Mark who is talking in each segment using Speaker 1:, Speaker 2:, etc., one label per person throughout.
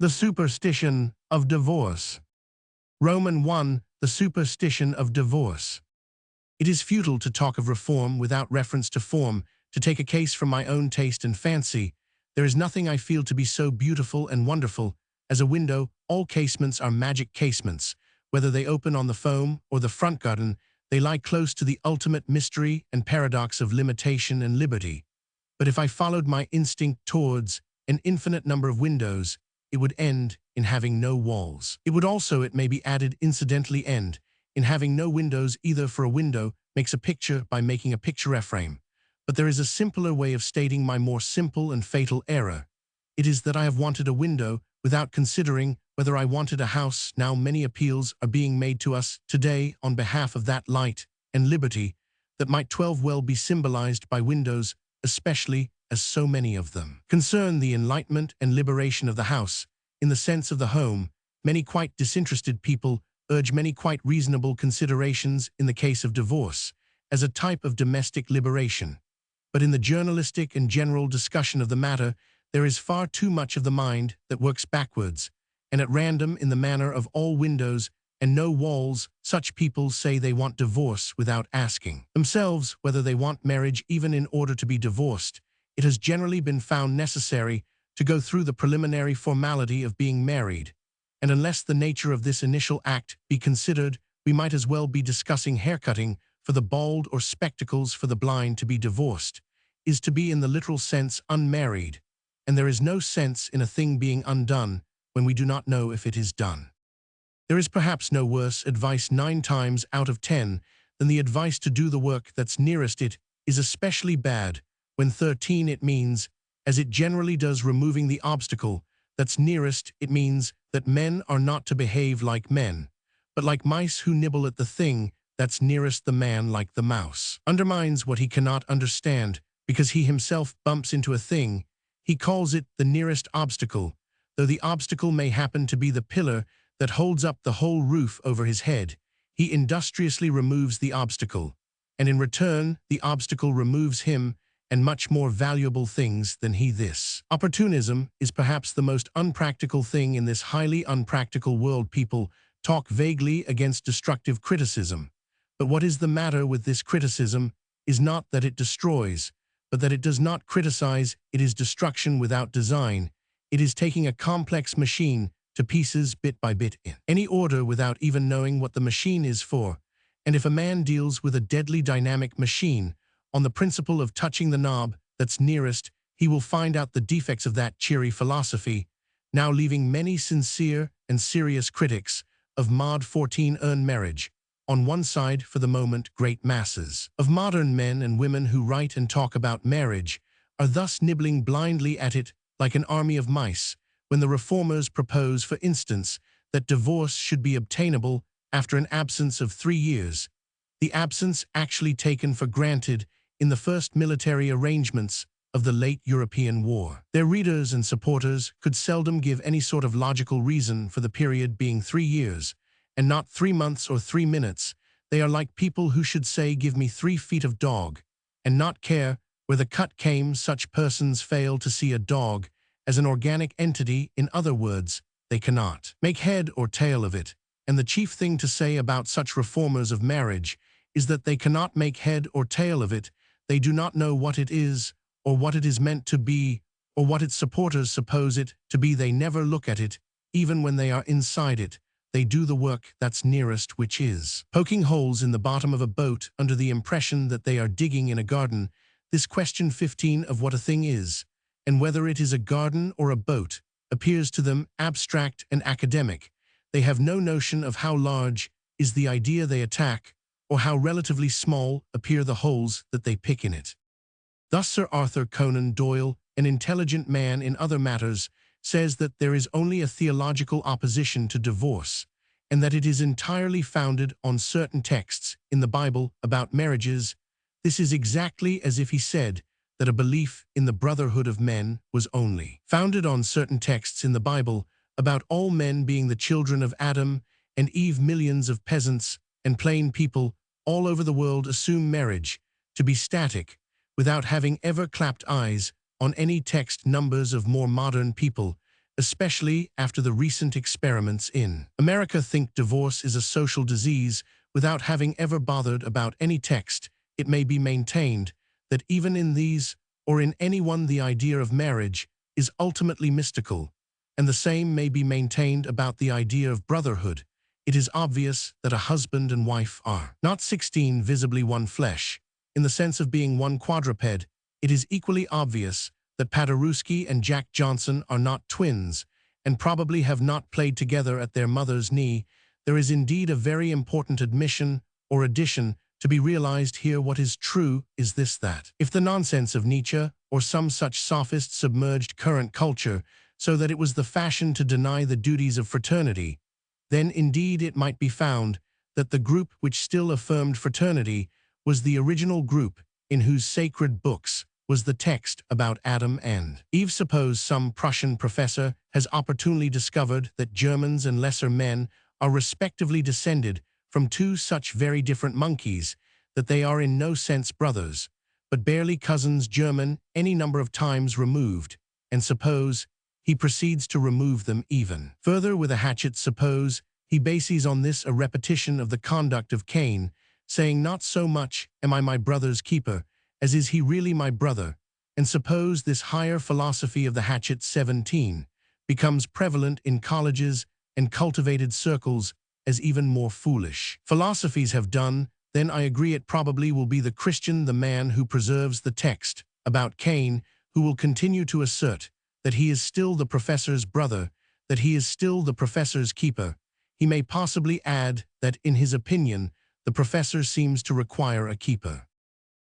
Speaker 1: The superstition of divorce. Roman 1. The superstition of divorce. It is futile to talk of reform without reference to form. To take a case from my own taste and fancy, there is nothing I feel to be so beautiful and wonderful as a window. All casements are magic casements. Whether they open on the foam or the front garden, they lie close to the ultimate mystery and paradox of limitation and liberty. But if I followed my instinct towards an infinite number of windows, it would end in having no walls. It would also, it may be added, incidentally end in having no windows either, for a window makes a picture by making a picture frame. But there is a simpler way of stating my more simple and fatal error. It is that I have wanted a window without considering whether I wanted a house. Now many appeals are being made to us today on behalf of that light and liberty that might well be symbolized by windows, especially as so many of them concern the enlightenment and liberation of the house. In the sense of the home, many quite disinterested people urge many quite reasonable considerations in the case of divorce as a type of domestic liberation. But in the journalistic and general discussion of the matter, there is far too much of the mind that works backwards and at random in the manner of all windows and no walls. Such people say they want divorce without asking themselves whether they want marriage even in order to be divorced. It has generally been found necessary to go through the preliminary formality of being married, and unless the nature of this initial act be considered, we might as well be discussing haircutting for the bald or spectacles for the blind. To be divorced is to be in the literal sense unmarried, and there is no sense in a thing being undone when we do not know if it is done. There is perhaps no worse advice 9 times out of 10 than the advice to do the work that's nearest it is especially bad when 13 it means, as it generally does, removing the obstacle that's nearest. It means that men are not to behave like men, but like mice who nibble at the thing that's nearest the man like the mouse. Undermines what he cannot understand because he himself bumps into a thing. He calls it the nearest obstacle, though the obstacle may happen to be the pillar that holds up the whole roof over his head. He industriously removes the obstacle, and in return the obstacle removes him and much more valuable things than he. This opportunism is perhaps the most unpractical thing in this highly unpractical world. People talk vaguely against destructive criticism, but what is the matter with this criticism is not that it destroys, but that it does not criticize. It is destruction without design. It is taking a complex machine to pieces bit by bit in any order without even knowing what the machine is for. And if a man deals with a deadly dynamic machine on the principle of touching the knob that's nearest, he will find out the defects of that cheery philosophy, now leaving many sincere and serious critics of Mod 14 earn marriage on one side. For the moment, great masses of modern men and women who write and talk about marriage are thus nibbling blindly at it like an army of mice. When the reformers propose, for instance, that divorce should be obtainable after an absence of 3 years, the absence actually taken for granted in the first military arrangements of the late European war, their readers and supporters could seldom give any sort of logical reason for the period being 3 years, and not 3 months or 3 minutes. They are like people who should say, "Give me 3 feet of dog," and not care where the cut came. Such persons fail to see a dog as an organic entity. In other words, they cannot make head or tail of it. And the chief thing to say about such reformers of marriage is that they cannot make head or tail of it. They do not know what it is, or what it is meant to be, or what its supporters suppose it to be. They never look at it, even when they are inside it. They do the work that's nearest, which is poking holes in the bottom of a boat under the impression that they are digging in a garden. This question 15 of what a thing is, and whether it is a garden or a boat, appears to them abstract and academic. They have no notion of how large is the idea they attack, or how relatively small appear the holes that they pick in it. Thus Sir Arthur Conan Doyle, an intelligent man in other matters, says that there is only a theological opposition to divorce, and that it is entirely founded on certain texts in the Bible about marriages. This is exactly as if he said that a belief in the brotherhood of men was only founded on certain texts in the Bible about all men being the children of Adam and Eve. Millions of peasants and plain people all over the world assume marriage to be static without having ever clapped eyes on any text. Numbers of more modern people especially after the recent experiments in America think divorce is a social disease without having ever bothered about any text. It may be maintained that even in these or in anyone the idea of marriage is ultimately mystical, and the same may be maintained about the idea of brotherhood. It is obvious that a husband and wife are not 16 visibly one flesh, in the sense of being one quadruped. It is equally obvious that Paderewski and Jack Johnson are not twins, and probably have not played together at their mother's knee. There is indeed a very important admission or addition to be realized here. What is true is this: that if the nonsense of Nietzsche or some such sophist submerged current culture so that it was the fashion to deny the duties of fraternity, then indeed it might be found that the group which still affirmed fraternity was the original group in whose sacred books was the text about Adam and Eve. Suppose some Prussian professor has opportunely discovered that Germans and lesser men are respectively descended from two such very different monkeys that they are in no sense brothers, but barely cousins German any number of times removed, and suppose he proceeds to remove them even further with a hatchet. Suppose he bases on this a repetition of the conduct of Cain, saying, "Not so much am I my brother's keeper, as is he really my brother," and suppose this higher philosophy of the hatchet 17 becomes prevalent in colleges and cultivated circles as even more foolish philosophies have done, then I agree it probably will be the Christian, the man who preserves the text about Cain, who will continue to assert that he is still the professor's brother, that he is still the professor's keeper. He may possibly add that, in his opinion, the professor seems to require a keeper.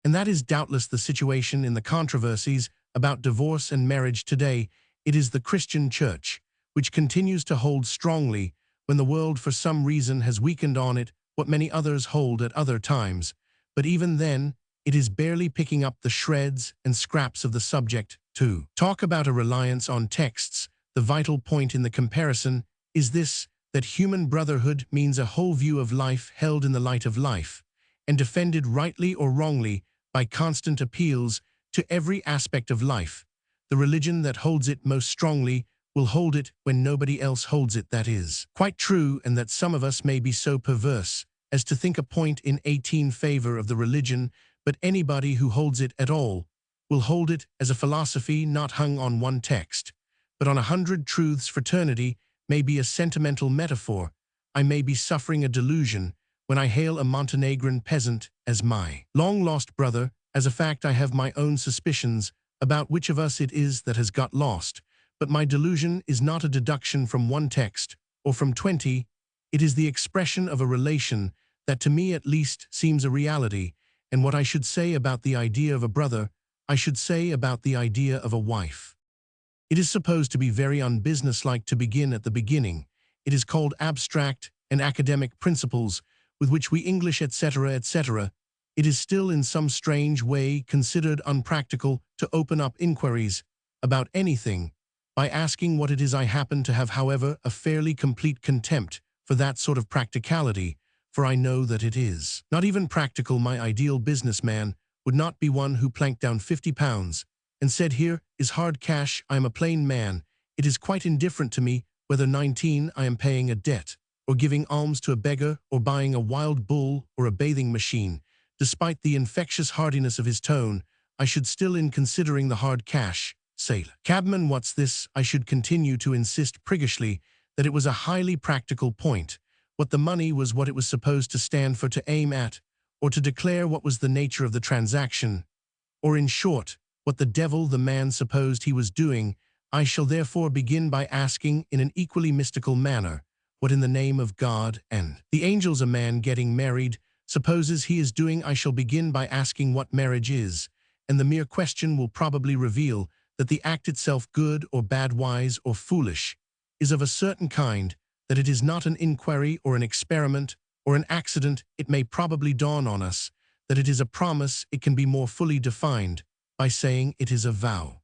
Speaker 1: And that is doubtless the situation in the controversies about divorce and marriage today. It is the Christian Church which continues to hold strongly when the world for some reason has weakened on it what many others hold at other times, but even then it is barely picking up the shreds and scraps of the subject. To talk about a reliance on texts, the vital point in the comparison is this: that human brotherhood means a whole view of life held in the light of life, and defended rightly or wrongly by constant appeals to every aspect of life. The religion that holds it most strongly will hold it when nobody else holds it. That is quite true, and that some of us may be so perverse as to think a point in 18 favor of the religion, but anybody who holds it at all will hold it as a philosophy not hung on one text, but on 100 truths. Fraternity may be a sentimental metaphor. I may be suffering a delusion when I hail a Montenegrin peasant as my long-lost brother. As a fact, I have my own suspicions about which of us it is that has got lost, but my delusion is not a deduction from one text or from 20. It is the expression of a relation that to me at least seems a reality, and what I should say about the idea of a brother, I should say about the idea of a wife. It is supposed to be very unbusinesslike to begin at the beginning. It is called abstract and academic principles, with which we English etc. etc. It is still in some strange way considered unpractical to open up inquiries about anything by asking what it is. I happen to have, however, a fairly complete contempt for that sort of practicality, for I know that it is not even practical. My ideal businessman would not be one who planked down £50 and said, "Here is hard cash, I am a plain man. It is quite indifferent to me whether 19 I am paying a debt, or giving alms to a beggar, or buying a wild bull or a bathing machine." Despite the infectious hardiness of his tone, I should still, in considering the hard cash, say, "Cabman, what's this?" I should continue to insist priggishly that it was a highly practical point. What the money was, what it was supposed to stand for, to aim at, or to declare what was the nature of the transaction, or in short, what the devil the man supposed he was doing. I shall therefore begin by asking in an equally mystical manner, what in the name of God and the angels a man getting married supposes he is doing. I shall begin by asking what marriage is, and the mere question will probably reveal that the act itself, good or bad, wise or foolish, is of a certain kind, that it is not an inquiry or an experiment or an accident. It may probably dawn on us that it is a promise. It can be more fully defined by saying it is a vow.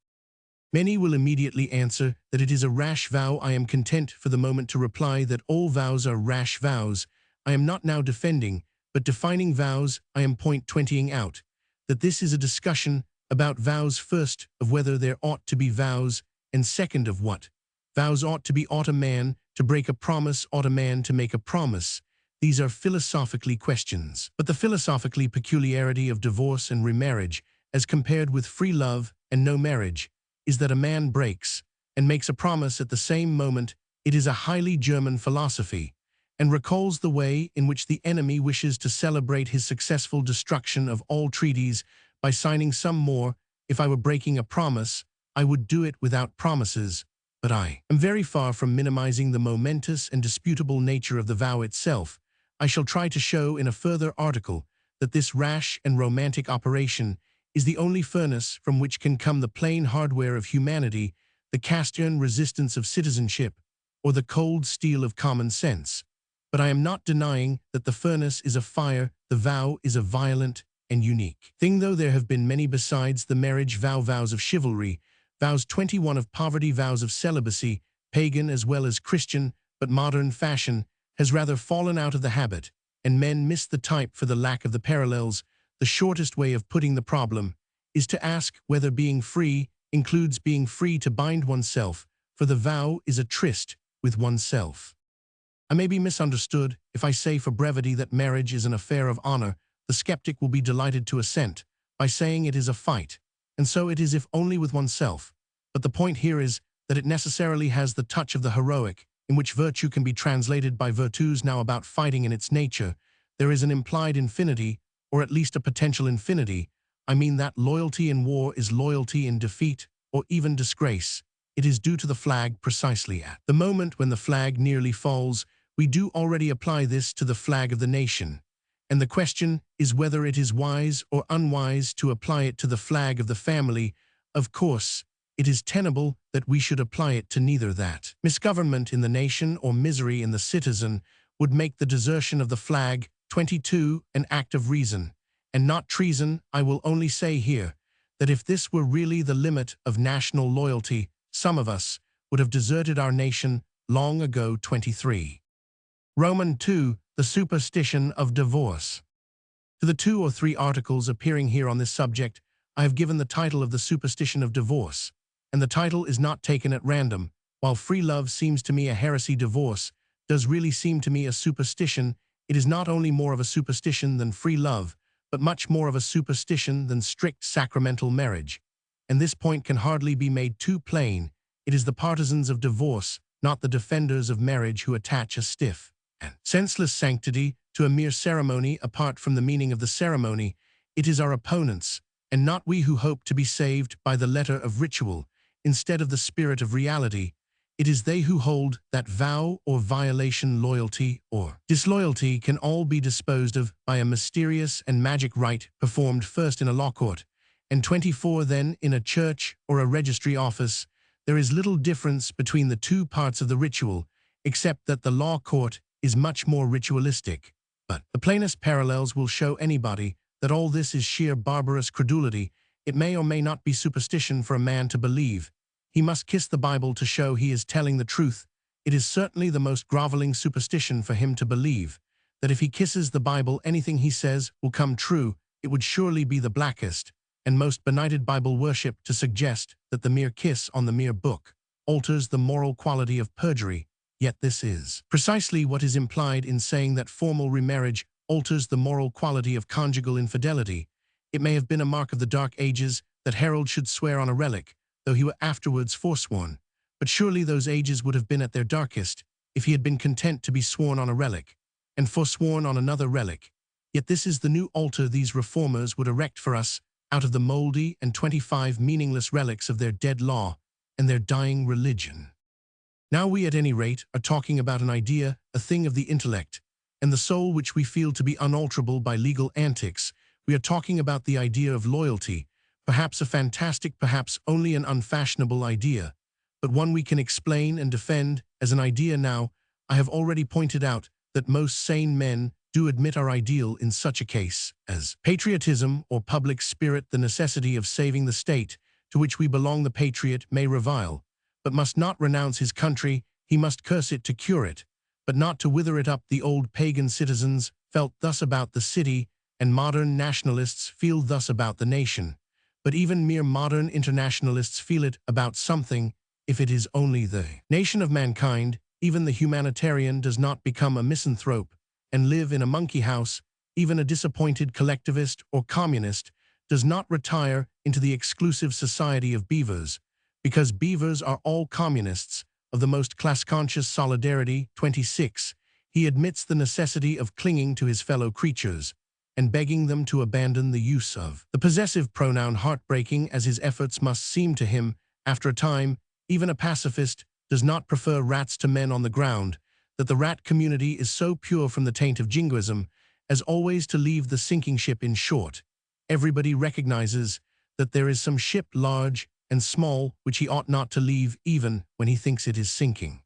Speaker 1: Many will immediately answer that it is a rash vow. I am content for the moment to reply that all vows are rash vows. I am not now defending, but defining vows. I am point 20ing out that this is a discussion about vows, first of whether there ought to be vows, and second of what Vows ought to be ought a man to break a promise, ought a man to make a promise. These are philosophically questions. But the philosophically peculiarity of divorce and remarriage, as compared with free love and no marriage, is that a man breaks and makes a promise at the same moment. It is a highly German philosophy, and recalls the way in which the enemy wishes to celebrate his successful destruction of all treaties by signing some more. If I were breaking a promise, I would do it without promises, but I am very far from minimizing the momentous and disputable nature of the vow itself. I shall try to show in a further article that this rash and romantic operation is the only furnace from which can come the plain hardware of humanity, the cast-iron resistance of citizenship, or the cold steel of common sense. But I am not denying that the furnace is a fire, the vow is a violent and unique thing, though there have been many besides the marriage vow: vows of chivalry, vows 21 of poverty, vows of celibacy, pagan as well as Christian, but modern fashion has rather fallen out of the habit, and men miss the type for the lack of the parallels. The shortest way of putting the problem is to ask whether being free includes being free to bind oneself, for the vow is a tryst with oneself. I may be misunderstood if I say for brevity that marriage is an affair of honor. The skeptic will be delighted to assent by saying it is a fight, and so it is, if only with oneself. But the point here is that it necessarily has the touch of the heroic, in which virtue can be translated by virtus. Now, about fighting in its nature, there is an implied infinity, or at least a potential infinity. I mean that loyalty in war is loyalty in defeat, or even disgrace. It is due to the flag precisely at the moment when the flag nearly falls. We do already apply this to the flag of the nation, and the question is whether it is wise or unwise to apply it to the flag of the family. Of course, it is tenable that we should apply it to neither. That misgovernment in the nation or misery in the citizen would make the desertion of the flag 22 an act of reason, and not treason. I will only say here that if this were really the limit of national loyalty, some of us would have deserted our nation long ago. 23. Roman 2. The superstition of divorce. To the 2 or 3 articles appearing here on this subject, I have given the title of The Superstition of Divorce, and the title is not taken at random. While free love seems to me a heresy, divorce does really seem to me a superstition. It is not only more of a superstition than free love, but much more of a superstition than strict sacramental marriage. And this point can hardly be made too plain. It is the partisans of divorce, not the defenders of marriage, who attach a stiff and senseless sanctity to a mere ceremony apart from the meaning of the ceremony. It is our opponents, and not we, who hope to be saved by the letter of ritual instead of the spirit of reality. It is they who hold that vow or violation, loyalty or disloyalty, can all be disposed of by a mysterious and magic rite performed first in a law court, and 24 then in a church or a registry office. There is little difference between the two parts of the ritual, except that the law court is much more ritualistic. But the plainest parallels will show anybody that all this is sheer barbarous credulity. It may or may not be superstition for a man to believe he must kiss the Bible to show he is telling the truth. It is certainly the most groveling superstition for him to believe that if he kisses the Bible, anything he says will come true. It would surely be the blackest and most benighted Bible worship to suggest that the mere kiss on the mere book alters the moral quality of perjury. Yet this is precisely what is implied in saying that formal remarriage alters the moral quality of conjugal infidelity. It may have been a mark of the Dark Ages that Harold should swear on a relic, though he were afterwards forsworn. But surely those ages would have been at their darkest if he had been content to be sworn on a relic, and forsworn on another relic. Yet this is the new altar these reformers would erect for us out of the mouldy and 25 meaningless relics of their dead law and their dying religion. Now we, at any rate, are talking about an idea, a thing of the intellect, and the soul, which we feel to be unalterable by legal antics. We are talking about the idea of loyalty, perhaps a fantastic, perhaps only an unfashionable idea, but one we can explain and defend as an idea. Now, I have already pointed out that most sane men do admit our ideal in such a case as patriotism or public spirit, the necessity of saving the state to which we belong. The patriot may revile, but must not renounce his country. He must curse it to cure it, but not to wither it up. The old pagan citizens felt thus about the city, and modern nationalists feel thus about the nation. But even mere modern internationalists feel it about something. if it is only the nation of mankind. Even the humanitarian does not become a misanthrope and live in a monkey house. Even a disappointed collectivist or communist does not retire into the exclusive society of beavers, because beavers are all communists of the most class-conscious solidarity. 26. He admits the necessity of clinging to his fellow creatures and begging them to abandon the use of the possessive pronoun, heartbreaking as his efforts must seem to him. After a time, even a pacifist does not prefer rats to men on the ground that the rat community is so pure from the taint of jingoism as always to leave the sinking ship. In short, everybody recognizes that there is some ship, large and small, which he ought not to leave even when he thinks it is sinking.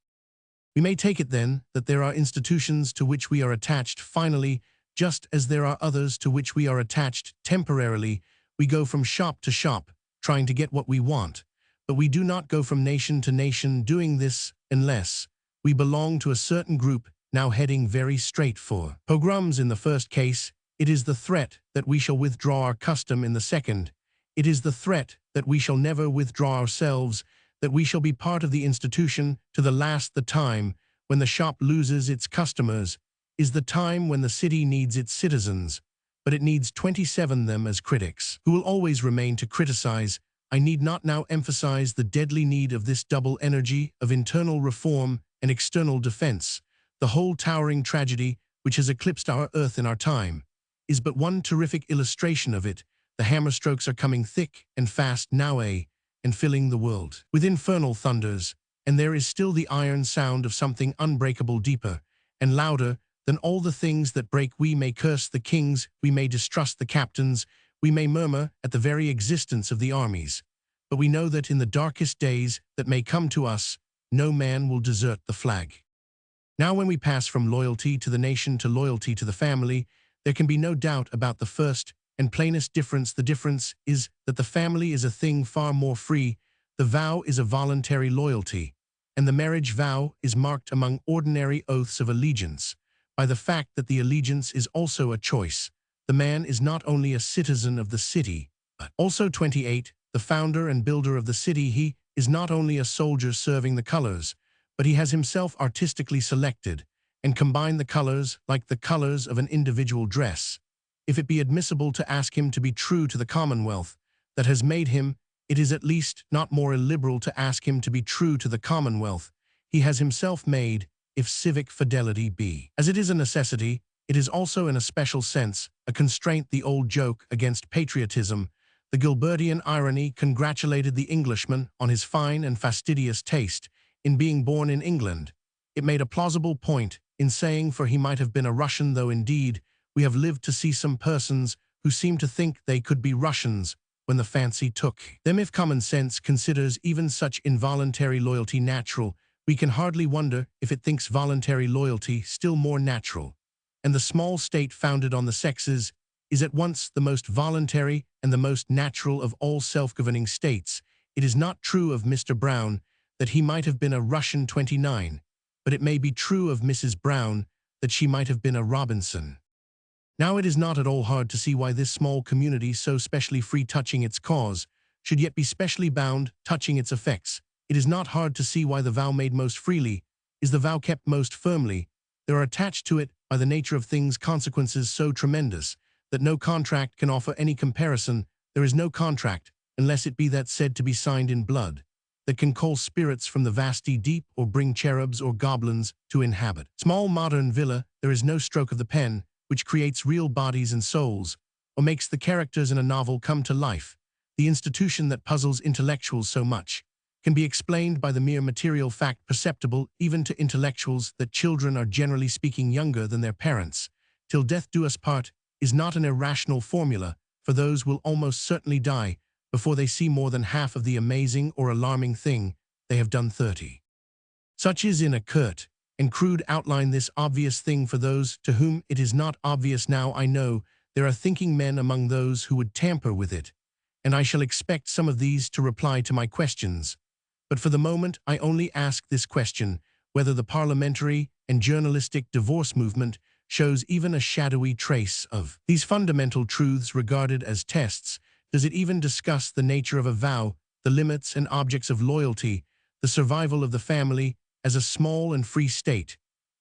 Speaker 1: We may take it then that there are institutions to which we are attached finally, just as there are others to which we are attached temporarily. We go from shop to shop, trying to get what we want, but we do not go from nation to nation doing this unless we belong to a certain group now heading very straight for pogroms. In the first case, it is the threat that we shall withdraw our custom. In the second, it is the threat that we shall never withdraw ourselves, that we shall be part of the institution to the last. The time when the shop loses its customers is the time when the city needs its citizens, but it needs 27 them as critics, who will always remain to criticize. I need not now emphasize the deadly need of this double energy of internal reform and external defense. The whole towering tragedy which has eclipsed our earth in our time is but one terrific illustration of it. The hammerstrokes are coming thick and fast now, and filling the world with infernal thunders, and there is still the iron sound of something unbreakable, deeper and louder than all the things that break. We may curse the kings, we may distrust the captains, we may murmur at the very existence of the armies, but we know that in the darkest days that may come to us, no man will desert the flag. Now when we pass from loyalty to the nation to loyalty to the family, there can be no doubt about the first and plainest difference. The difference is that the family is a thing far more free, the vow is a voluntary loyalty, and the marriage vow is marked among ordinary oaths of allegiance by the fact that the allegiance is also a choice. The man is not only a citizen of the city, but also 28, the founder and builder of the city. He is not only a soldier serving the colors, but he has himself artistically selected and combined the colors like the colors of an individual dress. If it be admissible to ask him to be true to the commonwealth that has made him, it is at least not more illiberal to ask him to be true to the commonwealth he has himself made. If civic fidelity be, as it is, a necessity, it is also in a special sense a constraint. The old joke against patriotism, the Gilbertian irony, congratulated the Englishman on his fine and fastidious taste in being born in England. It made a plausible point in saying, for he might have been a Russian, though indeed we have lived to see some persons who seem to think they could be Russians when the fancy took them. If common sense considers even such involuntary loyalty natural, we can hardly wonder if it thinks voluntary loyalty still more natural. And the small state founded on the sexes is at once the most voluntary and the most natural of all self-governing states. It is not true of Mr. Brown that he might have been a Russian 29, but it may be true of Mrs. Brown that she might have been a Robinson. Now it is not at all hard to see why this small community, so specially free touching its cause, should yet be specially bound touching its effects. It is not hard to see why the vow made most freely is the vow kept most firmly. There are attached to it, by the nature of things, consequences so tremendous that no contract can offer any comparison. There is no contract, unless it be that said to be signed in blood, that can call spirits from the vasty deep or bring cherubs or goblins to inhabit small modern villa. There is no stroke of the pen which creates real bodies and souls, or makes the characters in a novel come to life. The institution that puzzles intellectuals so much can be explained by the mere material fact, perceptible even to intellectuals, that children are generally speaking younger than their parents. Till death do us part is not an irrational formula, for those will almost certainly die before they see more than half of the amazing or alarming thing they have done. 30. Such is in a curt and crude outline this obvious thing for those to whom it is not obvious. Now I know there are thinking men among those who would tamper with it, and I shall expect some of these to reply to my questions. But for the moment I only ask this question, whether the parliamentary and journalistic divorce movement shows even a shadowy trace of these fundamental truths regarded as tests. Does it even discuss the nature of a vow, the limits and objects of loyalty, the survival of the family as a small and free state.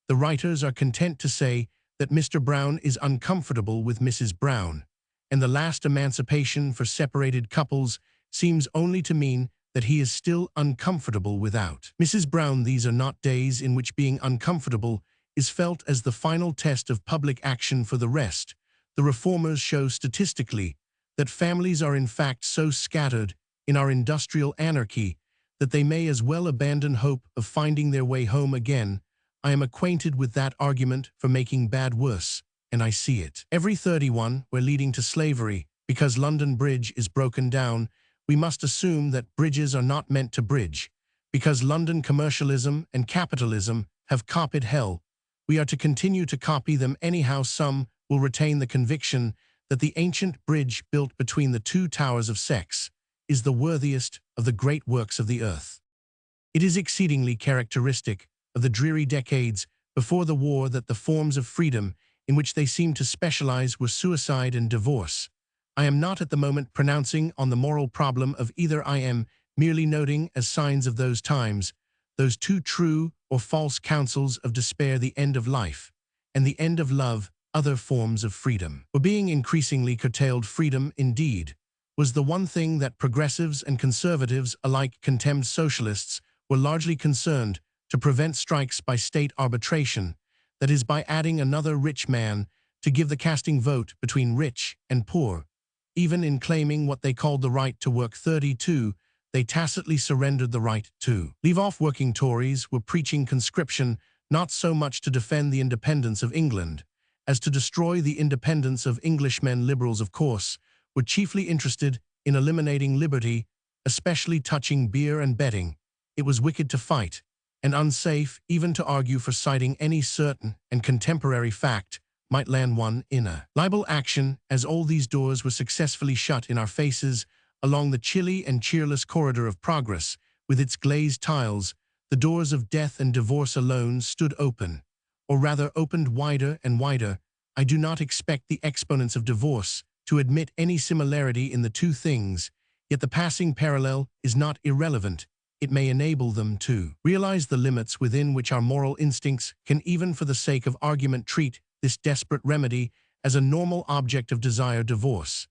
Speaker 1: The writers are content to say that Mr. Brown is uncomfortable with Mrs. Brown, and the last emancipation for separated couples seems only to mean that he is still uncomfortable without Mrs. Brown. These are not days in which being uncomfortable is felt as the final test of public action for the rest. The reformers show statistically that families are in fact so scattered in our industrial anarchy that they may as well abandon hope of finding their way home again. I am acquainted with that argument for making bad worse, and I see it. Every 31 we're leading to slavery. Because London Bridge is broken down, we must assume that bridges are not meant to bridge. Because London commercialism and capitalism have copied hell, we are to continue to copy them anyhow. Some will retain the conviction that the ancient bridge built between the two towers of sex is the worthiest of the great works of the earth. It is exceedingly characteristic of the dreary decades before the war that the forms of freedom in which they seemed to specialize were suicide and divorce. I am not at the moment pronouncing on the moral problem of either. I am merely noting as signs of those times, those two true or false counsels of despair, the end of life and the end of love, other forms of freedom. For being increasingly curtailed, freedom, indeed, was the one thing that progressives and conservatives alike contemned. Socialists were largely concerned to prevent strikes by state arbitration, that is, by adding another rich man to give the casting vote between rich and poor. Even in claiming what they called the right to work 32, they tacitly surrendered the right to leave off working. Tories were preaching conscription not so much to defend the independence of England as to destroy the independence of Englishmen. Liberals, of course, were chiefly interested in eliminating liberty, especially touching beer and betting. It was wicked to fight, and unsafe even to argue for citing any certain and contemporary fact might land one in a libel action. As all these doors were successfully shut in our faces along the chilly and cheerless corridor of progress, with its glazed tiles, the doors of death and divorce alone stood open, or rather opened wider and wider. I do not expect the exponents of divorce to admit any similarity in the two things, yet the passing parallel is not irrelevant. It may enable them to realize the limits within which our moral instincts can, even for the sake of argument, treat this desperate remedy as a normal object of desire. Divorce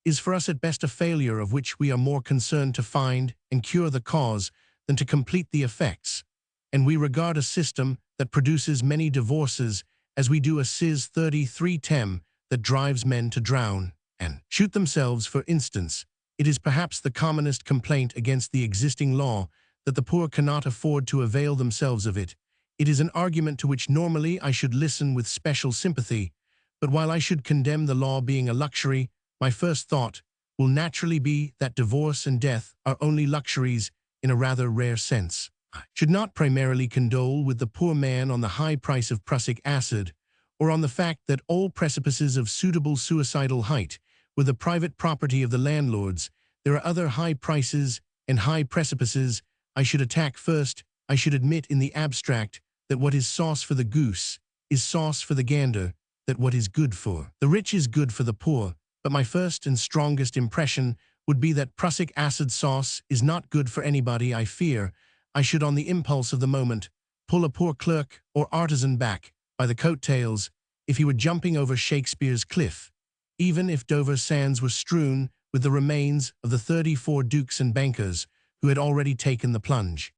Speaker 1: is for us at best a failure of which we are more concerned to find and cure the cause than to complete the effects, and we regard a system that produces many divorces as we do a cis 33 tem that drives men to drown and shoot themselves. For instance, it is perhaps the commonest complaint against the existing law that the poor cannot afford to avail themselves of it. It is an argument to which normally I should listen with special sympathy, but while I should condemn the law being a luxury, my first thought will naturally be that divorce and death are only luxuries in a rather rare sense. I should not primarily condole with the poor man on the high price of prussic acid, or on the fact that all precipices of suitable suicidal height were the private property of the landlords. There are other high prices and high precipices I should attack. First, I should admit in the abstract that what is sauce for the goose is sauce for the gander, that what is good for the rich is good for the poor. But my first and strongest impression would be that prussic acid sauce is not good for anybody. I fear I should, on the impulse of the moment, pull a poor clerk or artisan back by the coat-tails if he were jumping over Shakespeare's cliff, even if Dover sands were strewn with the remains of the 34 dukes and bankers who had already taken the plunge.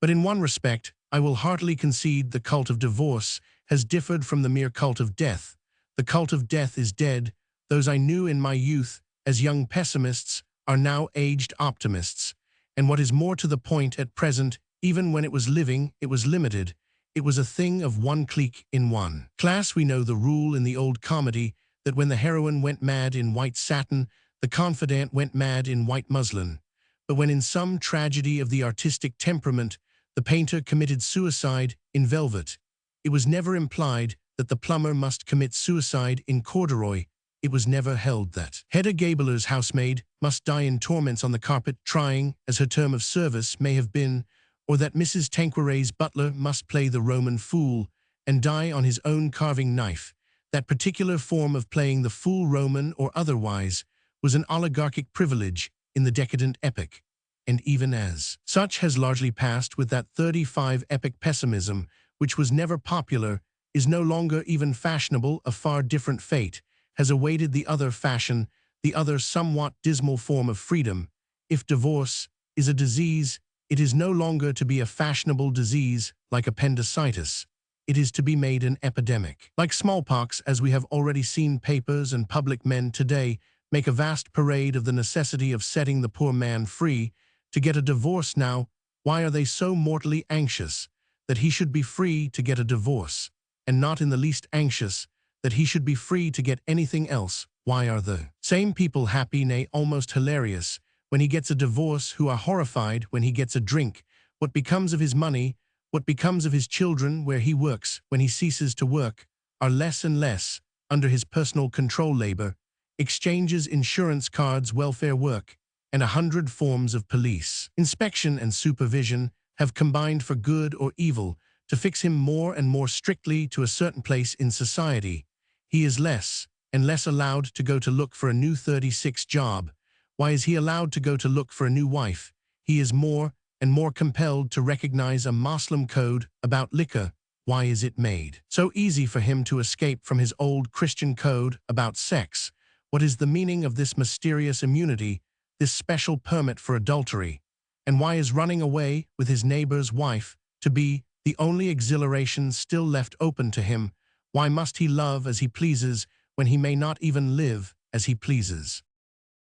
Speaker 1: But in one respect, I will heartily concede the cult of divorce has differed from the mere cult of death. The cult of death is dead. Those I knew in my youth as young pessimists are now aged optimists. And what is more to the point, at present, even when it was living, it was limited. It was a thing of one clique in one class. We know the rule in the old comedy that when the heroine went mad in white satin, the confidant went mad in white muslin. But when in some tragedy of the artistic temperament, the painter committed suicide in velvet, it was never implied that the plumber must commit suicide in corduroy. It was never held that Hedda Gabler's housemaid must die in torments on the carpet, trying as her term of service may have been, or that Mrs. Tanqueray's butler must play the Roman fool and die on his own carving knife. That particular form of playing the fool, Roman or otherwise, was an oligarchic privilege in the decadent epoch. and even as such has largely passed with that 35 epic pessimism, which was never popular, is no longer even fashionable. A far different fate has awaited the other fashion, the other somewhat dismal form of freedom. If divorce is a disease, it is no longer to be a fashionable disease like appendicitis. It is to be made an epidemic. Like smallpox, as we have already seen, papers and public men today make a vast parade of the necessity of setting the poor man free. To get a divorce now, why are they so mortally anxious that he should be free to get a divorce, and not in the least anxious that he should be free to get anything else? Why are the same people happy, nay, almost hilarious, when he gets a divorce, who are horrified when he gets a drink? What becomes of his money, what becomes of his children, where he works, when he ceases to work, are less and less under his personal control. Labor, exchanges, insurance cards, welfare work, and 100 forms of police inspection and supervision have combined for good or evil to fix him more and more strictly to a certain place in society. He is less and less allowed to go to look for a new 36 job. Why is he allowed to go to look for a new wife? He is more and more compelled to recognize a Moslem code about liquor. Why is it made so easy for him to escape from his old Christian code about sex? What is the meaning of this mysterious immunity, this special permit for adultery? And why is running away with his neighbor's wife to be the only exhilaration still left open to him? Why must he love as he pleases when he may not even live as he pleases?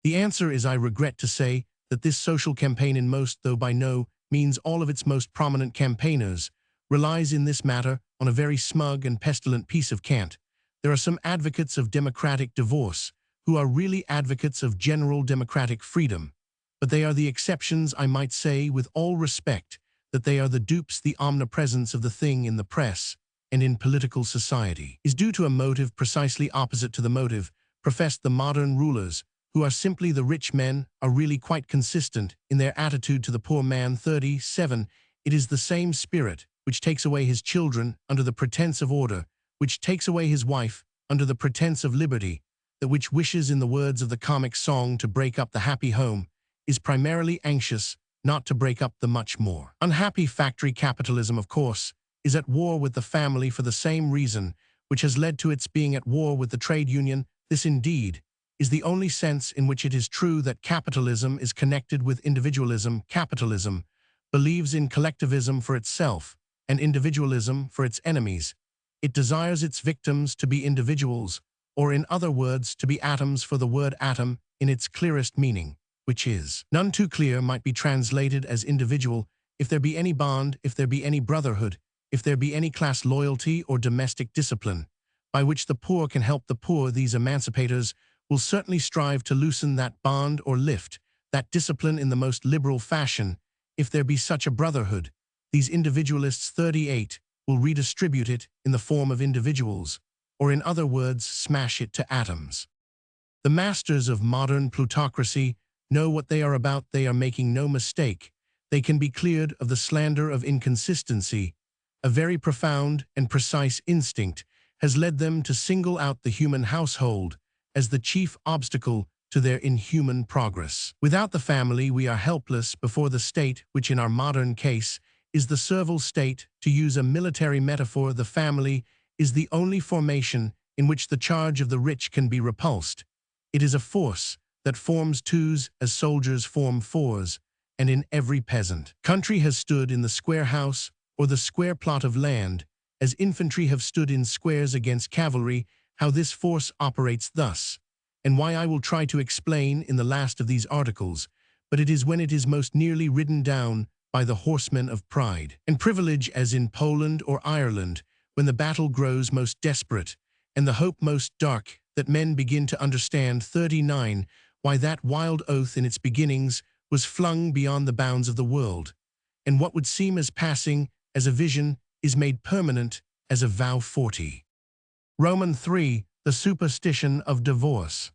Speaker 1: The answer is, I regret to say, that this social campaign, in most, though by no means all of its most prominent campaigners, relies in this matter on a very smug and pestilent piece of cant. There are some advocates of democratic divorce who are really advocates of general democratic freedom, but they are the exceptions. I might say, with all respect, that they are the dupes. The omnipresence of the thing in the press and in political society is due to a motive precisely opposite to the motive professed. The modern rulers, who are simply the rich men, are really quite consistent in their attitude to the poor man. 37. It is the same spirit which takes away his children under the pretense of order, which takes away his wife under the pretense of liberty, that which wishes, in the words of the comic song, to break up the happy home, is primarily anxious not to break up the much more unhappy factory. Capitalism, of course, is at war with the family for the same reason which has led to its being at war with the trade union. This, indeed, is the only sense in which it is true that capitalism is connected with individualism. Capitalism believes in collectivism for itself and individualism for its enemies. It desires its victims to be individuals, or in other words, to be atoms, for the word atom, in its clearest meaning, which is none too clear, might be translated as individual. If there be any bond, if there be any brotherhood, if there be any class loyalty or domestic discipline by which the poor can help the poor, these emancipators will certainly strive to loosen that bond or lift that discipline in the most liberal fashion. If there be such a brotherhood, these individualists 38 will redistribute it in the form of individuals, or in other words, smash it to atoms. The masters of modern plutocracy know what they are about. They are making no mistake. They can be cleared of the slander of inconsistency. A very profound and precise instinct has led them to single out the human household as the chief obstacle to their inhuman progress. Without the family, we are helpless before the state, which in our modern case is the servile state. To use a military metaphor, the family is the only formation in which the charge of the rich can be repulsed. It is a force that forms twos as soldiers form fours, and in every peasant country has stood in the square house or the square plot of land, as infantry have stood in squares against cavalry. How this force operates thus, and why I will try to explain in the last of these articles, but it is when it is most nearly ridden down by the horsemen of pride and privilege, as in Poland or Ireland, when the battle grows most desperate and the hope most dark, that men begin to understand 39 why that wild oath in its beginnings was flung beyond the bounds of the world, and what would seem as passing as a vision is made permanent as a vow. 40. Roman 3. The superstition of divorce.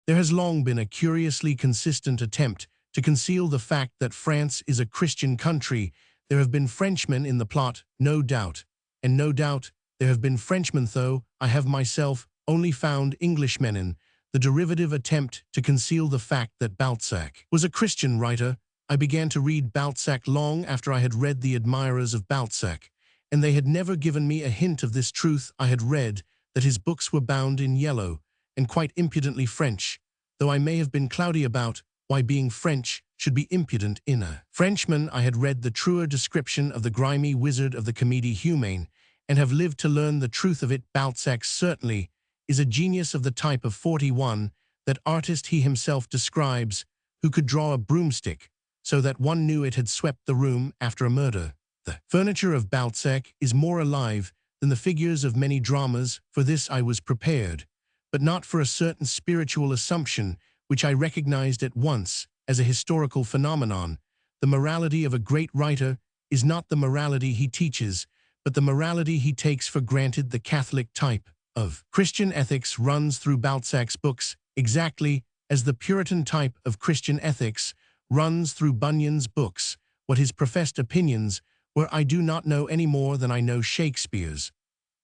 Speaker 1: There has long been a curiously consistent attempt to conceal the fact that France is a Christian country. There have been Frenchmen in the plot, no doubt, and no doubt there have been Frenchmen, though I have myself only found Englishmen in the derivative attempt to conceal the fact that Balzac was a Christian writer. I began to read Balzac long after I had read The Admirers of Balzac, and they had never given me a hint of this truth. I had read that his books were bound in yellow, and quite impudently French, though I may have been cloudy about why being French should be impudent in a Frenchman. I had read the truer description of the grimy wizard of the Comédie Humaine, and have lived to learn the truth of it. Balzac certainly is a genius of the type of 41, that artist he himself describes, who could draw a broomstick so that one knew it had swept the room after a murder. The furniture of Balzac is more alive than the figures of many dramas. For this I was prepared, but not for a certain spiritual assumption which I recognized at once as a historical phenomenon. The morality of a great writer is not the morality he teaches, but the morality he takes for granted. The Catholic type of Christian ethics runs through Balzac's books exactly as the Puritan type of Christian ethics runs through Bunyan's books. What his professed opinions were I do not know any more than I know Shakespeare's,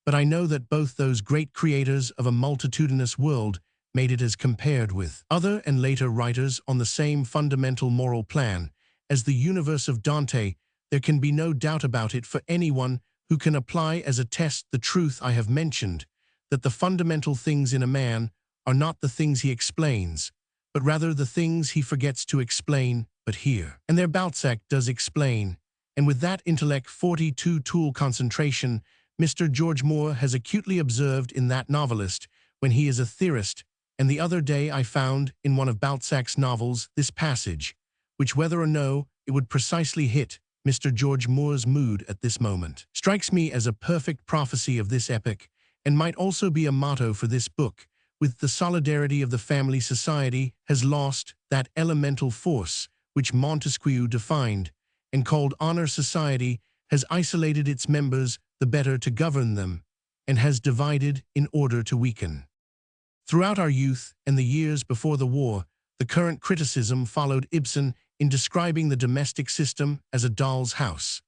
Speaker 1: but I know that both those great creators of a multitudinous world made it as compared with other and later writers on the same fundamental moral plan as the universe of Dante. There can be no doubt about it for anyone who can apply as a test the truth I have mentioned, that the fundamental things in a man are not the things he explains, but rather the things he forgets to explain. But here and there Balzac does explain, and with that intellect 42 tool concentration Mr. George Moore has acutely observed in that novelist when he is a theorist. And the other day I found in one of Balzac's novels this passage, which whether or no it would precisely hit Mr. George Moore's mood at this moment, strikes me as a perfect prophecy of this epoch, and might also be a motto for this book. With the solidarity of the family, society has lost that elemental force which Montesquieu defined and called honor. Society has isolated its members the better to govern them, and has divided in order to weaken. Throughout our youth and the years before the war, the current criticism followed Ibsen in describing the domestic system as a doll's house,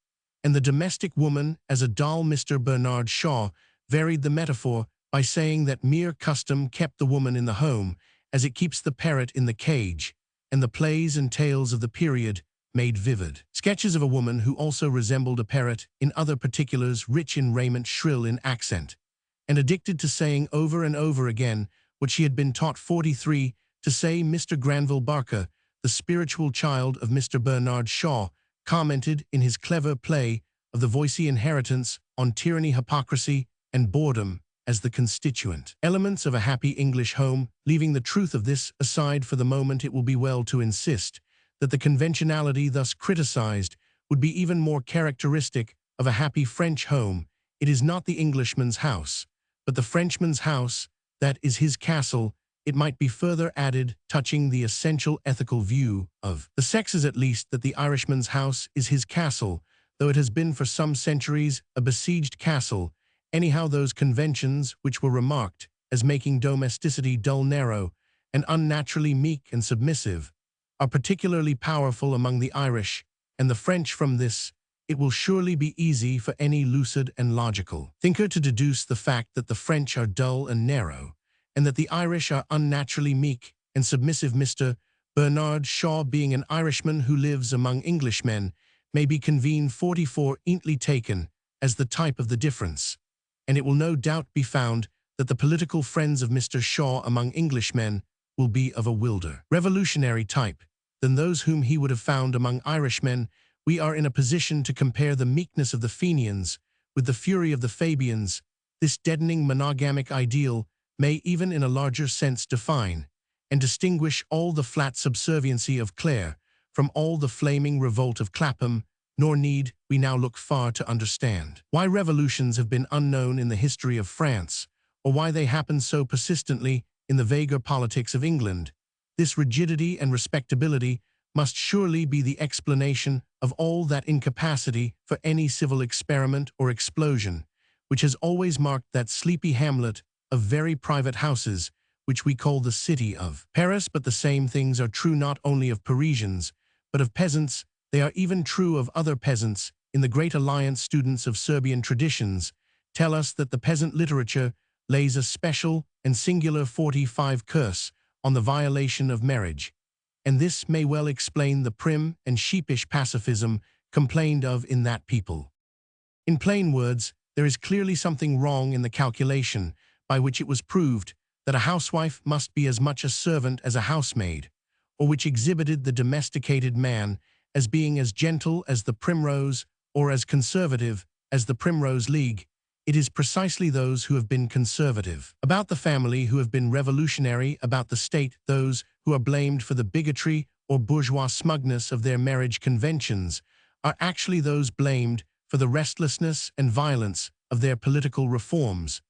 Speaker 1: and the domestic woman as a doll. Mr. Bernard Shaw varied the metaphor by saying that mere custom kept the woman in the home as it keeps the parrot in the cage, and the plays and tales of the period made vivid sketches of a woman who also resembled a parrot in other particulars, rich in raiment, shrill in accent, and addicted to saying over and over again what she had been taught 43 to say. Mr. Granville Barker, the spiritual child of Mr. Bernard Shaw, commented in his clever play of the Voysey inheritance on tyranny, hypocrisy, and boredom as the constituent elements of a happy English home. Leaving the truth of this aside for the moment, it will be well to insist that the conventionality thus criticized would be even more characteristic of a happy French home. It is not the Englishman's house, but the Frenchman's house that is his castle. It might be further added, touching the essential ethical view of the sexes at least, that the Irishman's house is his castle, though it has been for some centuries a besieged castle. Anyhow, those conventions which were remarked as making domesticity dull, narrow, and unnaturally meek and submissive are particularly powerful among the Irish and the French. From this, it will surely be easy for any lucid and logical thinker to deduce the fact that the French are dull and narrow, and that the Irish are unnaturally meek and submissive. Mr. Bernard Shaw, being an Irishman who lives among Englishmen, may be convened 44 neatly taken as the type of the difference, and it will no doubt be found that the political friends of Mr. Shaw among Englishmen will be of a wilder, revolutionary type than those whom he would have found among Irishmen. We are in a position to compare the meekness of the Fenians with the fury of the Fabians. This deadening monogamic ideal may even in a larger sense define and distinguish all the flat subserviency of Clare from all the flaming revolt of Clapham, nor need we now look far to understand why revolutions have been unknown in the history of France, or why they happen so persistently in the vaguer politics of England. This rigidity and respectability must surely be the explanation of all that incapacity for any civil experiment or explosion, which has always marked that sleepy hamlet of very private houses which we call the city of Paris. But the same things are true not only of Parisians, but of peasants. They are even true of other peasants. In the Great Alliance, students of Serbian traditions tell us that the peasant literature lays a special and singular 45 curse on the violation of marriage, and this may well explain the prim and sheepish pacifism complained of in that people. In plain words, there is clearly something wrong in the calculation by which it was proved that a housewife must be as much a servant as a housemaid, or which exhibited the domesticated man as being as gentle as the primrose or as conservative as the Primrose League. It is precisely those who have been conservative about the family who have been revolutionary about the state, those who are blamed for the bigotry or bourgeois smugness of their marriage conventions are actually those blamed for the restlessness and violence of their political reforms.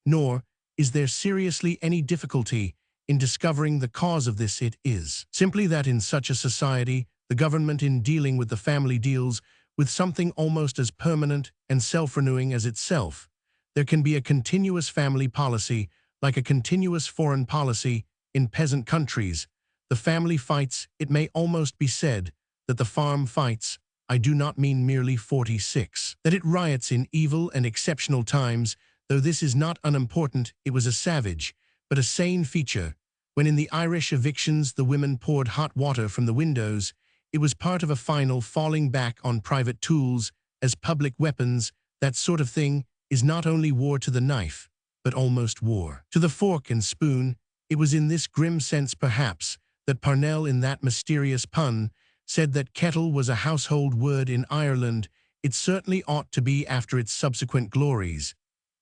Speaker 1: Nor is there seriously any difficulty in discovering the cause of this. It is simply that in such a society, the government in dealing with the family deals with something almost as permanent and self-renewing as itself. There can be a continuous family policy, like a continuous foreign policy in peasant countries. The family fights, it may almost be said that the farm fights. I do not mean merely 46. That it riots in evil and exceptional times, though this is not unimportant. It was a savage, but a sane feature. When in the Irish evictions the women poured hot water from the windows, it was part of a final falling back on private tools as public weapons. That sort of thing is not only war to the knife, but almost war to the fork and spoon. It was in this grim sense, perhaps, that Parnell, in that mysterious pun, said that kettle was a household word in Ireland. It certainly ought to be after its subsequent glories.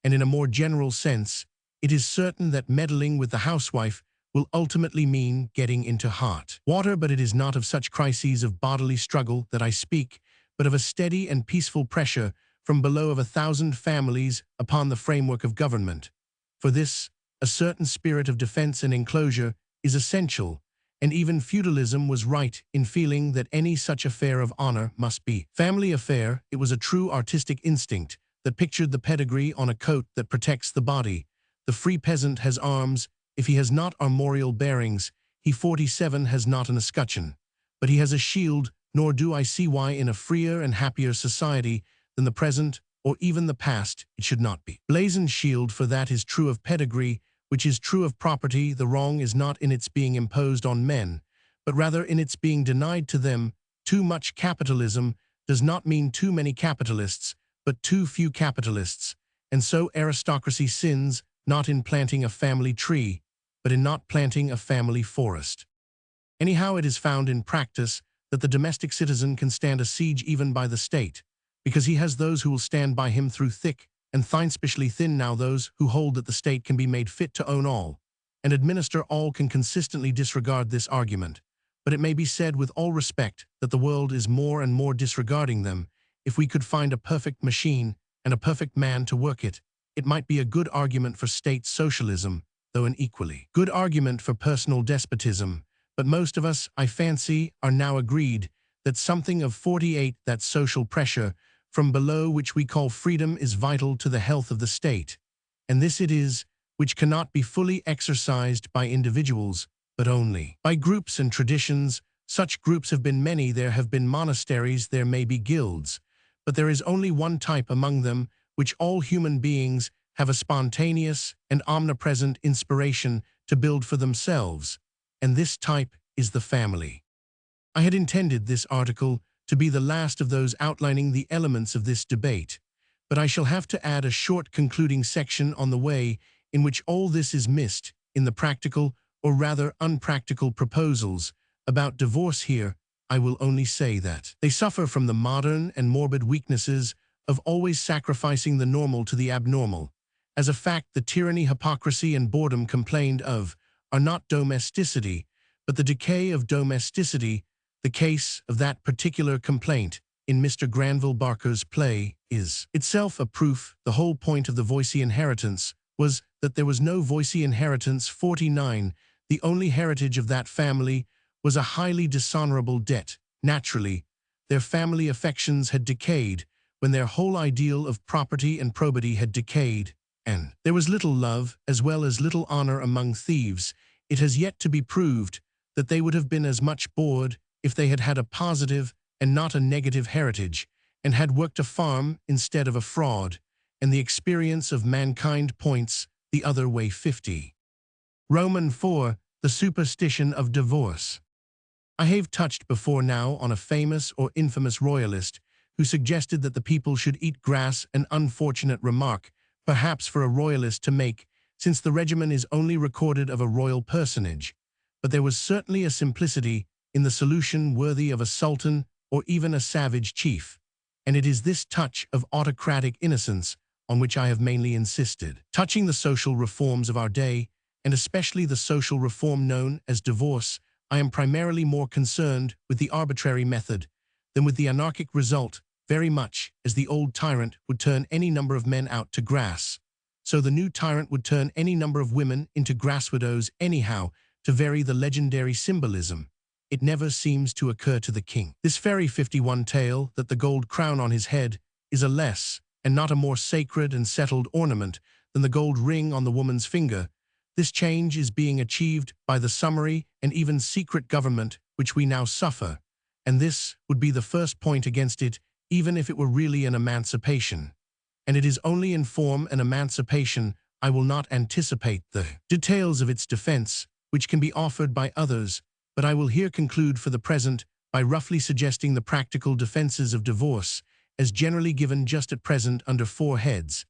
Speaker 1: And in a more general sense, it is certain that meddling with the housewife will ultimately mean getting into hot water, but it is not of such crises of bodily struggle that I speak, but of a steady and peaceful pressure from below of 1,000 families upon the framework of government. For this, a certain spirit of defense and enclosure is essential, and even feudalism was right in feeling that any such affair of honor must be family affair. It was a true artistic instinct that pictured the pedigree on a coat that protects the body. The free peasant has arms. If he has not armorial bearings, he 47 has not an escutcheon. But he has a shield, nor do I see why in a freer and happier society than the present, or even the past, it should not be. Blazoned shield, for that is true of pedigree, which is true of property. The wrong is not in its being imposed on men, but rather in its being denied to them. Too much capitalism does not mean too many capitalists, but too few capitalists, and so aristocracy sins, not in planting a family tree, but in not planting a family forest. Anyhow, it is found in practice that the domestic citizen can stand a siege even by the state, because he has those who will stand by him through thick and thin, specially thin. Now those who hold that the state can be made fit to own all and administer all can consistently disregard this argument, but it may be said with all respect that the world is more and more disregarding them. If we could find a perfect machine and a perfect man to work it, it might be a good argument for state socialism, though an equally good argument for personal despotism. But most of us, I fancy, are now agreed that something of 48, that social pressure from below which we call freedom, is vital to the health of the state. And this it is which cannot be fully exercised by individuals, but only by groups and traditions. Such groups have been many. There have been monasteries, there may be guilds, but there is only one type among them which all human beings have a spontaneous and omnipresent inspiration to build for themselves, and this type is the family. I had intended this article to be the last of those outlining the elements of this debate, but I shall have to add a short concluding section on the way in which all this is missed in the practical, or rather unpractical, proposals about divorce. Here, I will only say that they suffer from the modern and morbid weaknesses of always sacrificing the normal to the abnormal. As a fact, the tyranny, hypocrisy, and boredom complained of are not domesticity, but the decay of domesticity. The case of that particular complaint in Mr. Granville Barker's play is itself a proof. The whole point of the Voysey inheritance was that there was no Voysey inheritance. 49. The only heritage of that family was a highly dishonorable debt. Naturally, their family affections had decayed when their whole ideal of property and probity had decayed, and there was little love as well as little honor among thieves. It has yet to be proved that they would have been as much bored if they had had a positive and not a negative heritage, and had worked a farm instead of a fraud, and the experience of mankind points the other way. 50. Roman 4. The superstition of divorce. I have touched before now on a famous or infamous royalist who suggested that the people should eat grass, an unfortunate remark, perhaps for a royalist to make, since the regimen is only recorded of a royal personage. But there was certainly a simplicity in the solution worthy of a sultan or even a savage chief. And it is this touch of autocratic innocence on which I have mainly insisted. Touching the social reforms of our day, and especially the social reform known as divorce, I am primarily more concerned with the arbitrary method than with the anarchic result, very much as the old tyrant would turn any number of men out to grass. So the new tyrant would turn any number of women into grass widows anyhow, to vary the legendary symbolism. It never seems to occur to the king. This very 51 tale that the gold crown on his head is a less and not a more sacred and settled ornament than the gold ring on the woman's finger. This change is being achieved by the summary and even secret government which we now suffer, and this would be the first point against it, even if it were really an emancipation. And it is only in form an emancipation. I will not anticipate the details of its defense, which can be offered by others, but I will here conclude for the present by roughly suggesting the practical defenses of divorce, as generally given just at present under 4 heads.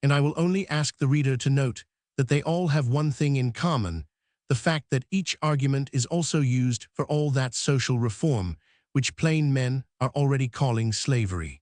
Speaker 1: And I will only ask the reader to note that they all have one thing in common, the fact that each argument is also used for all that social reform, which plain men are already calling slavery.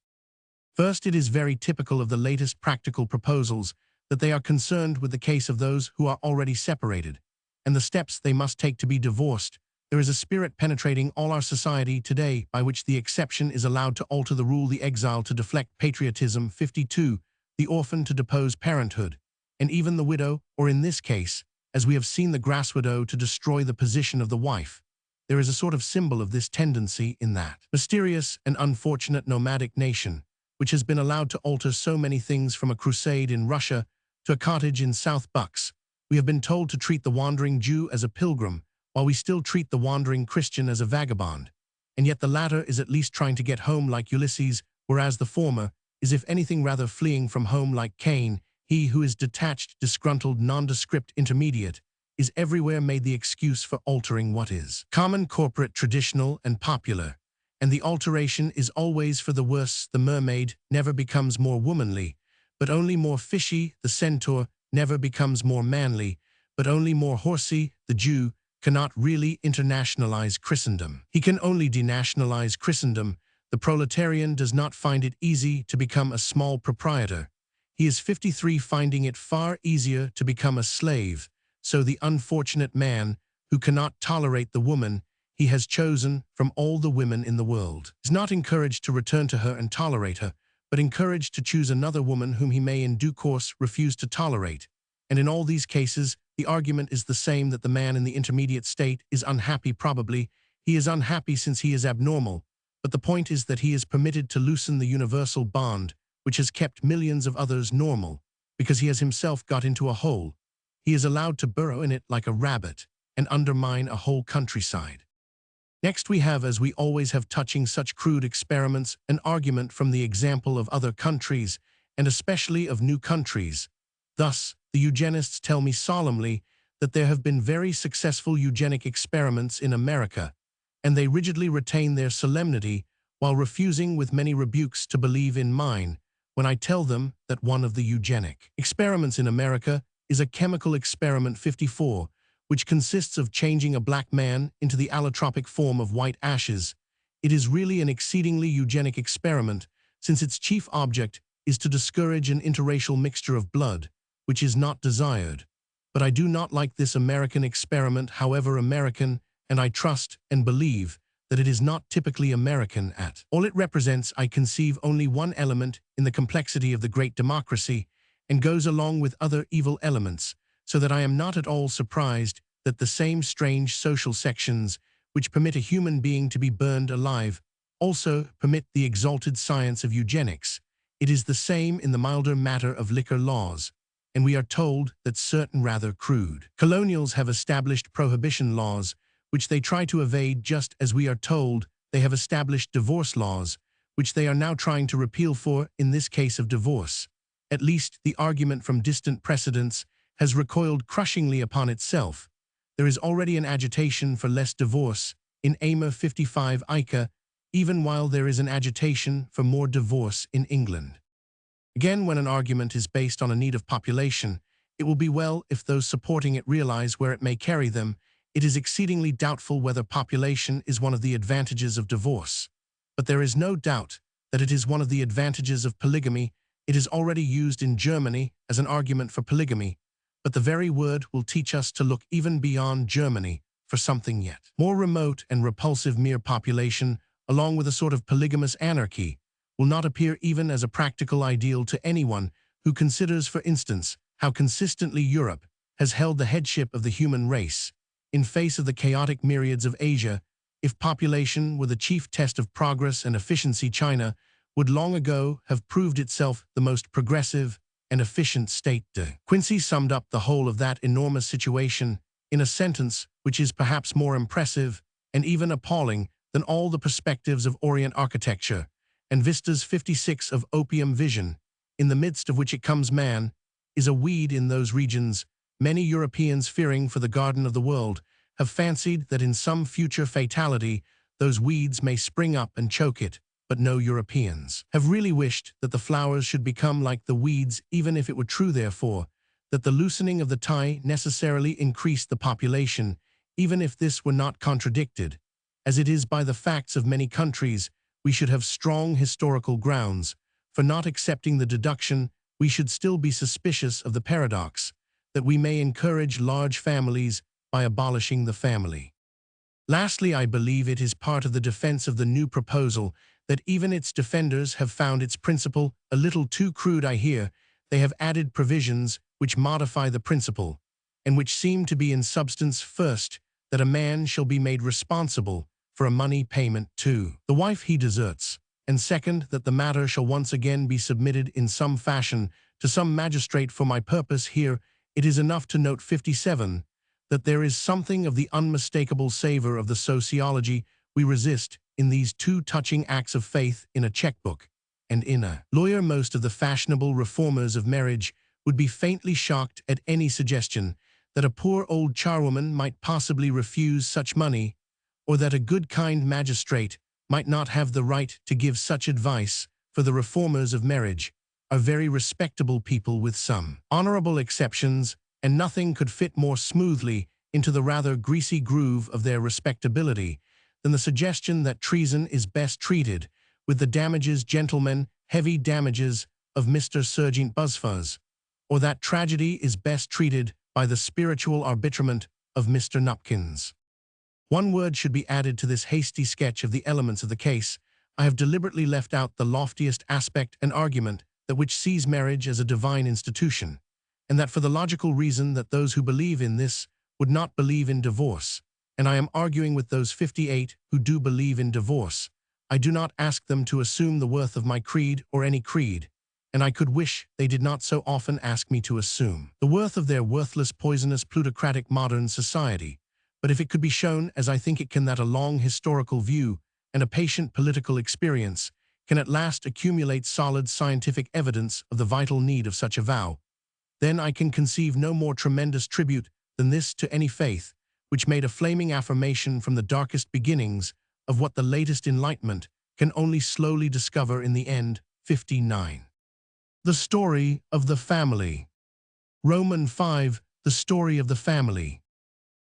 Speaker 1: First, it is very typical of the latest practical proposals that they are concerned with the case of those who are already separated, and the steps they must take to be divorced. There is a spirit penetrating all our society today by which the exception is allowed to alter the rule, the exile to deflect patriotism, 52, the orphan to depose parenthood, and even the widow, or in this case, as we have seen the grass widow, to destroy the position of the wife. There is a sort of symbol of this tendency in that mysterious and unfortunate nomadic nation, which has been allowed to alter so many things from a crusade in Russia to a cottage in South Bucks. We have been told to treat the wandering Jew as a pilgrim, while we still treat the wandering Christian as a vagabond. And yet the latter is at least trying to get home like Ulysses, whereas the former is if anything rather fleeing from home like Cain. He who is detached, disgruntled, nondescript, intermediate, is everywhere made the excuse for altering what is common, corporate, traditional, and popular. And the alteration is always for the worse. The mermaid never becomes more womanly, but only more fishy. The centaur never becomes more manly, but only more horsey. The Jew cannot really internationalize Christendom. He can only denationalize Christendom. The proletarian does not find it easy to become a small proprietor. He is 53, finding it far easier to become a slave. So the unfortunate man who cannot tolerate the woman he has chosen from all the women in the world is not encouraged to return to her and tolerate her, but encouraged to choose another woman whom he may in due course refuse to tolerate. And in all these cases, the argument is the same, that the man in the intermediate state is unhappy. Probably he is unhappy since he is abnormal, but the point is that he is permitted to loosen the universal bond which has kept millions of others normal, because he has himself got into a hole. He is allowed to burrow in it like a rabbit and undermine a whole countryside. Next we have, as we always have touching such crude experiments, an argument from the example of other countries, and especially of new countries. Thus, the eugenists tell me solemnly that there have been very successful eugenic experiments in America, and they rigidly retain their solemnity while refusing with many rebukes to believe in mine when I tell them that one of the eugenic experiments in America is a chemical experiment 54, which consists of changing a black man into the allotropic form of white ashes. It is really an exceedingly eugenic experiment, since its chief object is to discourage an interracial mixture of blood, which is not desired. But I do not like this American experiment, however American, and I trust and believe that it is not typically American at all. It represents, I conceive, only one element in the complexity of the great democracy, and goes along with other evil elements, so that I am not at all surprised that the same strange social sections which permit a human being to be burned alive also permit the exalted science of eugenics. It is the same in the milder matter of liquor laws, and we are told that certain rather crude colonials have established prohibition laws, which they try to evade, just as we are told they have established divorce laws, which they are now trying to repeal for, in this case of divorce. At least the argument from distant precedents has recoiled crushingly upon itself. There is already an agitation for less divorce, in Aimer 55 Ica, even while there is an agitation for more divorce in England. Again, when an argument is based on a need of population, it will be well if those supporting it realize where it may carry them. It is exceedingly doubtful whether population is one of the advantages of divorce. But there is no doubt that it is one of the advantages of polygamy. It is already used in Germany as an argument for polygamy, but the very word will teach us to look even beyond Germany for something yet more remote and repulsive. Mere population, along with a sort of polygamous anarchy, will not appear even as a practical ideal to anyone who considers, for instance, how consistently Europe has held the headship of the human race in face of the chaotic myriads of Asia. If population were the chief test of progress and efficiency, China would long ago have proved itself the most progressive and efficient state. De Quincey summed up the whole of that enormous situation in a sentence which is perhaps more impressive and even appalling than all the perspectives of Orient architecture and vistas 56 of opium vision, in the midst of which it comes. Man is a weed in those regions. Many Europeans, fearing for the garden of the world, have fancied that in some future fatality those weeds may spring up and choke it, but no Europeans have really wished that the flowers should become like the weeds, even if it were true, therefore, that the loosening of the tie necessarily increased the population, even if this were not contradicted, as it is, by the facts of many countries. We should have strong historical grounds for not accepting the deduction. We should still be suspicious of the paradox that we may encourage large families by abolishing the family. Lastly, I believe it is part of the defense of the new proposal that even its defenders have found its principle a little too crude. I hear they have added provisions which modify the principle, and which seem to be in substance: first, that a man shall be made responsible for a money payment to the wife he deserts, and second, that the matter shall once again be submitted in some fashion to some magistrate. For my purpose here, it is enough to note 57, that there is something of the unmistakable savor of the sociology we resist in these two touching acts of faith in a checkbook and in a lawyer. Most of the fashionable reformers of marriage would be faintly shocked at any suggestion that a poor old charwoman might possibly refuse such money, or that a good kind magistrate might not have the right to give such advice, for the reformers of marriage are very respectable people with some honorable exceptions, and nothing could fit more smoothly into the rather greasy groove of their respectability than the suggestion that treason is best treated with the damages, gentlemen, heavy damages of Mr. Sergeant Buzzfuzz, or that tragedy is best treated by the spiritual arbitrament of Mr. Nupkins. One word should be added to this hasty sketch of the elements of the case. I have deliberately left out the loftiest aspect and argument, that which sees marriage as a divine institution, and that for the logical reason that those who believe in this would not believe in divorce, and I am arguing with those 58 who do believe in divorce. I do not ask them to assume the worth of my creed or any creed, and I could wish they did not so often ask me to assume the worth of their worthless, poisonous, plutocratic modern society. But if it could be shown, as I think it can, that a long historical view and a patient political experience can at last accumulate solid scientific evidence of the vital need of such a vow, then I can conceive no more tremendous tribute than this to any faith which made a flaming affirmation from the darkest beginnings of what the latest enlightenment can only slowly discover in the end. 59. The story of the family. Roman 5. The story of the family.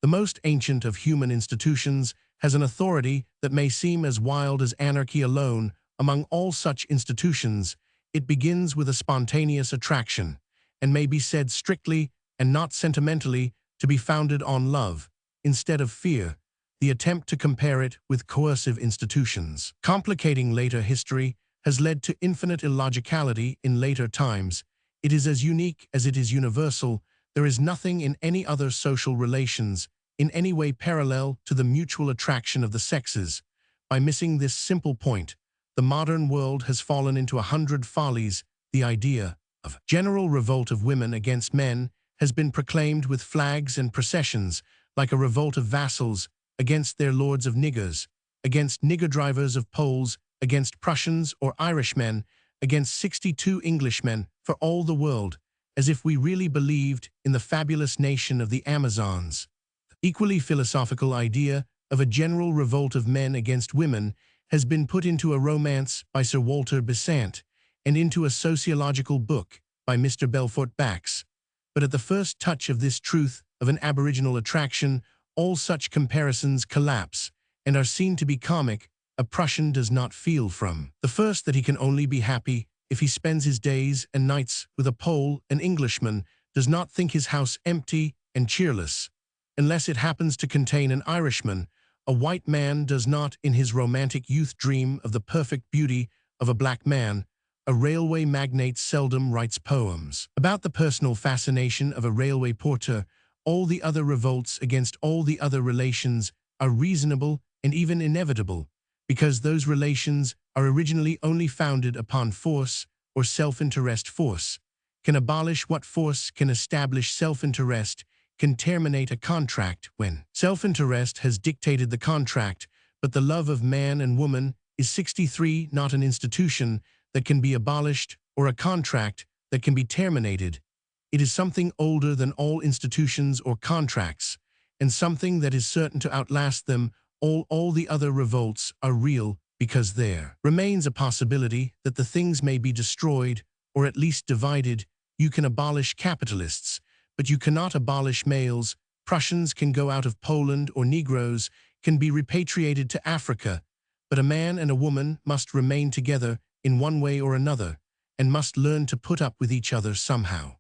Speaker 1: The most ancient of human institutions has an authority that may seem as wild as anarchy alone. Among all such institutions, it begins with a spontaneous attraction, and may be said strictly and not sentimentally to be founded on love, instead of fear. The attempt to compare it with coercive institutions, complicating later history, has led to infinite illogicality in later times. It is as unique as it is universal. There is nothing in any other social relations in any way parallel to the mutual attraction of the sexes. By missing this simple point, the modern world has fallen into 100 follies. The idea of general revolt of women against men has been proclaimed with flags and processions, like a revolt of vassals against their lords of niggers, against nigger drivers of Poles, against Prussians or Irishmen, against 62 Englishmen, for all the world, as if we really believed in the fabulous nation of the Amazons. The equally philosophical idea of a general revolt of men against women has been put into a romance by Sir Walter Besant and into a sociological book by Mr. Belfort Bax. But at the first touch of this truth of an aboriginal attraction, all such comparisons collapse and are seen to be comic. A Prussian does not feel from the first that he can only be happy if he spends his days and nights with a Pole. An Englishman does not think his house empty and cheerless, unless it happens to contain an Irishman. A white man does not in his romantic youth dream of the perfect beauty of a black man. A railway magnate seldom writes poems about the personal fascination of a railway porter. All the other revolts against all the other relations are reasonable and even inevitable, because those relations are originally only founded upon force or self-interest. Force can abolish what force can establish. Self-interest can terminate a contract when self-interest has dictated the contract, but the love of man and woman is 63 not an institution that can be abolished or a contract that can be terminated. It is something older than all institutions or contracts, and something that is certain to outlast them. All the other revolts are real because there remains a possibility that the things may be destroyed or at least divided. You can abolish capitalists, but you cannot abolish males. Prussians can go out of Poland or Negroes can be repatriated to Africa, but a man and a woman must remain together in one way or another and must learn to put up with each other somehow.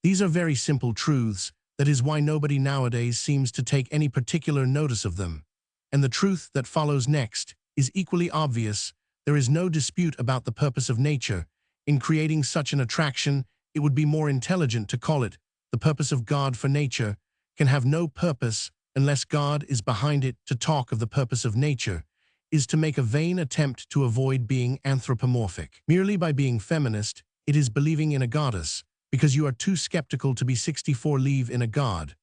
Speaker 1: These are very simple truths. That is why nobody nowadays seems to take any particular notice of them. And the truth that follows next is equally obvious. There is no dispute about the purpose of nature. In creating such an attraction, it would be more intelligent to call it the purpose of God, for nature can have no purpose unless God is behind it. To talk of the purpose of nature is to make a vain attempt to avoid being anthropomorphic. Merely by being feminist, it is believing in a goddess, because you are too skeptical to be 64 believe in a god.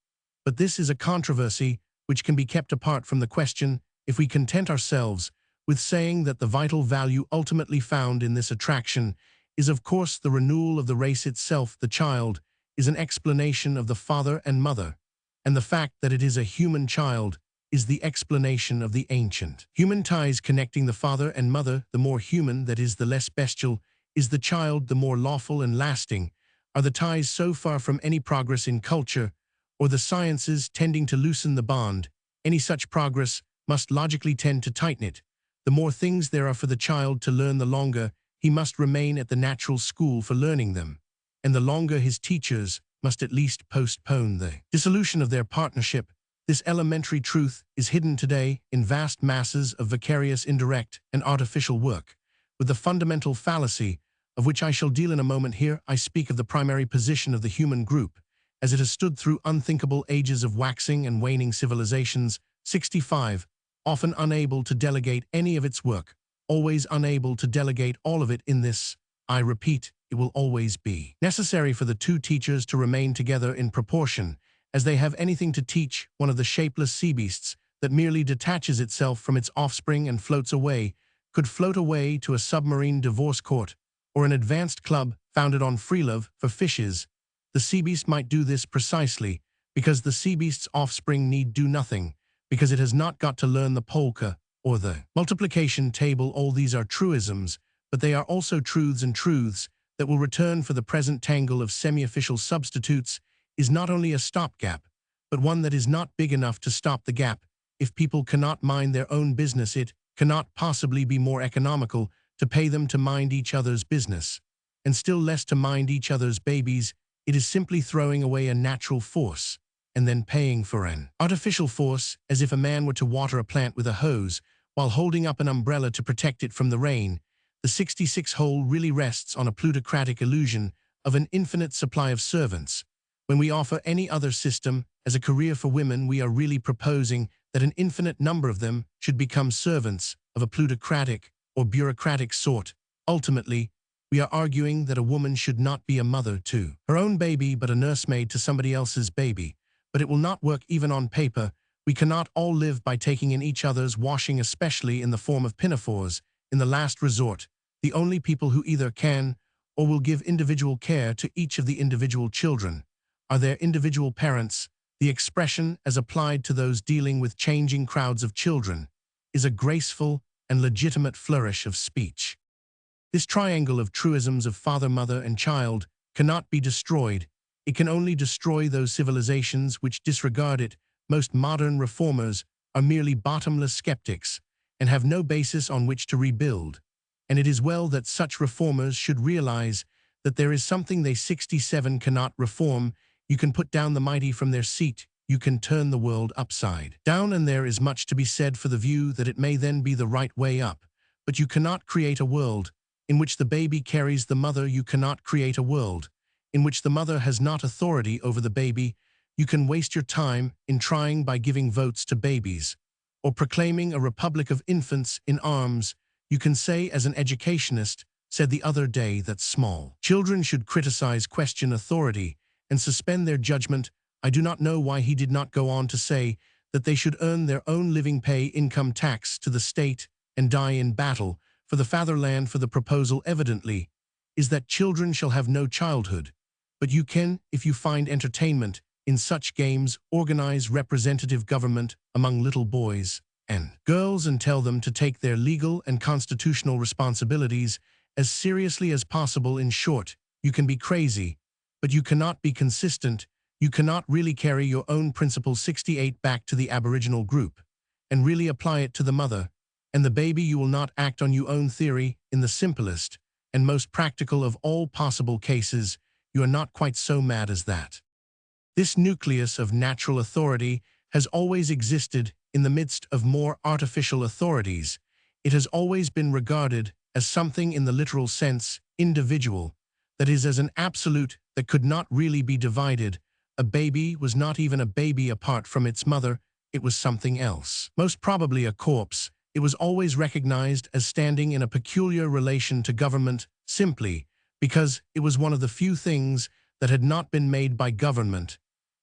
Speaker 1: But this is a controversy which can be kept apart from the question if we content ourselves with saying that the vital value ultimately found in this attraction is of course the renewal of the race itself. The child is an explanation of the father and mother, and the fact that it is a human child is the explanation of the ancient human ties connecting the father and mother. The more human, that is, the less bestial, is the child, the more lawful and lasting are the ties. So far from any progress in culture or the sciences tending to loosen the bond, any such progress must logically tend to tighten it. The more things there are for the child to learn, the longer he must remain at the natural school for learning them, and the longer his teachers must at least postpone the dissolution of their partnership. This elementary truth is hidden today in vast masses of vicarious, indirect, and artificial work, with the fundamental fallacy of which I shall deal in a moment. Here I speak of the primary position of the human group, as it has stood through unthinkable ages of waxing and waning civilizations. 65, often unable to delegate any of its work, always unable to delegate all of it. In this, I repeat, it will always be necessary for the two teachers to remain together in proportion as they have anything to teach. One of the shapeless sea beasts that merely detaches itself from its offspring and floats away could float away to a submarine divorce court or an advanced club founded on free love for fishes. The sea beast might do this precisely because the sea beast's offspring need do nothing, because it has not got to learn the polka or the multiplication table. All these are truisms, but they are also truths, and truths that will return. For the present tangle of semi-official substitutes is not only a stopgap, but one that is not big enough to stop the gap. If people cannot mind their own business, it cannot possibly be more economical to pay them to mind each other's business, and still less to mind each other's babies. It is simply throwing away a natural force and then paying for an artificial force, as if a man were to water a plant with a hose while holding up an umbrella to protect it from the rain. The 66 hole really rests on a plutocratic illusion of an infinite supply of servants. When we offer any other system as a career for women, we are really proposing that an infinite number of them should become servants of a plutocratic or bureaucratic sort. Ultimately, we are arguing that a woman should not be a mother to her own baby, but a nursemaid to somebody else's baby. But it will not work even on paper. We cannot all live by taking in each other's washing, especially in the form of pinafores. In the last resort, the only people who either can or will give individual care to each of the individual children are their individual parents. The expression, as applied to those dealing with changing crowds of children, is a graceful and legitimate flourish of speech. This triangle of truisms of father, mother, and child cannot be destroyed. It can only destroy those civilizations which disregard it. Most modern reformers are merely bottomless skeptics and have no basis on which to rebuild. And it is well that such reformers should realize that there is something they 67 cannot reform. You can put down the mighty from their seat. You can turn the world upside down, and there is much to be said for the view that it may then be the right way up. But you cannot create a world in which the baby carries the mother. You cannot create a world in which the mother has not authority over the baby. You can waste your time in trying by giving votes to babies or proclaiming a republic of infants in arms. You can say, as an educationist said the other day, that small children should criticize, question authority, and suspend their judgment. I do not know why he did not go on to say that they should earn their own living, pay income tax to the state, and die in battle for the fatherland. For the proposal evidently is that children shall have no childhood. But you can, if you find entertainment in such games, organize representative government among little boys and girls and tell them to take their legal and constitutional responsibilities as seriously as possible. In short, you can be crazy, but you cannot be consistent. You cannot really carry your own principle 68 back to the Aboriginal group and really apply it to the mother and the baby. You will not act on your own theory in the simplest and most practical of all possible cases. You are not quite so mad as that. This nucleus of natural authority has always existed in the midst of more artificial authorities. It has always been regarded as something in the literal sense, individual, that is, as an absolute that could not really be divided. A baby was not even a baby apart from its mother. It was something else, most probably a corpse. It was always recognized as standing in a peculiar relation to government, simply because it was one of the few things that had not been made by government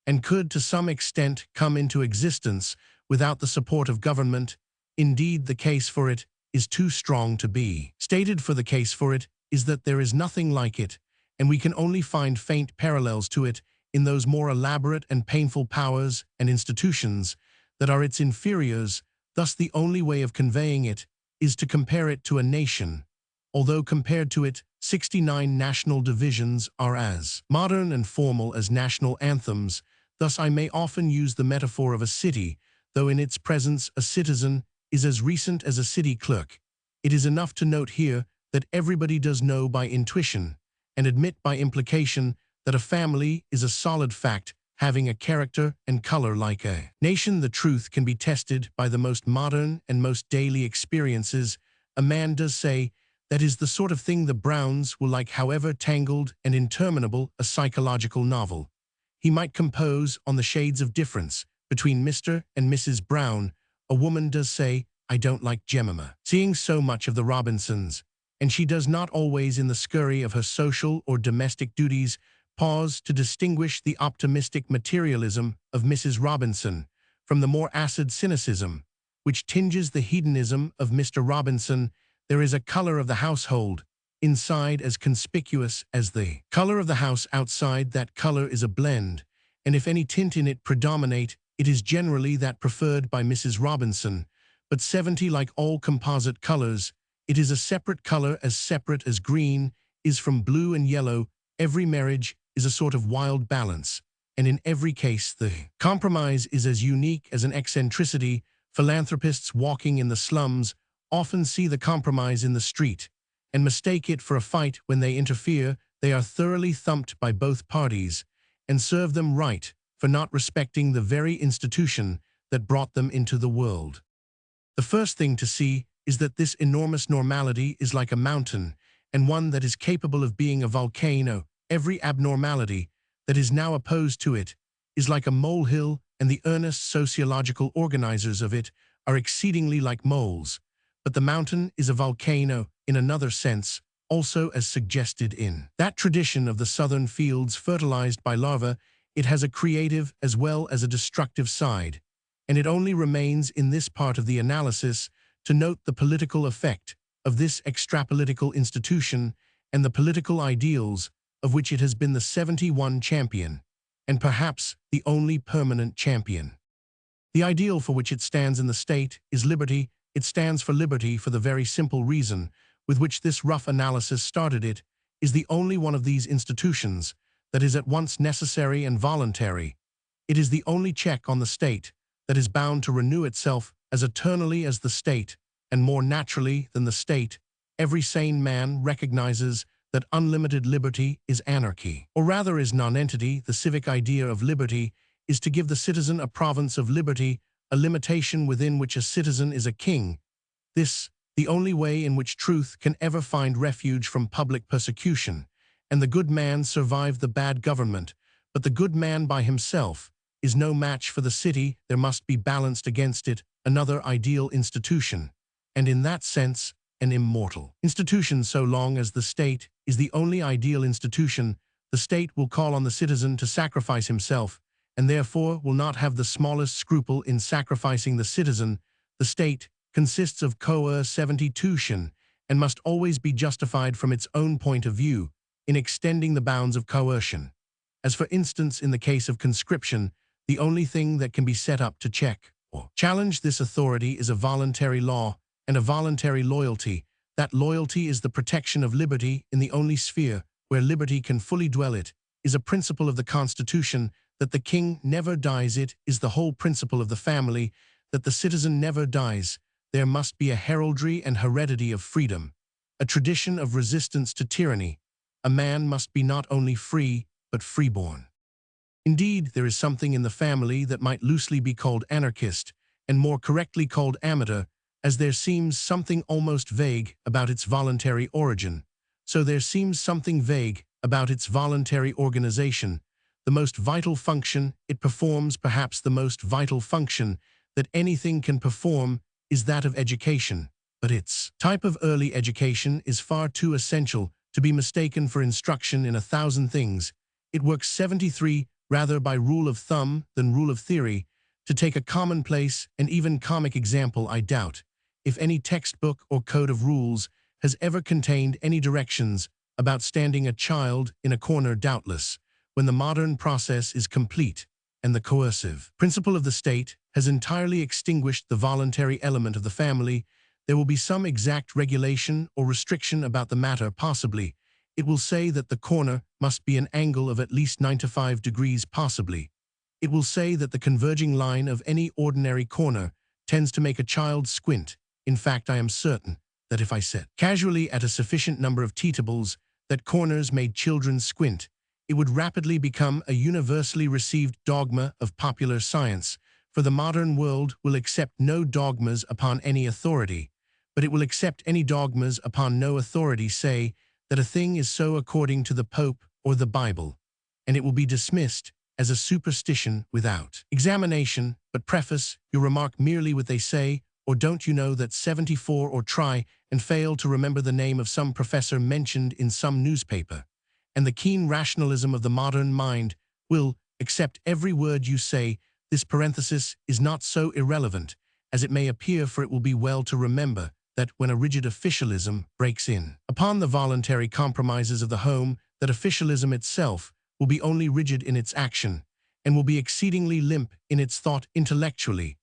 Speaker 1: and could to some extent come into existence without the support of government. Indeed, the case for it is too strong to be stated, for the case for it is that there is nothing like it, and we can only find faint parallels to it in those more elaborate and painful powers and institutions that are its inferiors. Thus, the only way of conveying it is to compare it to a nation. Although compared to it, 69 national divisions are as modern and formal as national anthems. Thus, I may often use the metaphor of a city, though in its presence a citizen is as recent as a city clerk. It is enough to note here that everybody does know by intuition and admit by implication that a family is a solid fact, having a character and color like a nation. The truth can be tested by the most modern and most daily experiences. A man does say, that is the sort of thing the Browns will like, however tangled and interminable a psychological novel. He might compose on the shades of difference between Mr. and Mrs. Brown. A woman does say, I don't like Jemima, seeing so much of the Robinsons, and she does not always, in the scurry of her social or domestic duties, pause to distinguish the optimistic materialism of Mrs. Robinson from the more acid cynicism which tinges the hedonism of Mr. Robinson. There is a color of the household inside as conspicuous as the color of the house outside. That color is a blend, and if any tint in it predominate, it is generally that preferred by Mrs. Robinson. But 70, like all composite colors, it is a separate color, as separate as green is from blue and yellow. Every marriage is a sort of wild balance, and in every case the compromise is as unique as an eccentricity. Philanthropists walking in the slums often see the compromise in the street and mistake it for a fight. When they interfere, they are thoroughly thumped by both parties and serve them right for not respecting the very institution that brought them into the world. The first thing to see is that this enormous normality is like a mountain, and one that is capable of being a volcano. Every abnormality that is now opposed to it is like a molehill, and the earnest sociological organizers of it are exceedingly like moles. But the mountain is a volcano in another sense, also as suggested in that tradition of the southern fields fertilized by larvae. It has a creative as well as a destructive side, and it only remains in this part of the analysis to note the political effect of this extrapolitical institution and the political ideals of which it has been the 71 champion. and perhaps the only permanent champion. The ideal for which it stands in the state is liberty. It stands for liberty for the very simple reason with which this rough analysis started. It is the only one of these institutions that is at once necessary and voluntary. It is the only check on the state that is bound to renew itself as eternally as the state, and more naturally than the state. Every sane man recognizes that unlimited liberty is anarchy, or rather is nonentity. The civic idea of liberty is to give the citizen a province of liberty, a limitation within which a citizen is a king. This, the only way in which truth can ever find refuge from public persecution, and the good man survived the bad government, but the good man by himself is no match for the city. There must be balanced against it another ideal institution, and in that sense, an immortal institution. So long as the state is the only ideal institution, the state will call on the citizen to sacrifice himself, and therefore will not have the smallest scruple in sacrificing the citizen. The state consists of coercition and must always be justified from its own point of view in extending the bounds of coercion. As for instance in the case of conscription, the only thing that can be set up to check or challenge this authority is a voluntary law and a voluntary loyalty. That loyalty is the protection of liberty in the only sphere where liberty can fully dwell. It is a principle of the Constitution that the king never dies. It is the whole principle of the family that the citizen never dies. There must be a heraldry and heredity of freedom, a tradition of resistance to tyranny. A man must be not only free, but freeborn. Indeed, there is something in the family that might loosely be called anarchist, and more correctly called amateur, as there seems something almost vague about its voluntary origin. So there seems something vague about its voluntary organization. The most vital function it performs, perhaps the most vital function that anything can perform, is that of education. But its type of early education is far too essential to be mistaken for instruction in 1,000 things. It works 73 rather by rule of thumb than rule of theory. To take a commonplace and even comic example, I doubt if any textbook or code of rules has ever contained any directions about standing a child in a corner. Doubtless, when the modern process is complete and the coercive principle of the state has entirely extinguished the voluntary element of the family, there will be some exact regulation or restriction about the matter. Possibly, it will say that the corner must be an angle of at least 95 degrees. Possibly, it will say that the converging line of any ordinary corner tends to make a child squint. In fact, I am certain that if I said casually at a sufficient number of teetables that corners made children squint, it would rapidly become a universally received dogma of popular science, for the modern world will accept no dogmas upon any authority, but it will accept any dogmas upon no authority. Say that a thing is so according to the Pope or the Bible, and it will be dismissed as a superstition without examination, but preface your remark merely with "they say," or "don't you know that 74," or try and fail to remember the name of some professor mentioned in some newspaper, and the keen rationalism of the modern mind will accept every word you say. This parenthesis is not so irrelevant as it may appear, for it will be well to remember that when a rigid officialism breaks in upon the voluntary compromises of the home, that officialism itself will be only rigid in its action and will be exceedingly limp in its thought. Intellectually,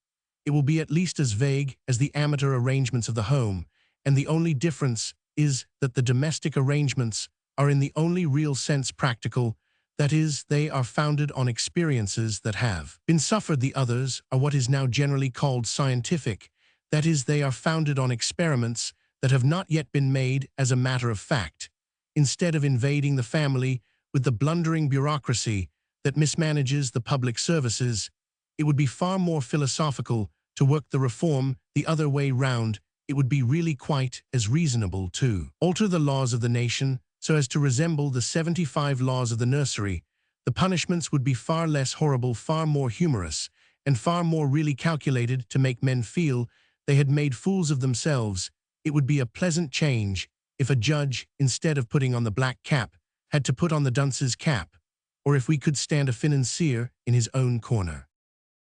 Speaker 1: it will be at least as vague as the amateur arrangements of the home, and the only difference is that the domestic arrangements are in the only real sense practical, that is, they are founded on experiences that have been suffered. The others are what is now generally called scientific, that is, they are founded on experiments that have not yet been made as a matter of fact. Instead of invading the family with the blundering bureaucracy that mismanages the public services, it would be far more philosophical to work the reform the other way round. It would be really quite as reasonable to alter the laws of the nation so as to resemble the 75 laws of the nursery. The punishments would be far less horrible, far more humorous, and far more really calculated to make men feel they had made fools of themselves. It would be a pleasant change if a judge, instead of putting on the black cap, had to put on the dunce's cap, or if we could stand a financier in his own corner.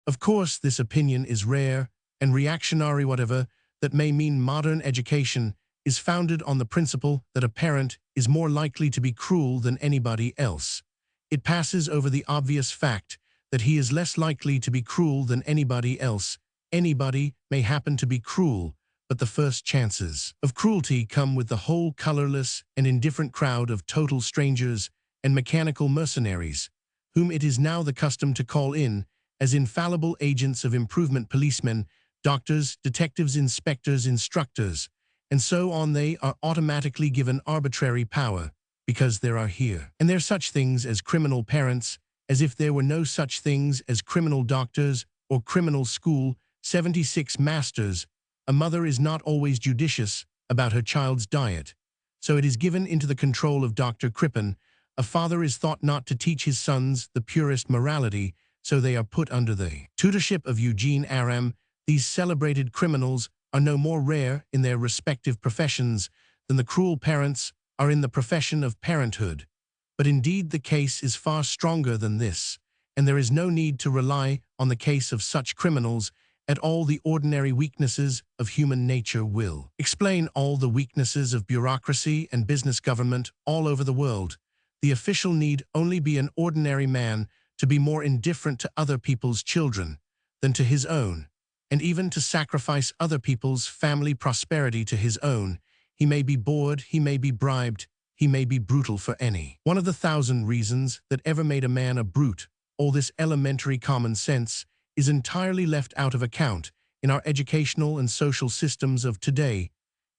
Speaker 1: Of course, this opinion is rare and reactionary. Whatever that may mean, modern education is founded on the principle that a parent is more likely to be cruel than anybody else. It passes over the obvious fact that he is less likely to be cruel than anybody else. Anybody may happen to be cruel, but the first chances of cruelty come with the whole colorless and indifferent crowd of total strangers and mechanical mercenaries, whom it is now the custom to call in as infallible agents of improvement: policemen, doctors, detectives, inspectors, instructors, and so on. They are automatically given arbitrary power because there are here and there such things as criminal parents, as if there were no such things as criminal doctors or criminal school. 76 Masters. A mother is not always judicious about her child's diet, so it is given into the control of Dr. Crippen. A father is thought not to teach his sons the purest morality, so they are put under the tutorship of Eugene Aram. These celebrated criminals are no more rare in their respective professions than the cruel parents are in the profession of parenthood. But indeed the case is far stronger than this, and there is no need to rely on the case of such criminals at all. The ordinary weaknesses of human nature will explain all the weaknesses of bureaucracy and business government all over the world. The official need only be an ordinary man to be more indifferent to other people's children than to his own, and even to sacrifice other people's family prosperity to his own. He may be bored, he may be bribed, he may be brutal for any one of the 1,000 reasons that ever made a man a brute. All this elementary common sense is entirely left out of account in our educational and social systems of today.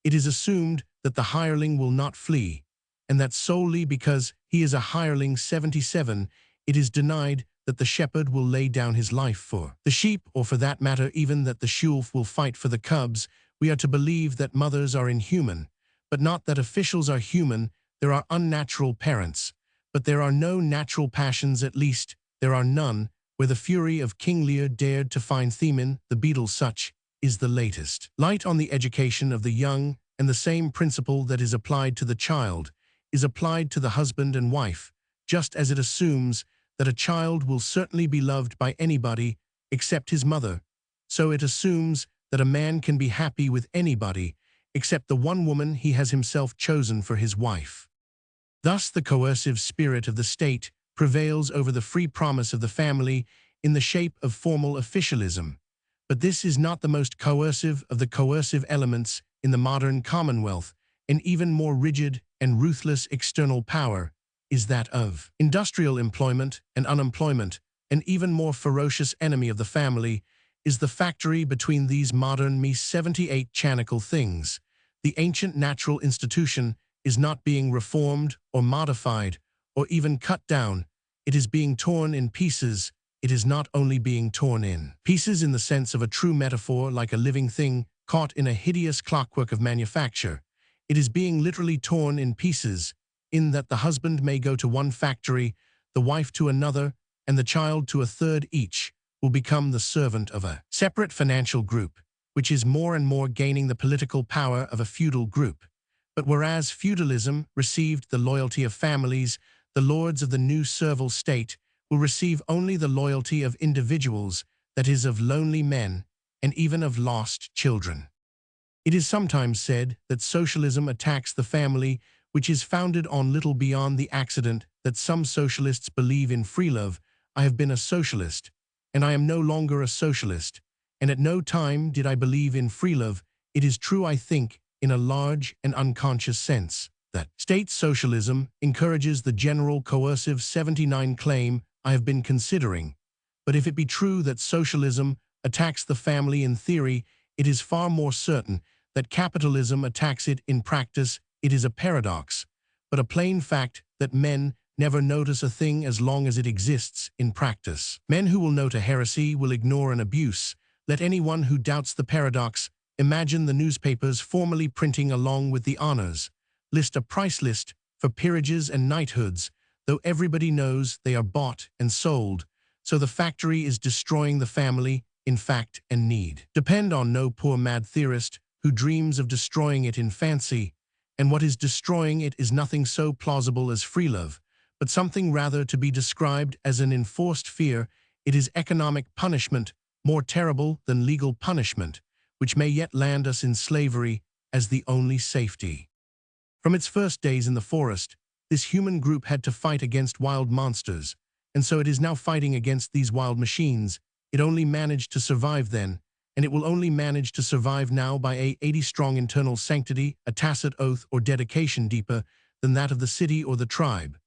Speaker 1: It is assumed that the hireling will not flee, and that solely because he is a hireling. 77. It is denied that the shepherd will lay down his life for the sheep, or for that matter even that the shewolf will fight for the cubs. We are to believe that mothers are inhuman, but not that officials are human. There are unnatural parents, but there are no natural passions. At least there are none where the fury of King Lear dared to find Themin the beetle. Such is the latest light on the education of the young, and the same principle that is applied to the child is applied to the husband and wife. Just as it assumes that a child will certainly be loved by anybody except his mother, so it assumes that a man can be happy with anybody except the one woman he has himself chosen for his wife. Thus the coercive spirit of the state prevails over the free promise of the family in the shape of formal officialism. But this is not the most coercive of the coercive elements in the modern commonwealth. An even more rigid and ruthless external power is that of industrial employment and unemployment. An even more ferocious enemy of the family is the factory between these modern 78 chanical things. The ancient natural institution is not being reformed or modified or even cut down. It is being torn in pieces. It is not only being torn in pieces in the sense of a true metaphor, like a living thing caught in a hideous clockwork of manufacture. It is being literally torn in pieces, in that the husband may go to one factory, the wife to another, and the child to a third. Each will become the servant of a separate financial group, which is more and more gaining the political power of a feudal group. But whereas feudalism received the loyalty of families, the lords of the new servile state will receive only the loyalty of individuals, that is, of lonely men, and even of lost children. It is sometimes said that socialism attacks the family, which is founded on little beyond the accident that some socialists believe in free love. I have been a socialist, and I am no longer a socialist, and at no time did I believe in free love. It is true, I think, in a large and unconscious sense, that state socialism encourages the general coercive 79 claim I have been considering. But if it be true that socialism attacks the family in theory, it is far more certain that capitalism attacks it in practice. It is a paradox, but a plain fact that men never notice a thing as long as it exists in practice. Men who will note a heresy will ignore an abuse. Let anyone who doubts the paradox imagine the newspapers formally printing along with the honors list a price list for peerages and knighthoods, though everybody knows they are bought and sold. So the factory is destroying the family in fact and need. Depend on no poor mad theorist who dreams of destroying it in fancy, and what is destroying it is nothing so plausible as free love, but something rather to be described as an enforced fear. It is economic punishment, more terrible than legal punishment, which may yet land us in slavery as the only safety. From its first days in the forest, this human group had to fight against wild monsters, and so it is now fighting against these wild machines. It only managed to survive then, and it will only manage to survive now by a 80-strong internal sanctity, a tacit oath or dedication deeper than that of the city or the tribe.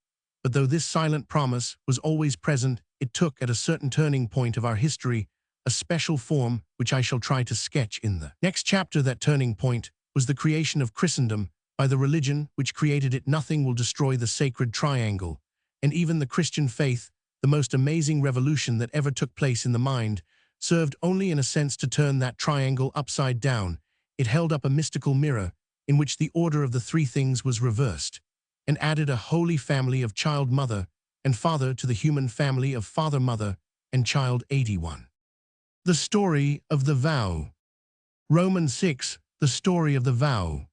Speaker 1: But though this silent promise was always present, it took, at a certain turning point of our history, a special form which I shall try to sketch in the next chapter. That turning point was the creation of Christendom by the religion which created it. Nothing will destroy the sacred triangle, and even the Christian faith, the most amazing revolution that ever took place in the mind, served only in a sense to turn that triangle upside down. It held up a mystical mirror in which the order of the three things was reversed, and added a holy family of child, mother, and father to the human family of father, mother, and child. 81. The story of the vow. Romans 6. The story of the vow.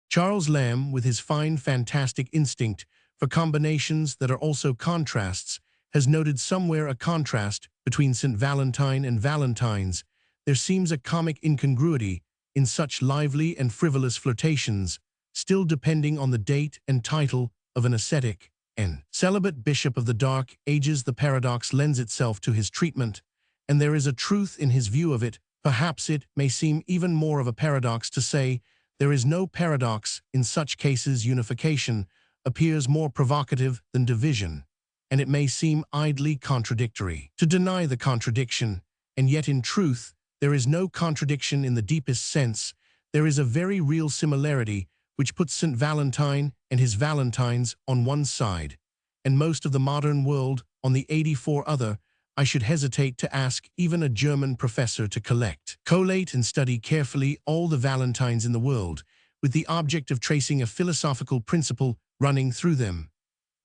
Speaker 1: Charles Lamb, with his fine fantastic instinct for combinations that are also contrasts, has noted somewhere a contrast between St. Valentine and Valentines. There seems a comic incongruity in such lively and frivolous flirtations, still depending on the date and title of an ascetic and celibate bishop of the Dark Ages. The paradox lends itself to his treatment, and there is a truth in his view of it. Perhaps it may seem even more of a paradox to say there is no paradox. In such cases, unification appears more provocative than division, and it may seem idly contradictory to deny the contradiction, and yet in truth there is no contradiction in the deepest sense. There is a very real similarity which puts St. Valentine and his Valentines on one side, and most of the modern world on the 84 other. I should hesitate to ask even a German professor to collate and study carefully all the Valentines in the world, with the object of tracing a philosophical principle running through them.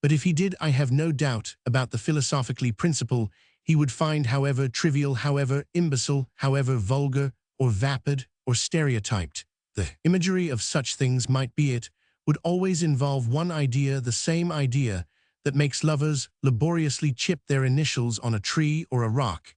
Speaker 1: But if he did, I have no doubt about the philosophically principle he would find, however trivial, however imbecile, however vulgar, or vapid, or stereotyped the imagery of such things might be, it would always involve one idea, the same idea that makes lovers laboriously chip their initials on a tree or a rock.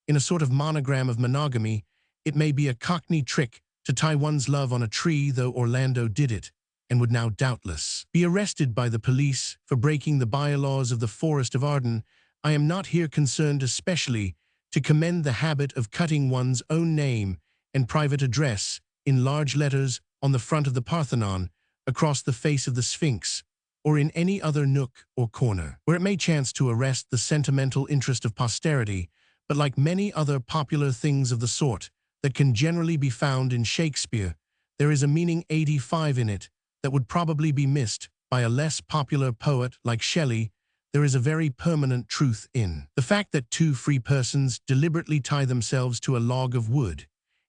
Speaker 1: In a sort of monogram of monogamy, it may be a Cockney trick to tie one's love on a tree, though Orlando did it, and would now doubtless be arrested by the police for breaking the bylaws of the Forest of Arden. I am not here concerned especially to commend the habit of cutting one's own name and private address in large letters on the front of the Parthenon, across the face of the Sphinx, or in any other nook or corner where it may chance to arrest the sentimental interest of posterity. But like many other popular things of the sort that can generally be found in Shakespeare, there is a meaning 85 in it that would probably be missed by a less popular poet like Shelley. There is a very permanent truth in the fact that two free persons deliberately tie themselves to a log of wood,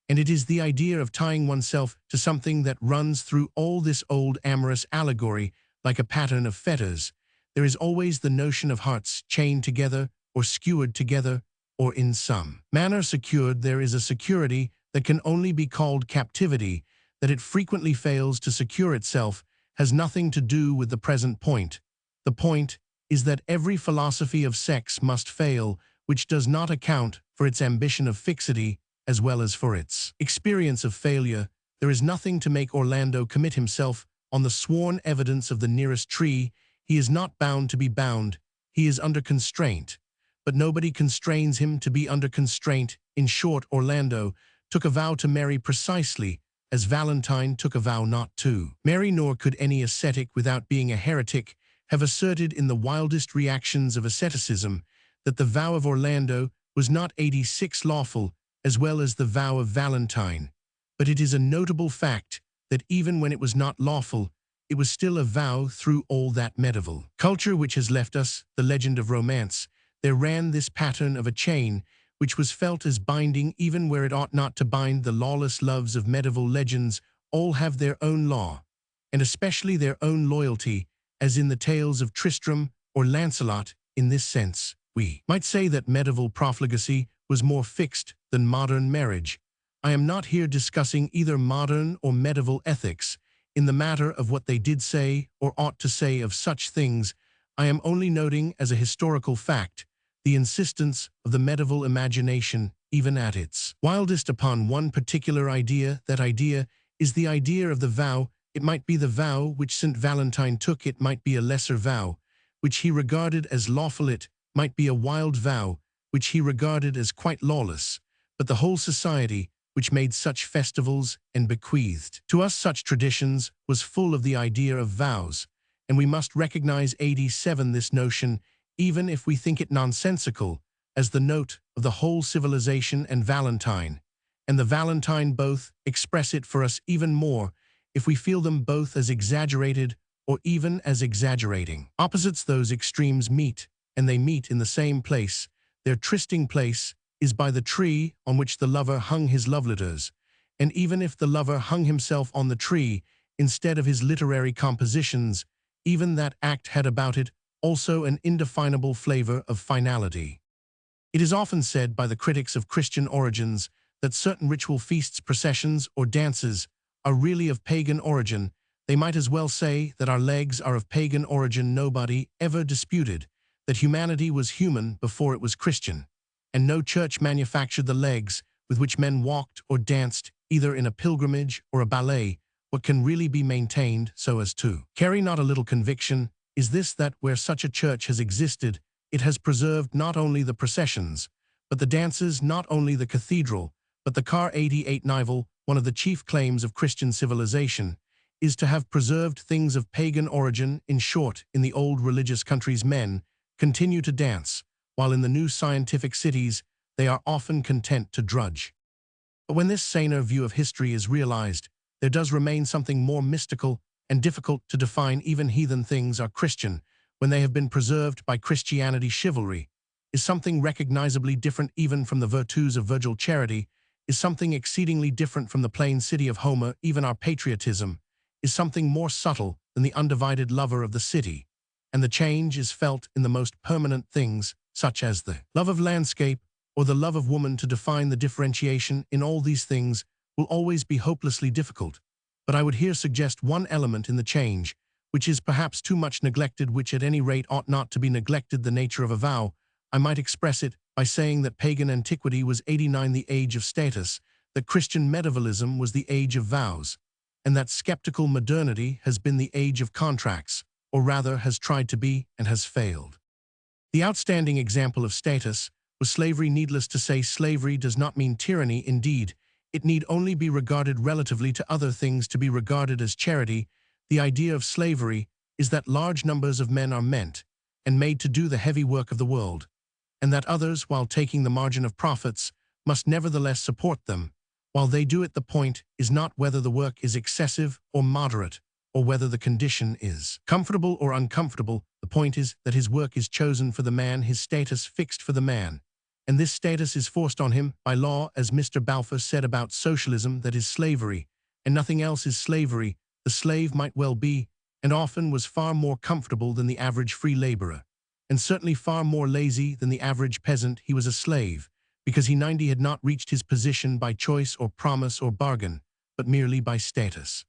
Speaker 1: and it is the idea of tying oneself to something that runs through all this old amorous allegory like a pattern of fetters. There is always the notion of hearts chained together or skewered together, or in some manner secured. There is a security that can only be called captivity. That it frequently fails to secure itself has nothing to do with the present point. The point is that every philosophy of sex must fail, which does not account for its ambition of fixity as well as for its experience of failure. There is nothing to make Orlando commit himself on the sworn evidence of the nearest tree. He is not bound to be bound. He is under constraint, but nobody constrains him to be under constraint. In short, Orlando took a vow to marry precisely as Valentine took a vow not to marry, nor could any ascetic, without being a heretic, have asserted in the wildest reactions of asceticism that the vow of Orlando was not 86 lawful, as well as the vow of Valentine. But it is a notable fact that even when it was not lawful, it was still a vow. Through all that medieval culture which has left us the legend of romance, there ran this pattern of a chain which was felt as binding even where it ought not to bind. The lawless loves of medieval legends all have their own law, and especially their own loyalty, as in the tales of Tristram or Lancelot. In this sense, we might say that medieval profligacy was more fixed than modern marriage. I am not here discussing either modern or medieval ethics in the matter of what they did say or ought to say of such things. I am only noting as a historical fact the insistence of the medieval imagination, even at its wildest, upon one particular idea. That idea is the idea of the vow It might be the vow which St. Valentine took, it might be a lesser vow, which he regarded as lawful, it might be a wild vow, which he regarded as quite lawless, but the whole society, which made such festivals and bequeathed to us such traditions, was full of the idea of vows, and we must recognize AD7 this notion, even if we think it nonsensical, as the note of the whole civilization, and Valentine and the Valentine both express it for us even more if we feel them both as exaggerated or even as exaggerating. Opposites, those extremes meet, and they meet in the same place. Their trysting place is by the tree on which the lover hung his love letters, and even if the lover hung himself on the tree instead of his literary compositions, even that act had about it also an indefinable flavor of finality. It is often said by the critics of Christian origins that certain ritual feasts, processions, or dances are really of pagan origin. They might as well say that our legs are of pagan origin. Nobody ever disputed that humanity was human before it was Christian, and no church manufactured the legs with which men walked or danced, either in a pilgrimage or a ballet. What can really be maintained so as to carry not a little conviction is this, that where such a church has existed, it has preserved not only the processions, but the dances, not only the cathedral, but the car. 88 Nival, one of the chief claims of Christian civilization, is to have preserved things of pagan origin. In short, in the old religious countries men continue to dance, while in the new scientific cities they are often content to drudge. But when this saner view of history is realized, there does remain something more mystical and difficult to define. Even heathen things are Christian when they have been preserved by Christianity. Chivalry is something recognizably different even from the virtues of Virgil. Charity is something exceedingly different from the plain city of Homer. Even our patriotism is something more subtle than the undivided lover of the city, and the change is felt in the most permanent things, such as the love of landscape or the love of woman. To define the differentiation in all these things will always be hopelessly difficult, but I would here suggest one element in the change, which is perhaps too much neglected, which at any rate ought not to be neglected: the nature of a vow. I might express it by saying that pagan antiquity was 89 the age of status, that Christian medievalism was the age of vows, and that skeptical modernity has been the age of contracts, or rather has tried to be and has failed. The outstanding example of status was slavery. Needless to say, slavery does not mean tyranny. Indeed, it need only be regarded relatively to other things to be regarded as charity. The idea of slavery is that large numbers of men are meant and made to do the heavy work of the world, and that others, while taking the margin of profits, must nevertheless support them, while they do it. The point is not whether the work is excessive or moderate, or whether the condition is comfortable or uncomfortable. The point is that his work is chosen for the man, his status fixed for the man, and this status is forced on him by law. As Mr. Balfour said about socialism, that is slavery, and nothing else is slavery. The slave might well be, and often was, far more comfortable than the average free laborer, and certainly far more lazy than the average peasant. He was a slave because he had not reached his position by choice or promise or bargain, but merely by status.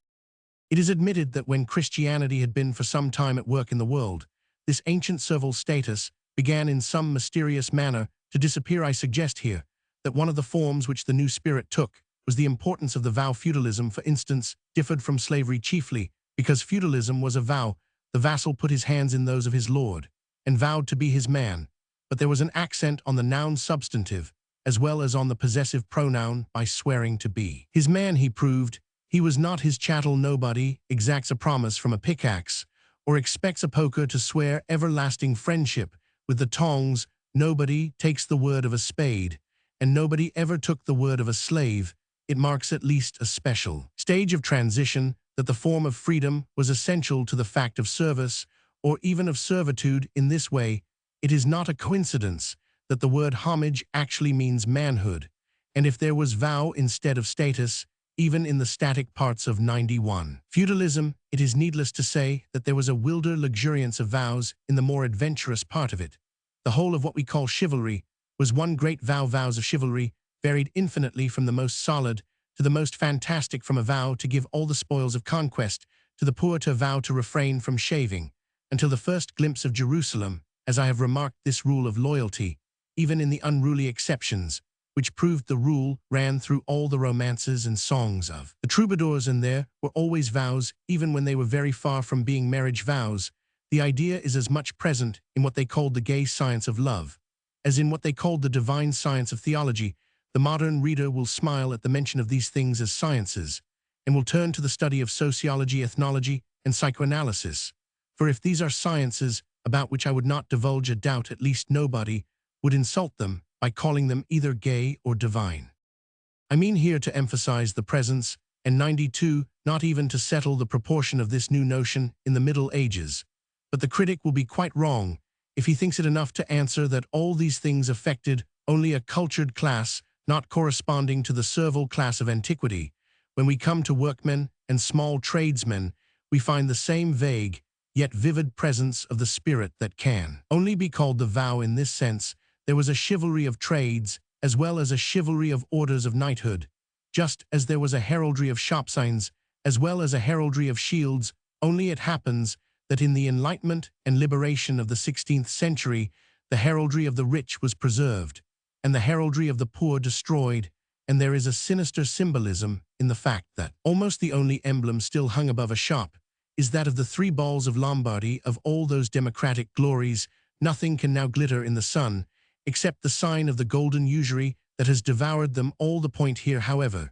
Speaker 1: It is admitted that when Christianity had been for some time at work in the world, this ancient servile status began in some mysterious manner to disappear. I suggest here that one of the forms which the new spirit took was the importance of the vow. Feudalism, for instance, differed from slavery chiefly because feudalism was a vow. The vassal put his hands in those of his lord and vowed to be his man, but there was an accent on the noun substantive as well as on the possessive pronoun. By swearing to be his man, he proved he was not his chattel. Nobody exacts a promise from a pickaxe or expects a poker to swear everlasting friendship with the tongs. Nobody takes the word of a spade, and nobody ever took the word of a slave. It marks at least a special stage of transition, that the form of freedom was essential to the fact of service, or even of servitude. In this way, it is not a coincidence that the word homage actually means manhood, and if there was vow instead of status, even in the static parts of 91 feudalism, it is needless to say that there was a wilder luxuriance of vows in the more adventurous part of it. The whole of what we call chivalry was one great vow. Vows of chivalry varied infinitely from the most solid to the most fantastic, from a vow to give all the spoils of conquest to the poor, to a vow to refrain from shaving, until the first glimpse of Jerusalem. As I have remarked, this rule of loyalty, even in the unruly exceptions, which proved the rule ran through all the romances and songs of the troubadours, and there were always vows, even when they were very far from being marriage vows. The idea is as much present in what they called the gay science of love, as in what they called the divine science of theology. The modern reader will smile at the mention of these things as sciences, and will turn to the study of sociology, ethnology, and psychoanalysis. For if these are sciences about which I would not divulge a doubt, at least nobody would insult them by calling them either gay or divine. I mean here to emphasize the presence, and 92, not even to settle the proportion of this new notion in the Middle Ages. But the critic will be quite wrong if he thinks it enough to answer that all these things affected only a cultured class not corresponding to the servile class of antiquity. When we come to workmen and small tradesmen, we find the same vague, yet vivid presence of the spirit that can only be called the vow. In this sense, there was a chivalry of trades as well as a chivalry of orders of knighthood, just as there was a heraldry of shop signs as well as a heraldry of shields. Only it happens that in the Enlightenment and liberation of the 16th century, the heraldry of the rich was preserved, and the heraldry of the poor destroyed, and there is a sinister symbolism in the fact that almost the only emblem still hung above a shop is that of the 3 balls of Lombardy. Of all those democratic glories, nothing can now glitter in the sun, except the sign of the golden usury that has devoured them all. The point here, however,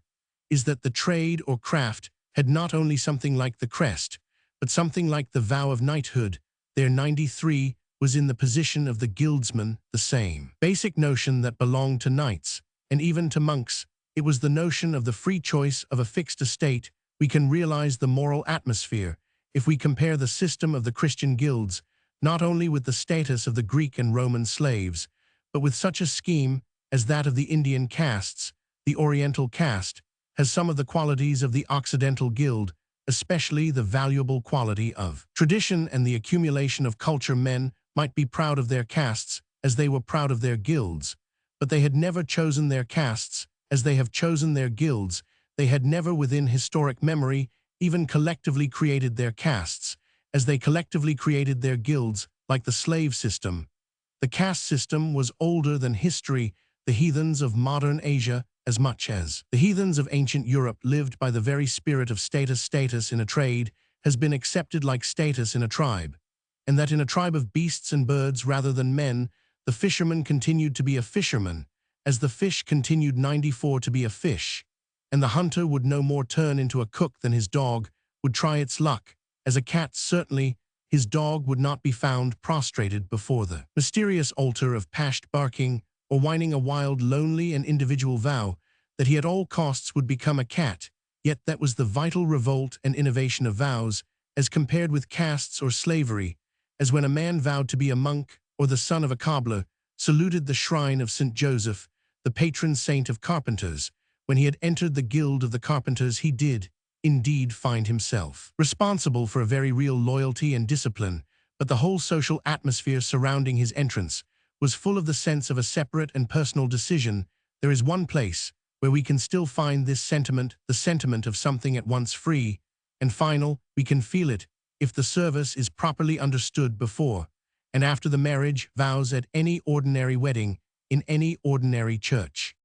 Speaker 1: is that the trade or craft had not only something like the crest, but something like the vow of knighthood. Their 93 was in the position of the guildsman, the same basic notion that belonged to knights, and even to monks. It was the notion of the free choice of a fixed estate. We can realize the moral atmosphere if we compare the system of the Christian guilds, not only with the status of the Greek and Roman slaves, but with such a scheme as that of the Indian castes. The Oriental caste has some of the qualities of the Occidental guild, especially the valuable quality of tradition and the accumulation of culture. Men might be proud of their castes as they were proud of their guilds, but they had never chosen their castes as they have chosen their guilds. They had never within historic memory even collectively created their castes as they collectively created their guilds. Like the slave system, the caste system was older than history. The heathens of modern Asia, as much as the heathens of ancient Europe, lived by the very spirit of status. Status in a trade has been accepted like status in a tribe, and that in a tribe of beasts and birds rather than men, the fisherman continued to be a fisherman, as the fish continued 94 to be a fish, and the hunter would no more turn into a cook than his dog would try its luck. As a cat, certainly, his dog would not be found prostrated before the mysterious altar of pashed barking, or whining a wild, lonely, and individual vow that he at all costs would become a cat. Yet that was the vital revolt and innovation of vows, as compared with castes or slavery, as when a man vowed to be a monk or the son of a cobbler, saluted the shrine of St. Joseph, the patron saint of carpenters. When he had entered the guild of the carpenters, he did, indeed, find himself responsible for a very real loyalty and discipline, but the whole social atmosphere surrounding his entrance was full of the sense of a separate and personal decision. There is one place where we can still find this sentiment, the sentiment of something at once free and final. We can feel it if the service is properly understood before and after the marriage vows at any ordinary wedding in any ordinary church.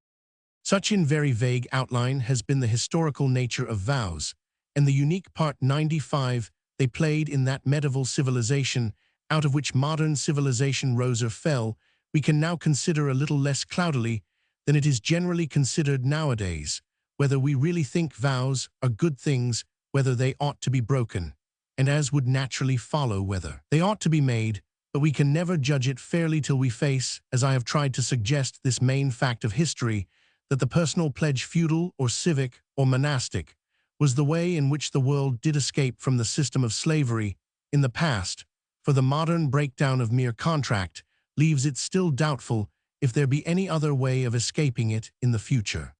Speaker 1: Such in very vague outline has been the historical nature of vows, and the unique part 95 they played in that medieval civilization out of which modern civilization rose or fell. We can now consider a little less cloudily than it is generally considered nowadays, whether we really think vows are good things, whether they ought to be broken, and as would naturally follow, whether they ought to be made. But we can never judge it fairly till we face, as I have tried to suggest, this main fact of history, that the personal pledge, feudal or civic or monastic, was the way in which the world did escape from the system of slavery in the past, for the modern breakdown of mere contract leaves it still doubtful if there be any other way of escaping it in the future.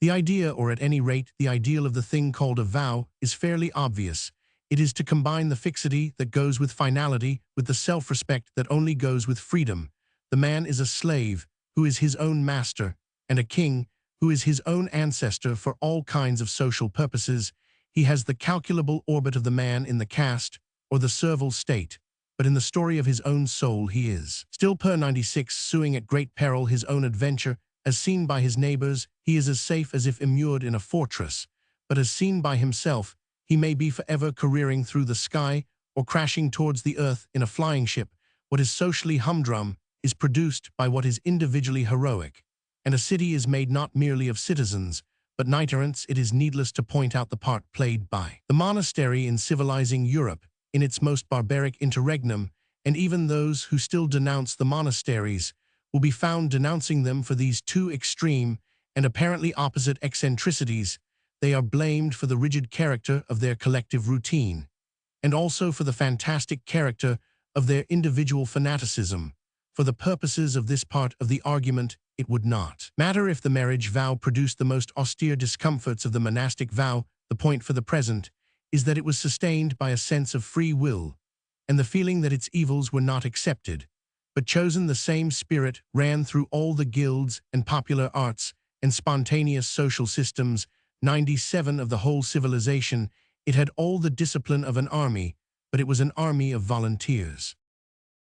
Speaker 1: The idea, or at any rate the ideal of the thing called a vow, is fairly obvious. It is to combine the fixity that goes with finality with the self-respect that only goes with freedom. The man is a slave who is his own master, and a king who is his own ancestor for all kinds of social purposes. He has the calculable orbit of the man in the caste or the servile state, but in the story of his own soul he is still per 96, suing at great peril his own adventure As seen by his neighbors, he is as safe as if immured in a fortress, but as seen by himself, he may be forever careering through the sky or crashing towards the earth in a flying ship. What is socially humdrum is produced by what is individually heroic, and a city is made not merely of citizens, but knight-errants. It is needless to point out the part played by the monastery in civilizing Europe in its most barbaric interregnum, and even those who still denounce the monasteries will be found denouncing them for these two extreme and apparently opposite eccentricities. They are blamed for the rigid character of their collective routine, and also for the fantastic character of their individual fanaticism. For the purposes of this part of the argument, it would not matter if the marriage vow produced the most austere discomforts of the monastic vow. The point for the present is that it was sustained by a sense of free will, and the feeling that its evils were not accepted, but chosen. The same spirit ran through all the guilds and popular arts and spontaneous social systems. 97 of the whole civilization. It had all the discipline of an army, but it was an army of volunteers.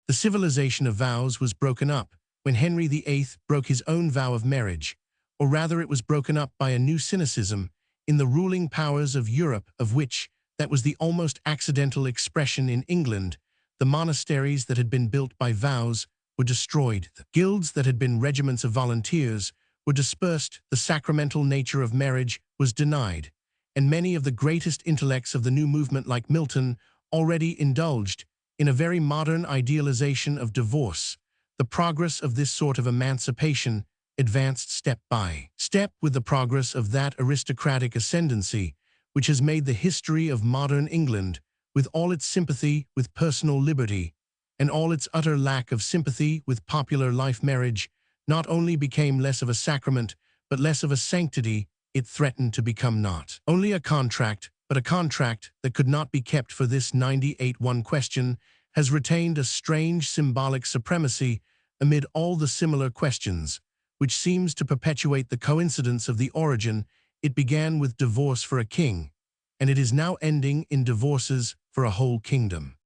Speaker 1: The civilization of vows was broken up when Henry VIII broke his own vow of marriage, or rather it was broken up by a new cynicism in the ruling powers of Europe, of which that was the almost accidental expression in England. The monasteries that had been built by vows were destroyed. The guilds that had been regiments of volunteers were dispersed. The sacramental nature of marriage was denied, and many of the greatest intellects of the new movement, like Milton, already indulged in a very modern idealization of divorce. The progress of this sort of emancipation advanced step by step with the progress of that aristocratic ascendancy which has made the history of modern England, with all its sympathy with personal liberty and all its utter lack of sympathy with popular life. Marriage not only became less of a sacrament, but less of a sanctity. It threatened to become not only a contract, but a contract that could not be kept. For this 98-1 question has retained a strange symbolic supremacy amid all the similar questions, which seems to perpetuate the coincidence of the origin. It began with divorce for a king, and it is now ending in divorces for a whole kingdom.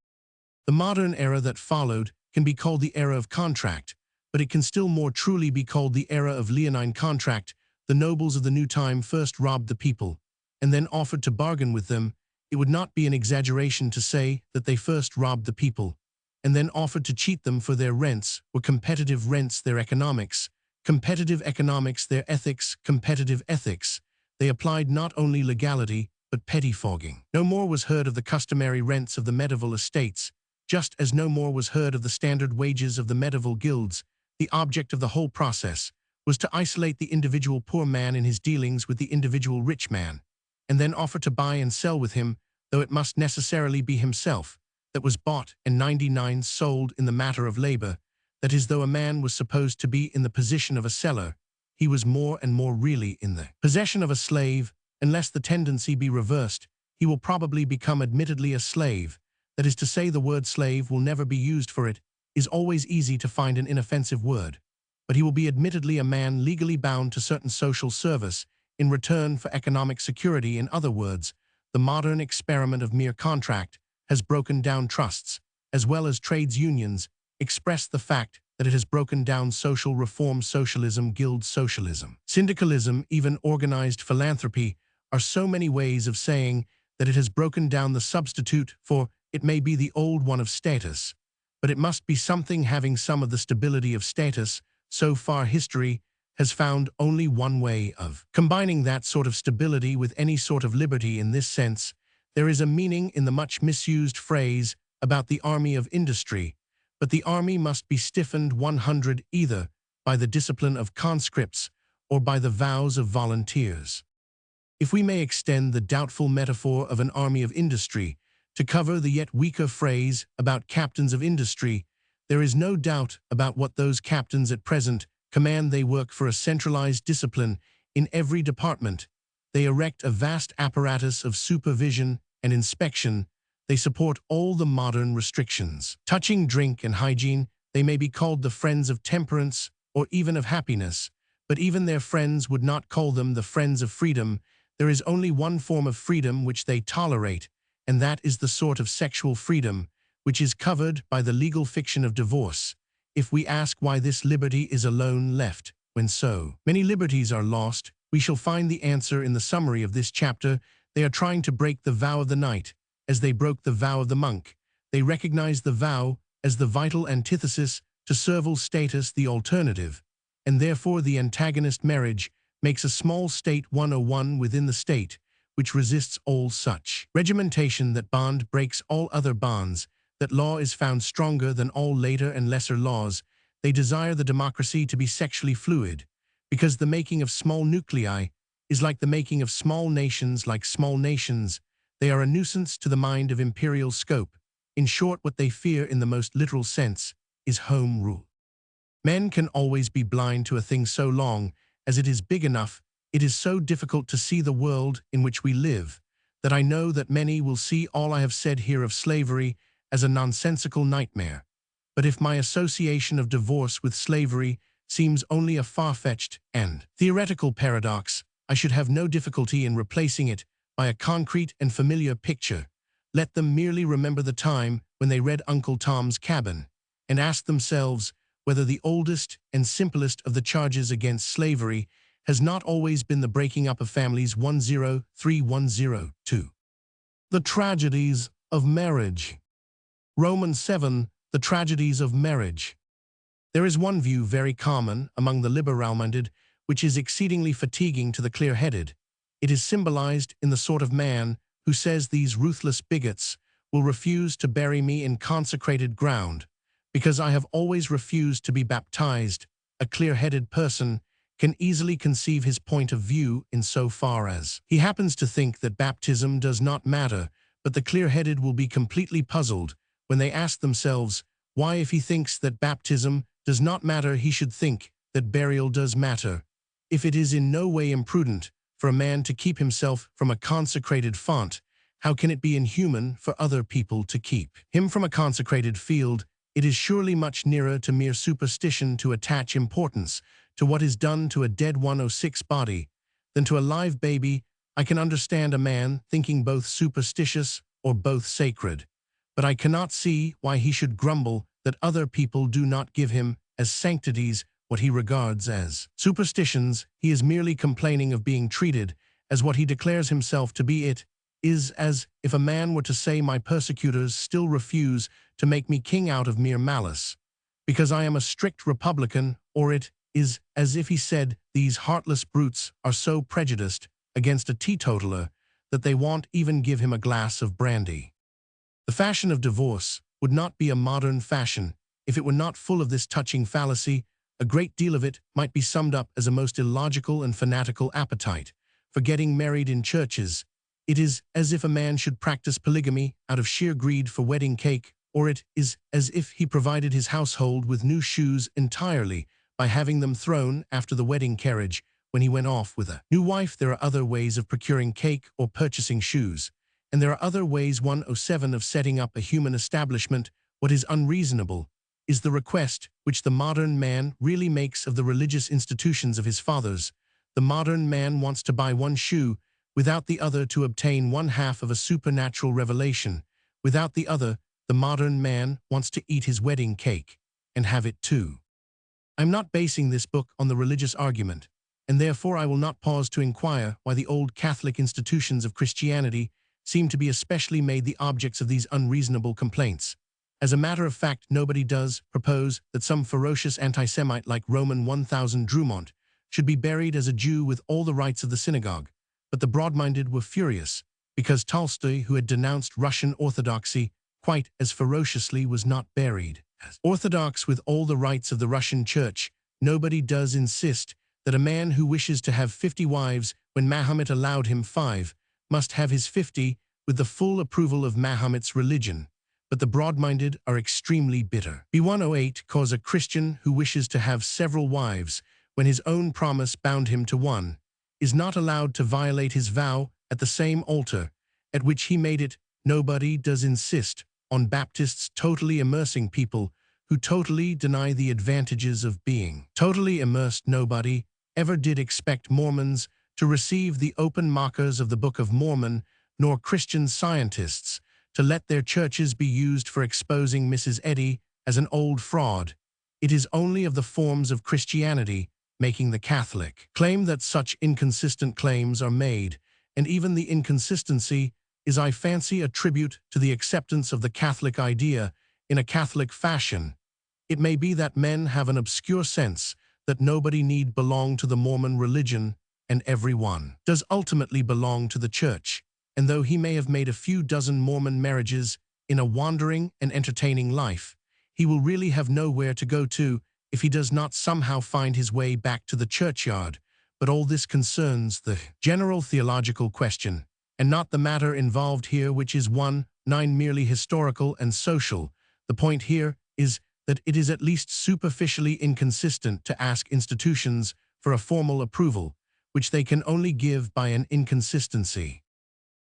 Speaker 1: The modern era that followed can be called the era of contract, but it can still more truly be called the era of leonine contract. The nobles of the new time first robbed the people, and then offered to bargain with them. It would not be an exaggeration to say that they first robbed the people, and then offered to cheat them for their rents. Were competitive rents their economics, competitive economics their ethics, competitive ethics? They applied not only legality, but pettifogging. No more was heard of the customary rents of the medieval estates, just as no more was heard of the standard wages of the medieval guilds. The object of the whole process was to isolate the individual poor man in his dealings with the individual rich man, and then offer to buy and sell with him, though it must necessarily be himself that was bought and 99 sold. In the matter of labor, that is, though a man was supposed to be in the position of a seller, he was more and more really in the possession of a slave. Unless the tendency be reversed, he will probably become admittedly a slave. That is to say, the word slave will never be used, for it is always easy to find an inoffensive word, but he will be admittedly a man legally bound to certain social service in return for economic security. In other words, the modern experiment of mere contract has broken down trusts, as well as trades unions, expressed the fact that it has broken down social reform, socialism, guild socialism, syndicalism, even organized philanthropy, are so many ways of saying that it has broken down the substitute for it. May be the old one of status, but it must be something having some of the stability of status. So far, history has found only one way of combining that sort of stability with any sort of liberty. In this sense, there is a meaning in the much misused phrase about the army of industry, but the army must be stiffened 100 either by the discipline of conscripts or by the vows of volunteers. If we may extend the doubtful metaphor of an army of industry to cover the yet weaker phrase about captains of industry, there is no doubt about what those captains at present command. They work for a centralized discipline in every department. They erect a vast apparatus of supervision and inspection. They support all the modern restrictions. Touching drink and hygiene, they may be called the friends of temperance or even of happiness, but even their friends would not call them the friends of freedom. There is only one form of freedom which they tolerate, and that is the sort of sexual freedom which is covered by the legal fiction of divorce. If we ask why this liberty is alone left, when so many liberties are lost, we shall find the answer in the summary of this chapter. They are trying to break the vow of the knight, as they broke the vow of the monk. They recognize the vow as the vital antithesis to servile status, the alternative, and therefore the antagonist marriage makes a small state 101 within the state, which resists all such regimentation, that bond breaks all other bonds, that law is found stronger than all later and lesser laws. They desire the democracy to be sexually fluid, because the making of small nuclei is like the making of small nations. Like small nations, they are a nuisance to the mind of imperial scope. In short, what they fear in the most literal sense is home rule. Men can always be blind to a thing so long as it is big enough. It is so difficult to see the world in which we live that I know that many will see all I have said here of slavery as a nonsensical nightmare. But if my association of divorce with slavery seems only a far-fetched and theoretical paradox, I should have no difficulty in replacing it by a concrete and familiar picture. Let them merely remember the time when they read Uncle Tom's Cabin and ask themselves whether the oldest and simplest of the charges against slavery has not always been the breaking up of families. 103-102. The tragedies of marriage. Romans 7, the tragedies of marriage. There is one view very common among the liberal-minded, which is exceedingly fatiguing to the clear-headed. It is symbolized in the sort of man who says these ruthless bigots will refuse to bury me in consecrated ground, because I have always refused to be baptized. A clear-headed person can easily conceive his point of view in so far as he happens to think that baptism does not matter, but the clear-headed will be completely puzzled when they ask themselves why, if he thinks that baptism does not matter, he should think that burial does matter. If it is in no way imprudent for a man to keep himself from a consecrated font, how can it be inhuman for other people to keep him from a consecrated field? It is surely much nearer to mere superstition to attach importance to what is done to a dead 106 body than to a live baby. I can understand a man thinking both superstitious or both sacred, but I cannot see why he should grumble that other people do not give him as sanctities what he regards as superstitions. He is merely complaining of being treated as what he declares himself to be. It is as if a man were to say, my persecutors still refuse to make me king out of mere malice, because I am a strict Republican, or it is as if he said, these heartless brutes are so prejudiced against a teetotaler that they won't even give him a glass of brandy. The fashion of divorce would not be a modern fashion if it were not full of this touching fallacy. A great deal of it might be summed up as a most illogical and fanatical appetite for getting married in churches. It is as if a man should practice polygamy out of sheer greed for wedding cake, or it is as if he provided his household with new shoes entirely by having them thrown after the wedding carriage when he went off with a new wife. There are other ways of procuring cake or purchasing shoes, and there are other ways. 107 of setting up a human establishment. What is unreasonable is the request which the modern man really makes of the religious institutions of his fathers. The modern man wants to buy one shoe without the other to obtain one half of a supernatural revelation. Without the other, the modern man wants to eat his wedding cake and have it too. I'm not basing this book on the religious argument, and therefore I will not pause to inquire why the old Catholic institutions of Christianity seem to be especially made the objects of these unreasonable complaints. As a matter of fact, nobody does propose that some ferocious anti-Semite like Roman 1000 Drumont should be buried as a Jew with all the rights of the synagogue. But the broad-minded were furious, because Tolstoy, who had denounced Russian orthodoxy quite as ferociously, was not buried as orthodox with all the rights of the Russian church. Nobody does insist that a man who wishes to have 50 wives when Mahomet allowed him 5 must have his 50 with the full approval of Mahomet's religion. But the broad-minded are extremely bitter. B108 calls a Christian who wishes to have several wives when his own promise bound him to one is not allowed to violate his vow at the same altar at which he made it. Nobody does insist on Baptists totally immersing people who totally deny the advantages of being totally immersed. Nobody ever did expect Mormons to receive the open mockers of the Book of Mormon, nor Christian Scientists to let their churches be used for exposing Mrs. Eddy as an old fraud. It is only of the forms of Christianity making the Catholic claim that such inconsistent claims are made, and even the inconsistency is, I fancy, a tribute to the acceptance of the Catholic idea in a Catholic fashion. It may be that men have an obscure sense that nobody need belong to the Mormon religion, and everyone does ultimately belong to the church, and though he may have made a few dozen Mormon marriages in a wandering and entertaining life, he will really have nowhere to go to if he does not somehow find his way back to the churchyard. But all this concerns the general theological question, and not the matter involved here, which is 9 merely historical and social. The point here is that it is at least superficially inconsistent to ask institutions for a formal approval, which they can only give by an inconsistency.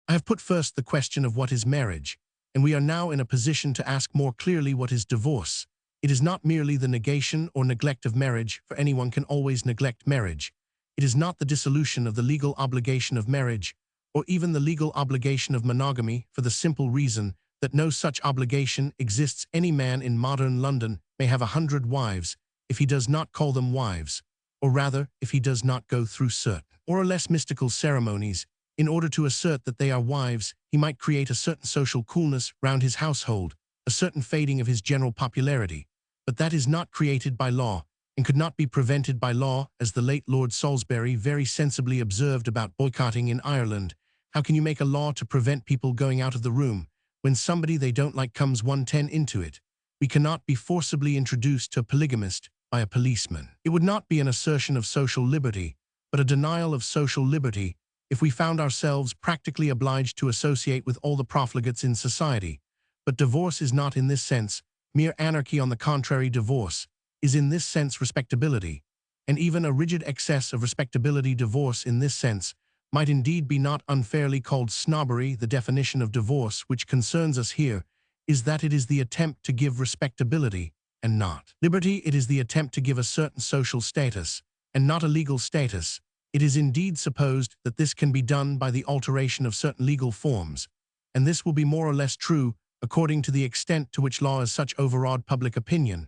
Speaker 1: I have put first the question of what is marriage, and we are now in a position to ask more clearly what is divorce. It is not merely the negation or neglect of marriage, for anyone can always neglect marriage. It is not the dissolution of the legal obligation of marriage, or even the legal obligation of monogamy, for the simple reason that no such obligation exists. Any man in modern London may have 100 wives if he does not call them wives, or rather, if he does not go through certain more or less mystical ceremonies. In order to assert that they are wives, he might create a certain social coolness round his household, a certain fading of his general popularity. But that is not created by law, and could not be prevented by law, as the late Lord Salisbury very sensibly observed about boycotting in Ireland. How can you make a law to prevent people going out of the room when somebody they don't like comes 110 into it? We cannot be forcibly introduced to a polygamist by a policeman. It would not be an assertion of social liberty, but a denial of social liberty, if we found ourselves practically obliged to associate with all the profligates in society. But divorce is not in this sense mere anarchy. On the contrary, divorce is in this sense respectability, and even a rigid excess of respectability. Divorce in this sense might indeed be not unfairly called snobbery. The definition of divorce which concerns us here is that it is the attempt to give respectability and not liberty. It is the attempt to give a certain social status and not a legal status. It is indeed supposed that this can be done by the alteration of certain legal forms, and this will be more or less true according to the extent to which law is such overawed public opinion,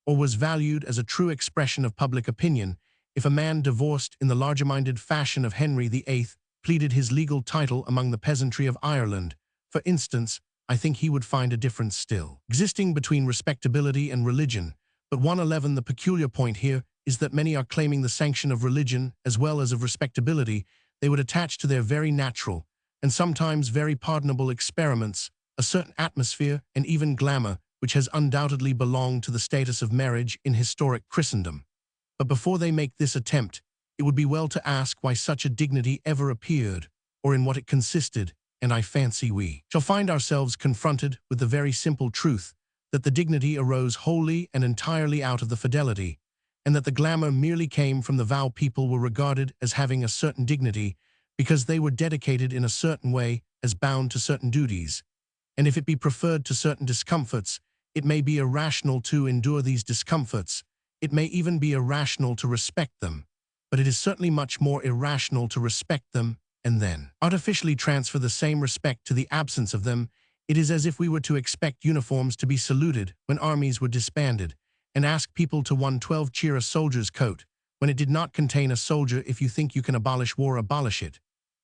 Speaker 1: or was valued as a true expression of public opinion. If a man divorced in the larger-minded fashion of Henry VIII pleaded his legal title among the peasantry of Ireland, for instance, I think he would find a difference still existing between respectability and religion. But 111, the peculiar point here is that many are claiming the sanction of religion as well as of respectability. They would attach to their very natural and sometimes very pardonable experiments a certain atmosphere and even glamour which has undoubtedly belonged to the status of marriage in historic Christendom. But before they make this attempt, it would be well to ask why such a dignity ever appeared, or in what it consisted, and I fancy we shall find ourselves confronted with the very simple truth that the dignity arose wholly and entirely out of the fidelity, and that the glamour merely came from the vow. People were regarded as having a certain dignity because they were dedicated in a certain way, as bound to certain duties, and if it be preferred to certain discomforts, it may be irrational to endure these discomforts. It may even be irrational to respect them, but it is certainly much more irrational to respect them and then artificially transfer the same respect to the absence of them. It is as if we were to expect uniforms to be saluted when armies were disbanded, and ask people to 112 cheer a soldier's coat when it did not contain a soldier. If you think you can abolish war, abolish it.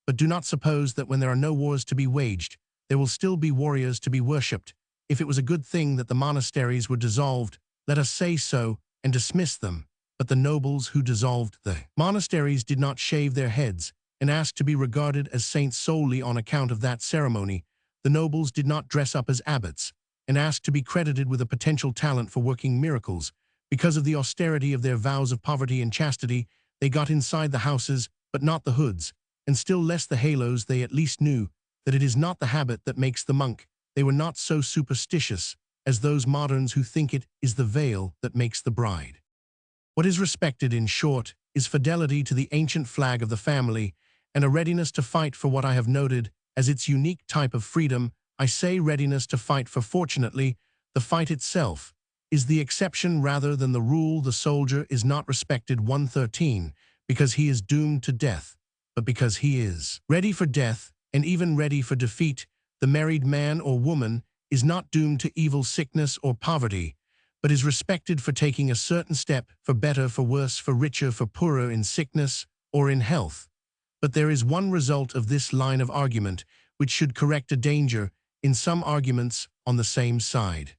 Speaker 1: But do not suppose that when there are no wars to be waged, there will still be warriors to be worshipped. If it was a good thing that the monasteries were dissolved, let us say so and dismiss them. But the nobles who dissolved the monasteries did not shave their heads and ask to be regarded as saints solely on account of that ceremony. The nobles did not dress up as abbots and ask to be credited with a potential talent for working miracles. Because of the austerity of their vows of poverty and chastity, they got inside the houses, but not the hoods, and still less the halos. They at least knew that it is not the habit that makes the monk. They were not so superstitious as those moderns who think it is the veil that makes the bride. What is respected, in short, is fidelity to the ancient flag of the family, and a readiness to fight for what I have noted as its unique type of freedom. I say readiness to fight, for fortunately, the fight itself is the exception rather than the rule. The soldier is not respected 113 because he is doomed to death, but because he is ready for death and even ready for defeat. The married man or woman is not doomed to evil, sickness, or poverty, but is respected for taking a certain step, for better, for worse, for richer, for poorer, in sickness or in health. But there is one result of this line of argument which should correct a danger in some arguments on the same side.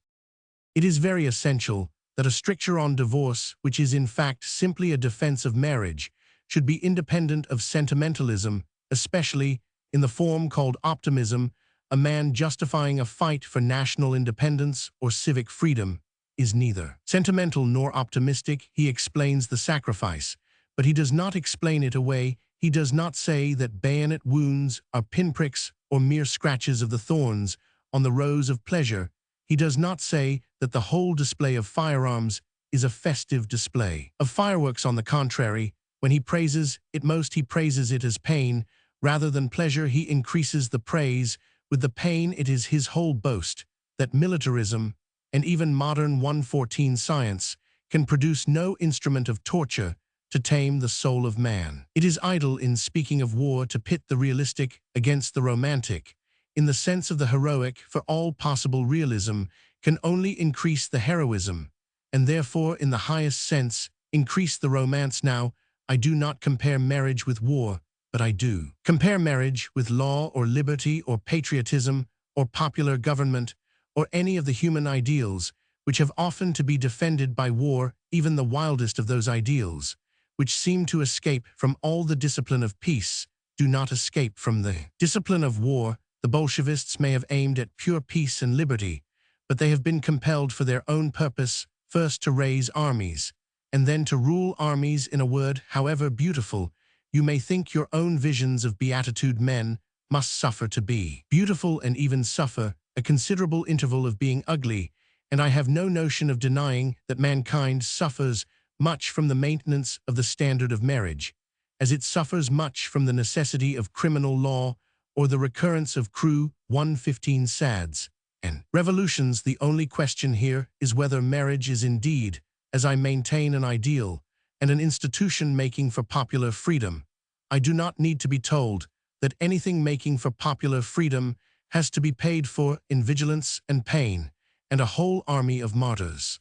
Speaker 1: It is very essential that a stricture on divorce, which is in fact simply a defense of marriage, should be independent of sentimentalism, especially in the form called optimism. A man justifying a fight for national independence or civic freedom is neither sentimental nor optimistic. He explains the sacrifice, but he does not explain it away. He does not say that bayonet wounds are pinpricks or mere scratches of the thorns on the rose of pleasure. He does not say that the whole display of firearms is a festive display of fireworks. On the contrary, when he praises it most, he praises it as pain. Rather than pleasure, he increases the praise. With the pain, it is his whole boast that militarism, and even modern 114 science, can produce no instrument of torture to tame the soul of man. It is idle in speaking of war to pit the realistic against the romantic, in the sense of the heroic, for all possible realism can only increase the heroism, and therefore in the highest sense increase the romance. Now, I do not compare marriage with war, but I do compare marriage with law or liberty or patriotism or popular government or any of the human ideals which have often to be defended by war, even the wildest of those ideals, which seem to escape from all the discipline of peace, do not escape from the discipline of war. The Bolshevists may have aimed at pure peace and liberty, but they have been compelled for their own purpose first to raise armies, and then to rule armies. In a word, however beautiful you may think your own visions of beatitude, men must suffer to be beautiful and even suffer a considerable interval of being ugly, and I have no notion of denying that mankind suffers much from the maintenance of the standard of marriage, as it suffers much from the necessity of criminal law or the recurrence of crew 115 sads and revolutions. The only question here is whether marriage is indeed, as I maintain, an ideal and an institution making for popular freedom. I do not need to be told that anything making for popular freedom has to be paid for in vigilance and pain and a whole army of martyrs.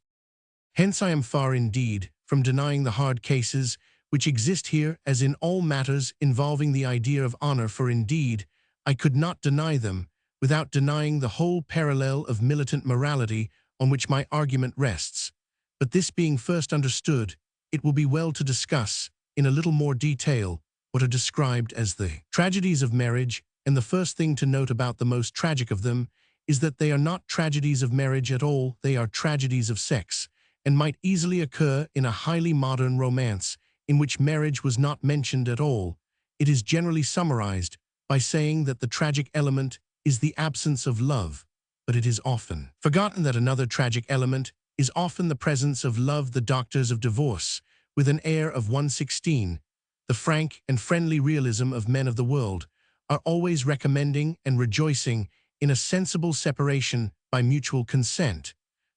Speaker 1: Hence I am far indeed from denying the hard cases which exist here, as in all matters involving the idea of honor, for indeed I could not deny them without denying the whole parallel of militant morality on which my argument rests. But this being first understood, it will be well to discuss in a little more detail what are described as the tragedies of marriage, and the first thing to note about the most tragic of them is that they are not tragedies of marriage at all. They are tragedies of sex, and might easily occur in a highly modern romance in which marriage was not mentioned at all. It is generally summarized by saying that the tragic element is the absence of love, but it is often forgotten that another tragic element is often the presence of love. The doctors of divorce, with an air of 116, the frank and friendly realism of men of the world, are always recommending and rejoicing in a sensible separation by mutual consent.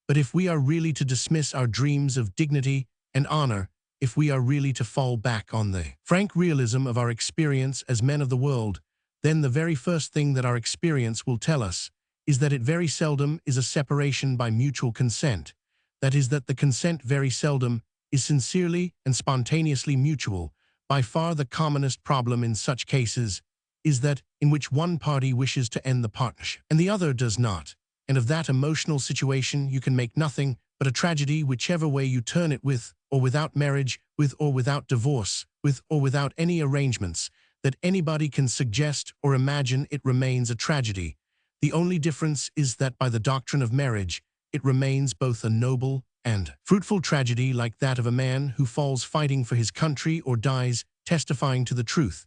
Speaker 1: But if we are really to dismiss our dreams of dignity and honor, if we are really to fall back on the frank realism of our experience as men of the world, then the very first thing that our experience will tell us is that it very seldom is a separation by mutual consent. That is, that the consent very seldom is sincerely and spontaneously mutual. By far the commonest problem in such cases is that in which one party wishes to end the partnership and the other does not, and of that emotional situation you can make nothing but a tragedy, whichever way you turn it, with or without marriage, with or without divorce, with or without any arrangements that anybody can suggest or imagine. It remains a tragedy. The only difference is that by the doctrine of marriage, it remains both a noble and fruitful tragedy, like that of a man who falls fighting for his country or dies testifying to the truth.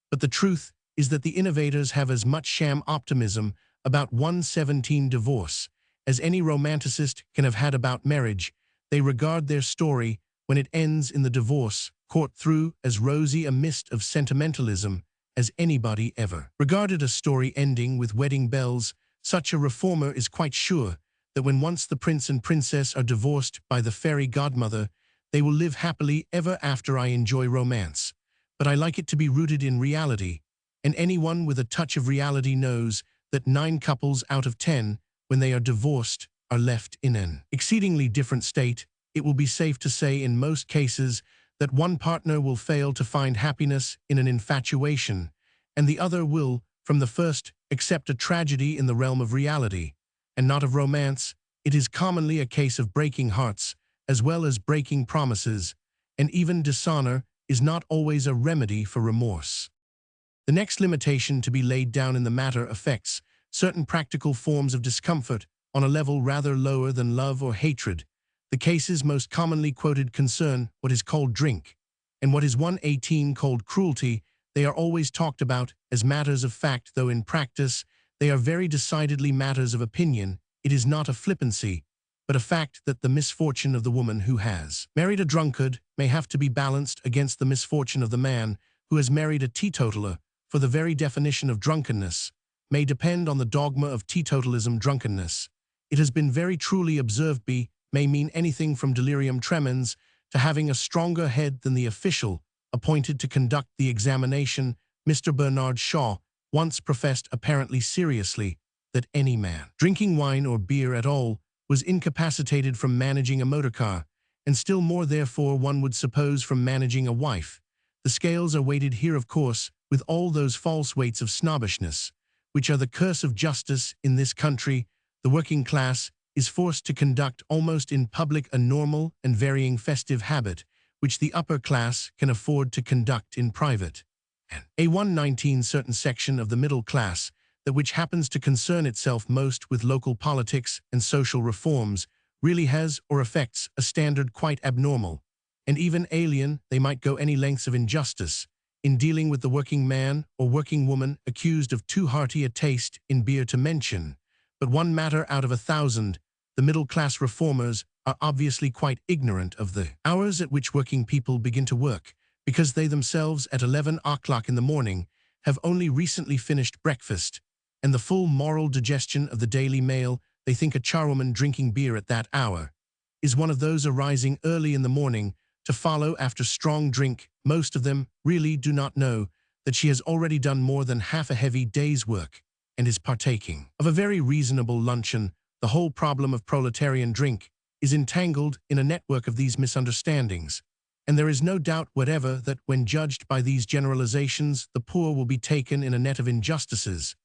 Speaker 1: But the truth is that the innovators have as much sham optimism about 117 divorce as any romanticist can have had about marriage. They regard their story, when it ends in the divorce court, through as rosy a mist of sentimentalism as anybody ever regarded a story ending with wedding bells. Such a reformer is quite sure that when once the prince and princess are divorced by the fairy godmother, they will live happily ever after. I enjoy romance, but I like it to be rooted in reality, and anyone with a touch of reality knows that 9 couples out of 10, when they are divorced, are left in an exceedingly different state, it will be safe to say in most cases that one partner will fail to find happiness in an infatuation, and the other will, from the first, accept a tragedy in the realm of reality, and not of romance. It is commonly a case of breaking hearts, as well as breaking promises, and even dishonor is not always a remedy for remorse. The next limitation to be laid down in the matter affects certain practical forms of discomfort on a level rather lower than love or hatred. The cases most commonly quoted concern what is called drink, and what is 118 called cruelty. They are always talked about as matters of fact, though in practice they are very decidedly matters of opinion. It is not a flippancy, but a fact that the misfortune of the woman who has married a drunkard may have to be balanced against the misfortune of the man who has married a teetotaler, for the very definition of drunkenness may depend on the dogma of teetotalism. Drunkenness, it has been very truly observed, may mean anything from delirium tremens to having a stronger head than the official appointed to conduct the examination. Mr. Bernard Shaw once professed apparently seriously that any man drinking wine or beer at all was incapacitated from managing a motor car, and still more therefore one would suppose from managing a wife. The scales are weighted here, of course, with all those false weights of snobbishness, which are the curse of justice in this country. The working class is forced to conduct almost in public a normal and varying festive habit, which the upper class can afford to conduct in private. And a 119 certain section of the middle class, that which happens to concern itself most with local politics and social reforms, really has or affects a standard quite abnormal, and even alien. They might go any lengths of injustice in dealing with the working man or working woman accused of too hearty a taste in beer to mention but one matter out of 1,000. The middle-class reformers are obviously quite ignorant of the hours at which working people begin to work, because they themselves at 11 o'clock in the morning have only recently finished breakfast, and the full moral digestion of the Daily Mail. They think a charwoman drinking beer at that hour is one of those arising early in the morning to follow after strong drink. Most of them really do not know that she has already done more than half a heavy day's work and is partaking of a very reasonable luncheon. The whole problem of proletarian drink is entangled in a network of these misunderstandings, and there is no doubt whatever that when judged by these generalizations, the poor will be taken in a net of injustices,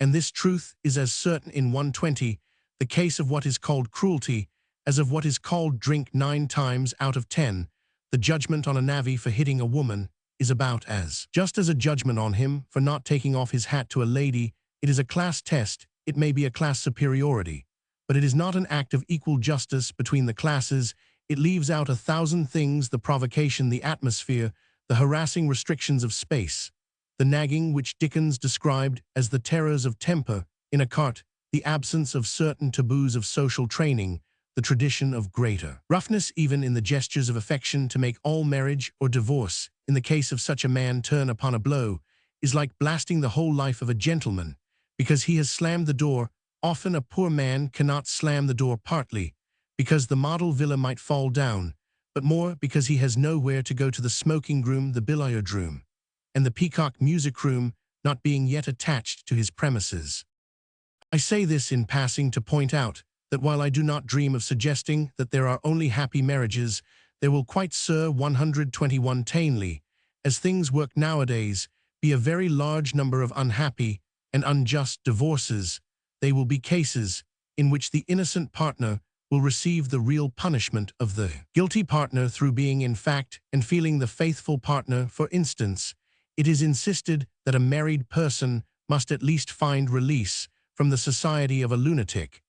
Speaker 1: and this truth is as certain in 120, the case of what is called cruelty, as of what is called drink. 9 times out of 10, the judgment on a navvy for hitting a woman is about as just as a judgment on him for not taking off his hat to a lady. It is a class test. It may be a class superiority, but it is not an act of equal justice between the classes. It leaves out 1,000 things: the provocation, the atmosphere, the harassing restrictions of space, the nagging which Dickens described as the terrors of temper in a cart, the absence of certain taboos of social training, the tradition of greater roughness even in the gestures of affection to make all marriage or divorce, in the case of such a man, turn upon a blow, is like blasting the whole life of a gentleman, because he has slammed the door. Often a poor man cannot slam the door, partly because the model villa might fall down, but more because he has nowhere to go to the smoking room, the billiard room, and the peacock music room not being yet attached to his premises. I say this in passing to point out that while I do not dream of suggesting that there are only happy marriages, there will quite, Sir 121 Tainley, as things work nowadays, be a very large number of unhappy and unjust divorces. They will be cases in which the innocent partner will receive the real punishment of the guilty partner through being in fact and feeling the faithful partner. For instance, it is insisted that a married person must at least find release from the society of a lunatic,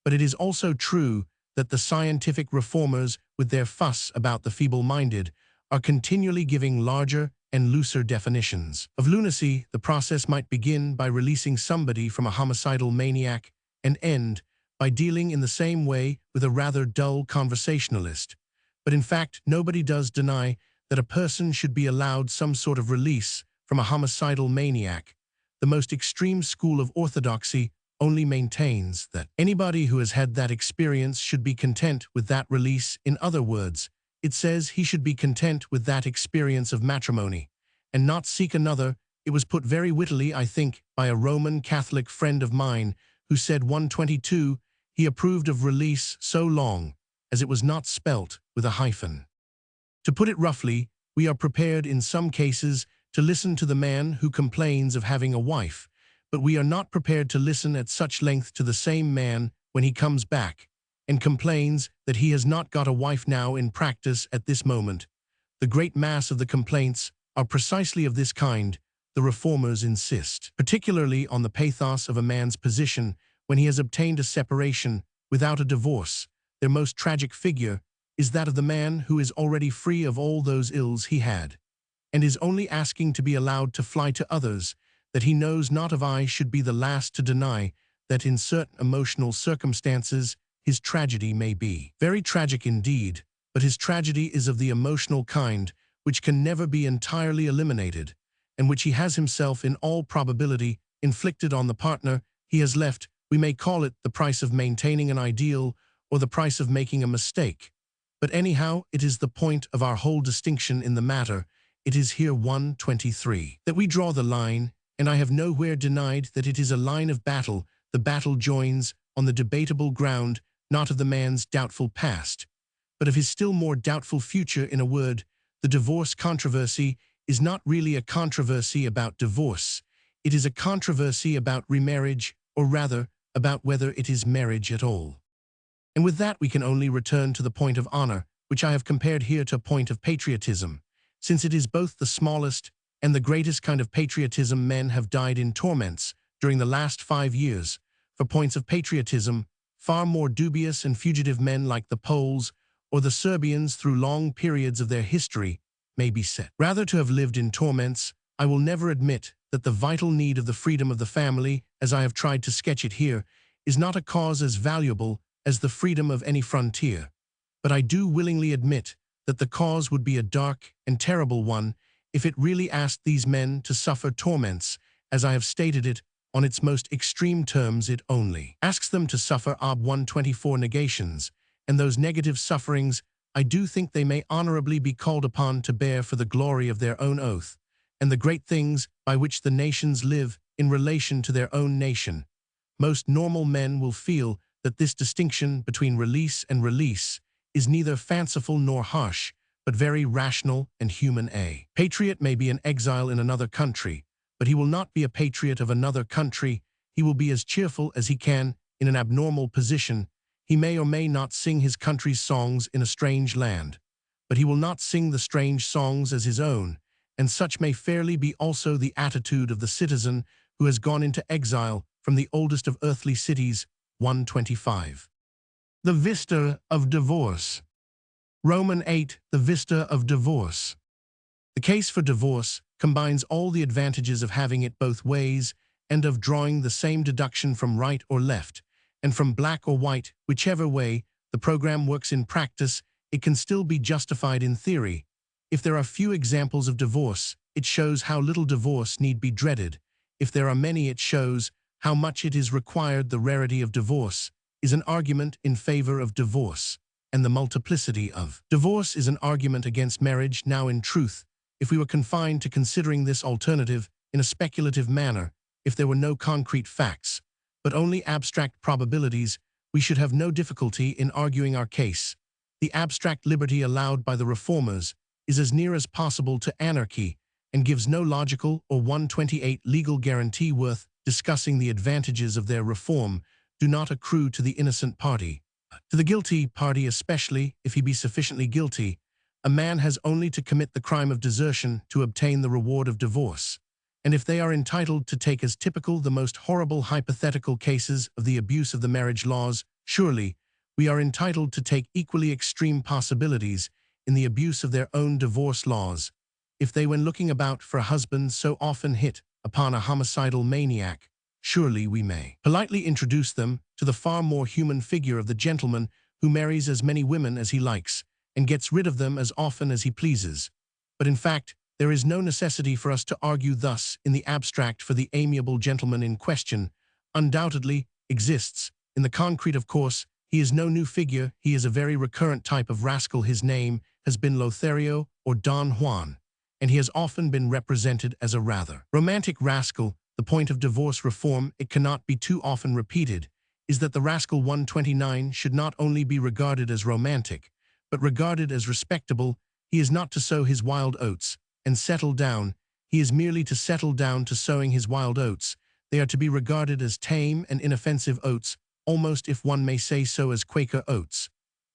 Speaker 1: but it is also true that the scientific reformers, with their fuss about the feeble-minded, are continually giving larger and looser definitions of lunacy. The process might begin by releasing somebody from a homicidal maniac and end by dealing in the same way with a rather dull conversationalist. But in fact, nobody does deny that a person should be allowed some sort of release from a homicidal maniac. The most extreme school of orthodoxy only maintains that anybody who has had that experience should be content with that release. In other words, it says he should be content with that experience of matrimony and not seek another. It was put very wittily, I think, by a Roman Catholic friend of mine who said 122, he approved of release so long as it was not spelt with a hyphen. To put it roughly, we are prepared in some cases to listen to the man who complains of having a wife, but we are not prepared to listen at such length to the same man when he comes back and complains that he has not got a wife now in practice at this moment. The great mass of the complaints are precisely of this kind, the reformers insist, particularly on the pathos of a man's position when he has obtained a separation without a divorce. Their most tragic figure is that of the man who is already free of all those ills he had, and is only asking to be allowed to fly to others, that he knows not if I should be the last to deny that in certain emotional circumstances his tragedy may be very tragic indeed, but his tragedy is of the emotional kind which can never be entirely eliminated, and which he has himself in all probability inflicted on the partner he has left. We may call it the price of maintaining an ideal or the price of making a mistake. But anyhow, it is the point of our whole distinction in the matter. It is here 123 that we draw the line, and I have nowhere denied that it is a line of battle. The battle joins on the debatable ground, not of the man's doubtful past, but of his still more doubtful future. In a word, the divorce controversy is not really a controversy about divorce. It is a controversy about remarriage, or rather, about whether it is marriage at all. And with that we can only return to the point of honor, which I have compared here to a point of patriotism, since it is both the smallest and the greatest kind of patriotism. Men have died in torments during the last 5 years for points of patriotism, far more dubious and fugitive men like the Poles or the Serbians through long periods of their history may be said rather to have lived in torments. I will never admit that the vital need of the freedom of the family, as I have tried to sketch it here, is not a cause as valuable as the freedom of any frontier, but I do willingly admit that the cause would be a dark and terrible one if it really asked these men to suffer torments, as I have stated it, on its most extreme terms. It only asks them to suffer ob 124 negations, and those negative sufferings I do think they may honorably be called upon to bear for the glory of their own oath, and the great things by which the nations live in relation to their own nation. Most normal men will feel that this distinction between release and release is neither fanciful nor harsh, but very rational and human. A patriot may be an exile in another country, but he will not be a patriot of another country. He will be as cheerful as he can in an abnormal position. He may or may not sing his country's songs in a strange land, but he will not sing the strange songs as his own, and such may fairly be also the attitude of the citizen who has gone into exile from the oldest of earthly cities. 125. The vista of divorce. Roman 8. The vista of divorce. The case for divorce combines all the advantages of having it both ways and of drawing the same deduction from right or left, and from black or white. Whichever way the program works in practice, it can still be justified in theory. If there are few examples of divorce, it shows how little divorce need be dreaded. If there are many, it shows how much it is required. The rarity of divorce is an argument in favor of divorce, and the multiplicity of divorce is an argument against marriage. Now, in truth, if we were confined to considering this alternative in a speculative manner, if there were no concrete facts, but only abstract probabilities, we should have no difficulty in arguing our case. The abstract liberty allowed by the reformers is as near as possible to anarchy, and gives no logical or 128 legal guarantee. Worth discussing, the advantages of their reform do not accrue to the innocent party. To the guilty party, especially if he be sufficiently guilty, a man has only to commit the crime of desertion to obtain the reward of divorce. And if they are entitled to take as typical the most horrible hypothetical cases of the abuse of the marriage laws, surely we are entitled to take equally extreme possibilities in the abuse of their own divorce laws. If they, when looking about for a husband, so often hit upon a homicidal maniac, surely we may politely introduce them to the far more human figure of the gentleman who marries as many women as he likes, and gets rid of them as often as he pleases. But in fact, there is no necessity for us to argue thus in the abstract, for the amiable gentleman in question undoubtedly exists. In the concrete, of course, he is no new figure. He is a very recurrent type of rascal. His name has been Lothario or Don Juan, and he has often been represented as a rather romantic rascal. The point of divorce reform, it cannot be too often repeated, is that the rascal 129 should not only be regarded as romantic, but regarded as respectable. He is not to sow his wild oats and settle down. He is merely to settle down to sowing his wild oats. They are to be regarded as tame and inoffensive oats, almost, if one may say so, as Quaker oats.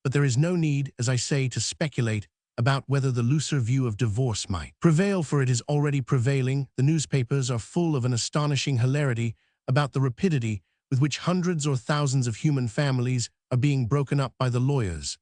Speaker 1: But there is no need, as I say, to speculate about whether the looser view of divorce might prevail, for it is already prevailing. The newspapers are full of an astonishing hilarity about the rapidity with which hundreds or thousands of human families are being broken up by the lawyers,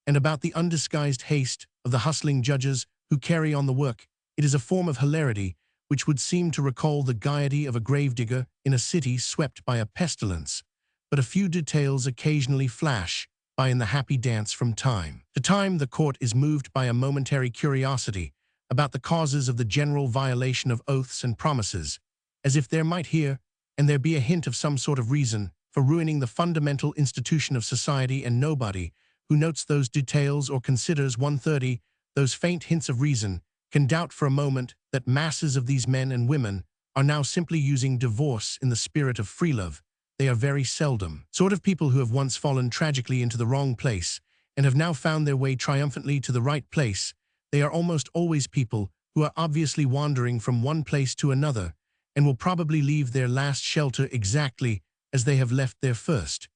Speaker 1: and about the undisguised haste of the hustling judges who carry on the work. It is a form of hilarity which would seem to recall the gaiety of a gravedigger in a city swept by a pestilence, but a few details occasionally flash by in the happy dance from time to time. The court is moved by a momentary curiosity about the causes of the general violation of oaths and promises, as if there might here and there be a hint of some sort of reason for ruining the fundamental institution of society, and nobody who notes those details or considers 130 those faint hints of reason can doubt for a moment that masses of these men and women are now simply using divorce in the spirit of free love. They are very seldom sort of people who have once fallen tragically into the wrong place and have now found their way triumphantly to the right place. They are almost always people who are obviously wandering from one place to another, and will probably leave their last shelter exactly as they have left their first.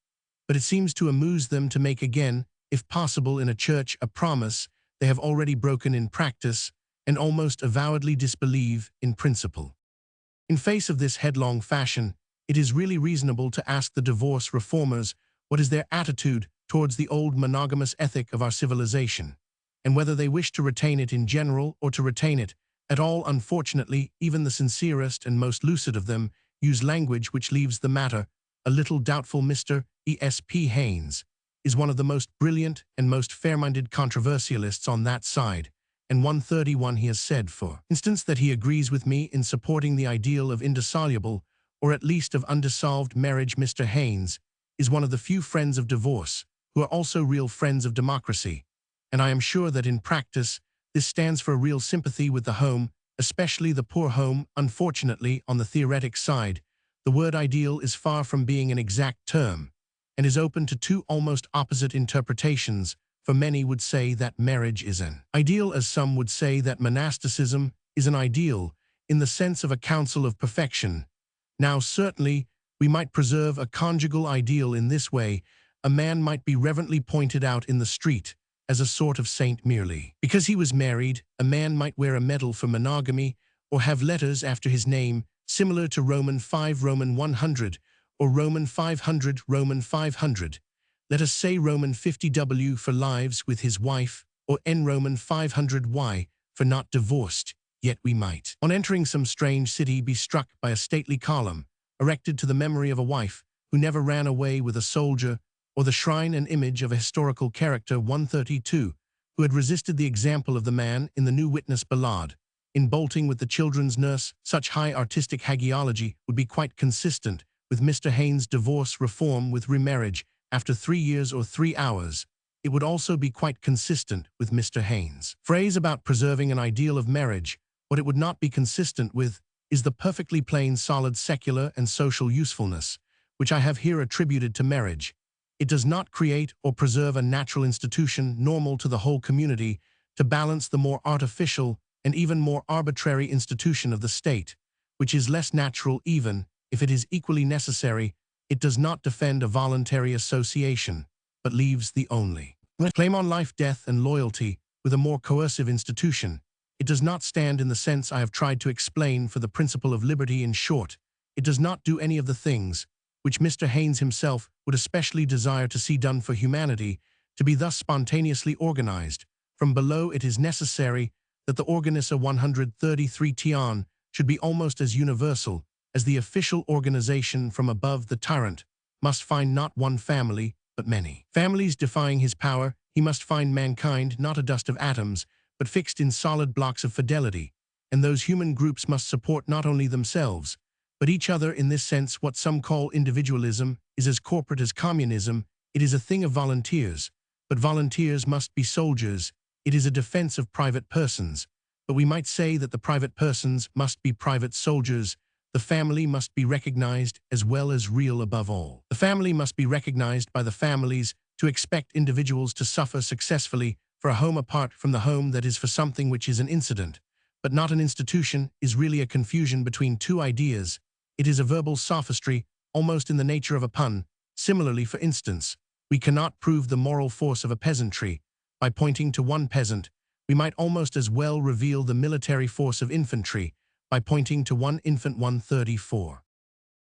Speaker 1: But it seems to amuse them to make again, if possible in a church, a promise they have already broken in practice, and almost avowedly disbelieve in principle. In face of this headlong fashion, it is really reasonable to ask the divorce reformers what is their attitude towards the old monogamous ethic of our civilization, and whether they wish to retain it in general or to retain it at all. Unfortunately, even the sincerest and most lucid of them use language which leaves the matter a little doubtful. Mr. E.S.P. Haynes is one of the most brilliant and most fair-minded controversialists on that side, and 131 he has said, for instance, that he agrees with me in supporting the ideal of indissoluble, or at least of undissolved marriage. Mr. Haynes is one of the few friends of divorce who are also real friends of democracy, and I am sure that in practice this stands for a real sympathy with the home, especially the poor home. Unfortunately, on the theoretic side, the word ideal is far from being an exact term, and is open to two almost opposite interpretations, for many would say that marriage is an ideal, as some would say that monasticism is an ideal, in the sense of a counsel of perfection. Now certainly, we might preserve a conjugal ideal in this way. A man might be reverently pointed out in the street as a sort of saint merely because he was married. A man might wear a medal for monogamy, or have letters after his name, similar to Roman 5 Roman 100, or Roman 500 Roman 500. Let us say Roman 50W for lives with his wife, or N Roman 500Y for not divorced. Yet we might, on entering some strange city, be struck by a stately column erected to the memory of a wife who never ran away with a soldier, or the shrine and image of a historical character, 132, who had resisted the example of the man in the New Witness Ballade, in bolting with the children's nurse. Such high artistic hagiology would be quite consistent with Mr. Haynes' divorce reform with remarriage after 3 years or 3 hours. It would also be quite consistent with Mr. Haynes' phrase about preserving an ideal of marriage. What it would not be consistent with is the perfectly plain, solid secular and social usefulness, which I have here attributed to marriage. It does not create or preserve a natural institution normal to the whole community to balance the more artificial and even more arbitrary institution of the state, which is less natural even if it is equally necessary. It does not defend a voluntary association, but leaves the only claim on life, death, and loyalty with a more coercive institution. It does not stand in the sense I have tried to explain for the principle of liberty. In short, it does not do any of the things which Mr. Haynes himself would especially desire to see done for humanity, to be thus spontaneously organized. From below, it is necessary that the organisa 133 tion should be almost as universal as the official organization. From above, the tyrant must find not one family, but many families defying his power. He must find mankind not a dust of atoms, but fixed in solid blocks of fidelity, and those human groups must support not only themselves, but each other. In this sense, what some call individualism is as corporate as communism. It is a thing of volunteers, but volunteers must be soldiers. It is a defense of private persons, but we might say that the private persons must be private soldiers. the family must be recognized as well as real above all. The family must be recognized by the families to expect individuals to suffer successfully for a home apart from the home that is for something which is an incident, but not an institution, is really a confusion between two ideas. It is a verbal sophistry, almost in the nature of a pun. Similarly, for instance, we cannot prove the moral force of a peasantry. By pointing to one peasant, we might almost as well reveal the military force of infantry by pointing to one infant 134.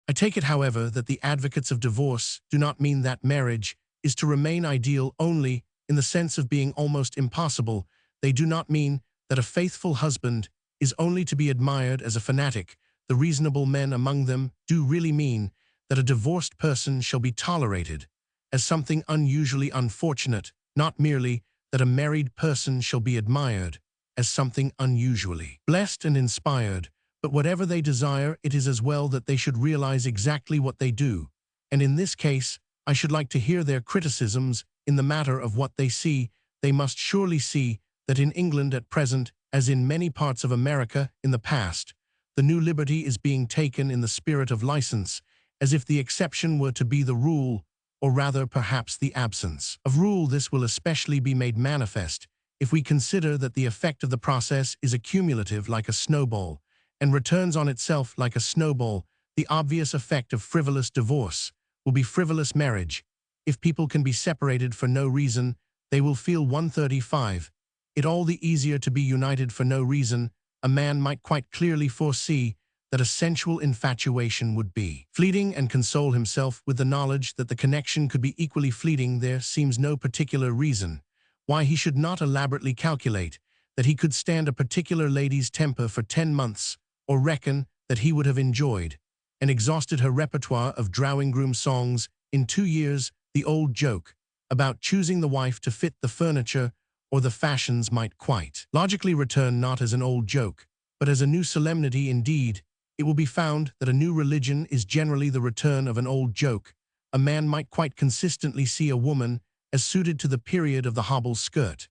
Speaker 1: I take it, however, that the advocates of divorce do not mean that marriage is to remain ideal only in the sense of being almost impossible. They do not mean that a faithful husband is only to be admired as a fanatic. The reasonable men among them do really mean that a divorced person shall be tolerated as something unusually unfortunate, not merely that a married person shall be admired as something unusually blessed and inspired. But whatever they desire, it is as well that they should realize exactly what they do. And in this case, I should like to hear their criticisms in the matter of what they see. They must surely see that in England at present, as in many parts of America in the past, the new liberty is being taken in the spirit of license, as if the exception were to be the rule, or rather perhaps the absence of rule. This will especially be made manifest if we consider that the effect of the process is accumulative like a snowball, and returns on itself like a snowball. The obvious effect of frivolous divorce will be frivolous marriage. If people can be separated for no reason, they will feel 135. It all the easier to be united for no reason. A man might quite clearly foresee that a sensual infatuation would be fleeting and console himself with the knowledge that the connection could be equally fleeting. There seems no particular reason why he should not elaborately calculate that he could stand a particular lady's temper for 10 months, or reckon that he would have enjoyed and exhausted her repertoire of drawing-room songs in 2 years. The old joke about choosing the wife to fit the furniture or the fashions might quite logically return not as an old joke, but as a new solemnity. Indeed, it will be found that a new religion is generally the return of an old joke. A man might quite consistently see a woman as suited to the period of the hobble skirt,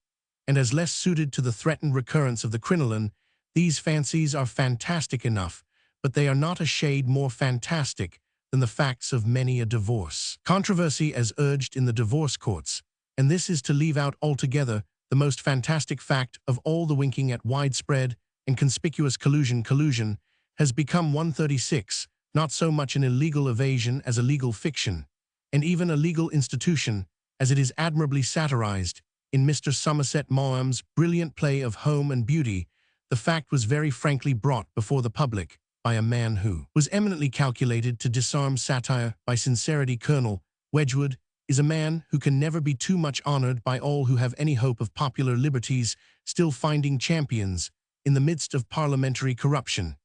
Speaker 1: and as less suited to the threatened recurrence of the crinoline. These fancies are fantastic enough, but they are not a shade more fantastic than the facts of many a divorce controversy as urged in the divorce courts, and this is to leave out altogether the most fantastic fact of all, the winking at widespread and conspicuous collusion. Collusion has become 136, not so much an illegal evasion as a legal fiction, and even a legal institution, as it is admirably satirized in Mr. Somerset Maugham's brilliant play of Home and Beauty. The fact was very frankly brought before the public by a man who was eminently calculated to disarm satire by sincerity. Colonel Wedgwood is a man who can never be too much honored by all who have any hope of popular liberties still finding champions in the midst of parliamentary corruption.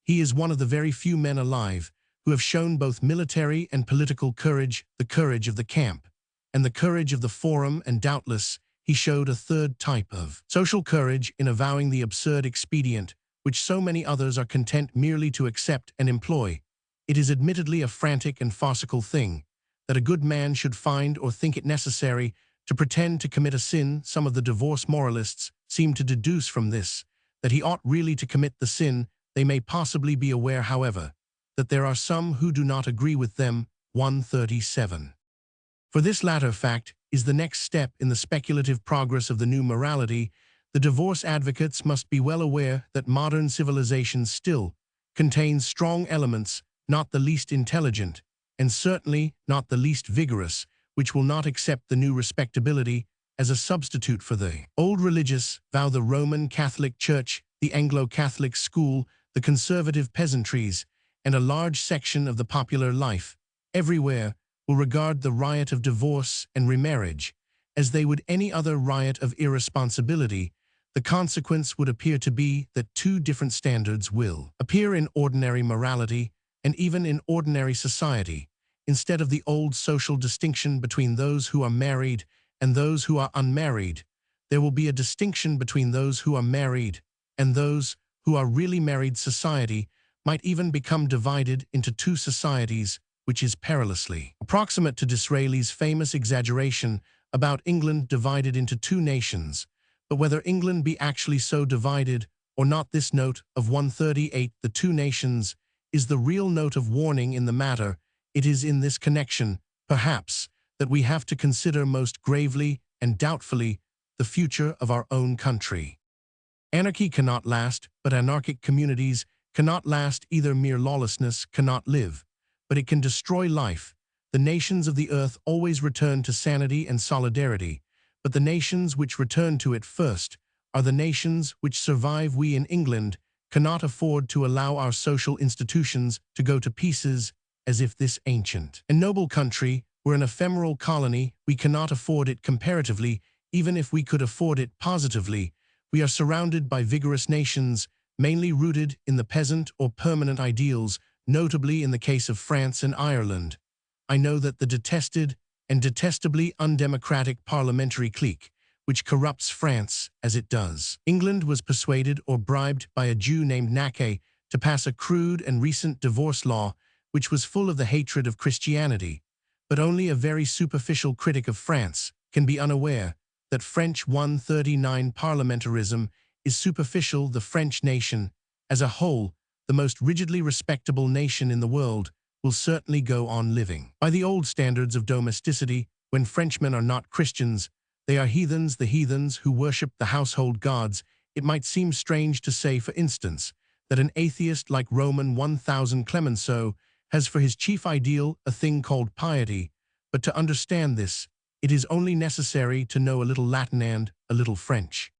Speaker 1: He is one of the very few men alive who have shown both military and political courage, the courage of the camp and the courage of the forum, and doubtless he showed a third type of social courage in avowing the absurd expedient which so many others are content merely to accept and employ. It is admittedly a frantic and farcical thing that a good man should find or think it necessary to pretend to commit a sin. Some of the divorce moralists seem to deduce from this that he ought really to commit the sin. They may possibly be aware, however, that there are some who do not agree with them. 137. For this latter fact is the next step in the speculative progress of the new morality. The divorce advocates must be well aware that modern civilization still contains strong elements, not the least intelligent, and certainly not the least vigorous, which will not accept the new respectability as a substitute for the old religious vow. The Roman Catholic Church, the Anglo-Catholic school, the conservative peasantries, and a large section of the popular life everywhere will regard the riot of divorce and remarriage as they would any other riot of irresponsibility. The consequence would appear to be that two different standards will appear in ordinary morality and even in ordinary society. Instead of the old social distinction between those who are married and those who are unmarried, there will be a distinction between those who are married and those who are really married. Society might even become divided into two societies, which is perilously approximate to Disraeli's famous exaggeration about England divided into two nations. But whether England be actually so divided or not, this note of 138, the two nations, is the real note of warning in the matter. It is in this connection, perhaps, that we have to consider most gravely and doubtfully the future of our own country. Anarchy cannot last, but anarchic communities cannot last either. Mere lawlessness cannot live, but it can destroy life. The nations of the earth always return to sanity and solidarity, but the nations which return to it first are the nations which survive. We in England cannot afford to allow our social institutions to go to pieces as if this ancient and noble country were an ephemeral colony. We cannot afford it comparatively, even if we could afford it positively. We are surrounded by vigorous nations, mainly rooted in the peasant or permanent ideals, notably in the case of France and Ireland. I know that the detested and detestably undemocratic parliamentary clique, which corrupts France as it does. England was persuaded or bribed by a Jew named Naquet to pass a crude and recent divorce law which was full of the hatred of Christianity. But only a very superficial critic of France can be unaware that French 139 parliamentarism is superficial. The French nation, as a whole, the most rigidly respectable nation in the world, will certainly go on living by the old standards of domesticity. When Frenchmen are not Christians, they are heathens, the heathens who worship the household gods. It might seem strange to say, for instance, that an atheist like Roman 1000 Clemenceau has for his chief ideal a thing called piety, but to understand this, it is only necessary to know a little Latin and a little French.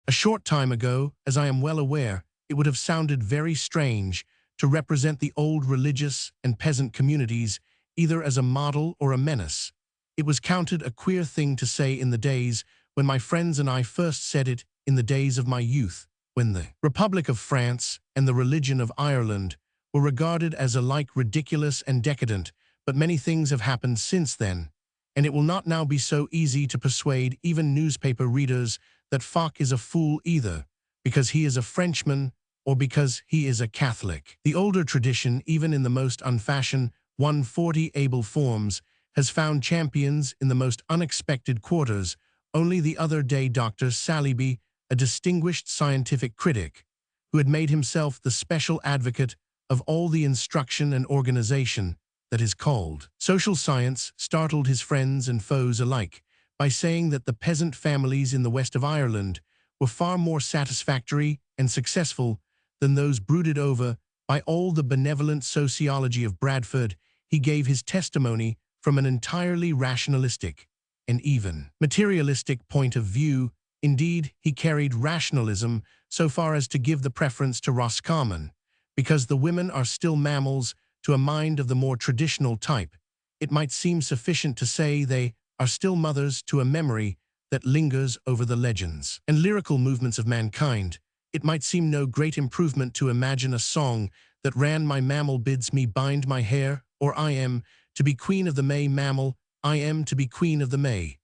Speaker 1: A short time ago, as I am well aware, it would have sounded very strange to represent the old religious and peasant communities either as a model or a menace. It was counted a queer thing to say in the days when my friends and I first said it, in the days of my youth, when the Republic of France and the religion of Ireland were regarded as alike ridiculous and decadent. But many things have happened since then, and it will not now be so easy to persuade even newspaper readers that Foch is a fool either, because he is a Frenchman or because he is a Catholic. The older tradition, even in the most unfashioned 140 able forms, has found champions in the most unexpected quarters. Only the other day Dr. Saliby, a distinguished scientific critic, who had made himself the special advocate of all the instruction and organization that is called social science, startled his friends and foes alike by saying that the peasant families in the west of Ireland were far more satisfactory and successful than those brooded over by all the benevolent sociology of Bradford. He gave his testimony from an entirely rationalistic and even materialistic point of view. Indeed, he carried rationalism so far as to give the preference to Roscommon, because the women are still mammals to a mind of the more traditional type. It might seem sufficient to say they are still mothers to a memory that lingers over the legends and lyrical movements of mankind. It might seem no great improvement to imagine a song that ran, "My mammal bids me bind my hair," or "I am to be queen of the May, mammal, I am to be queen of the May."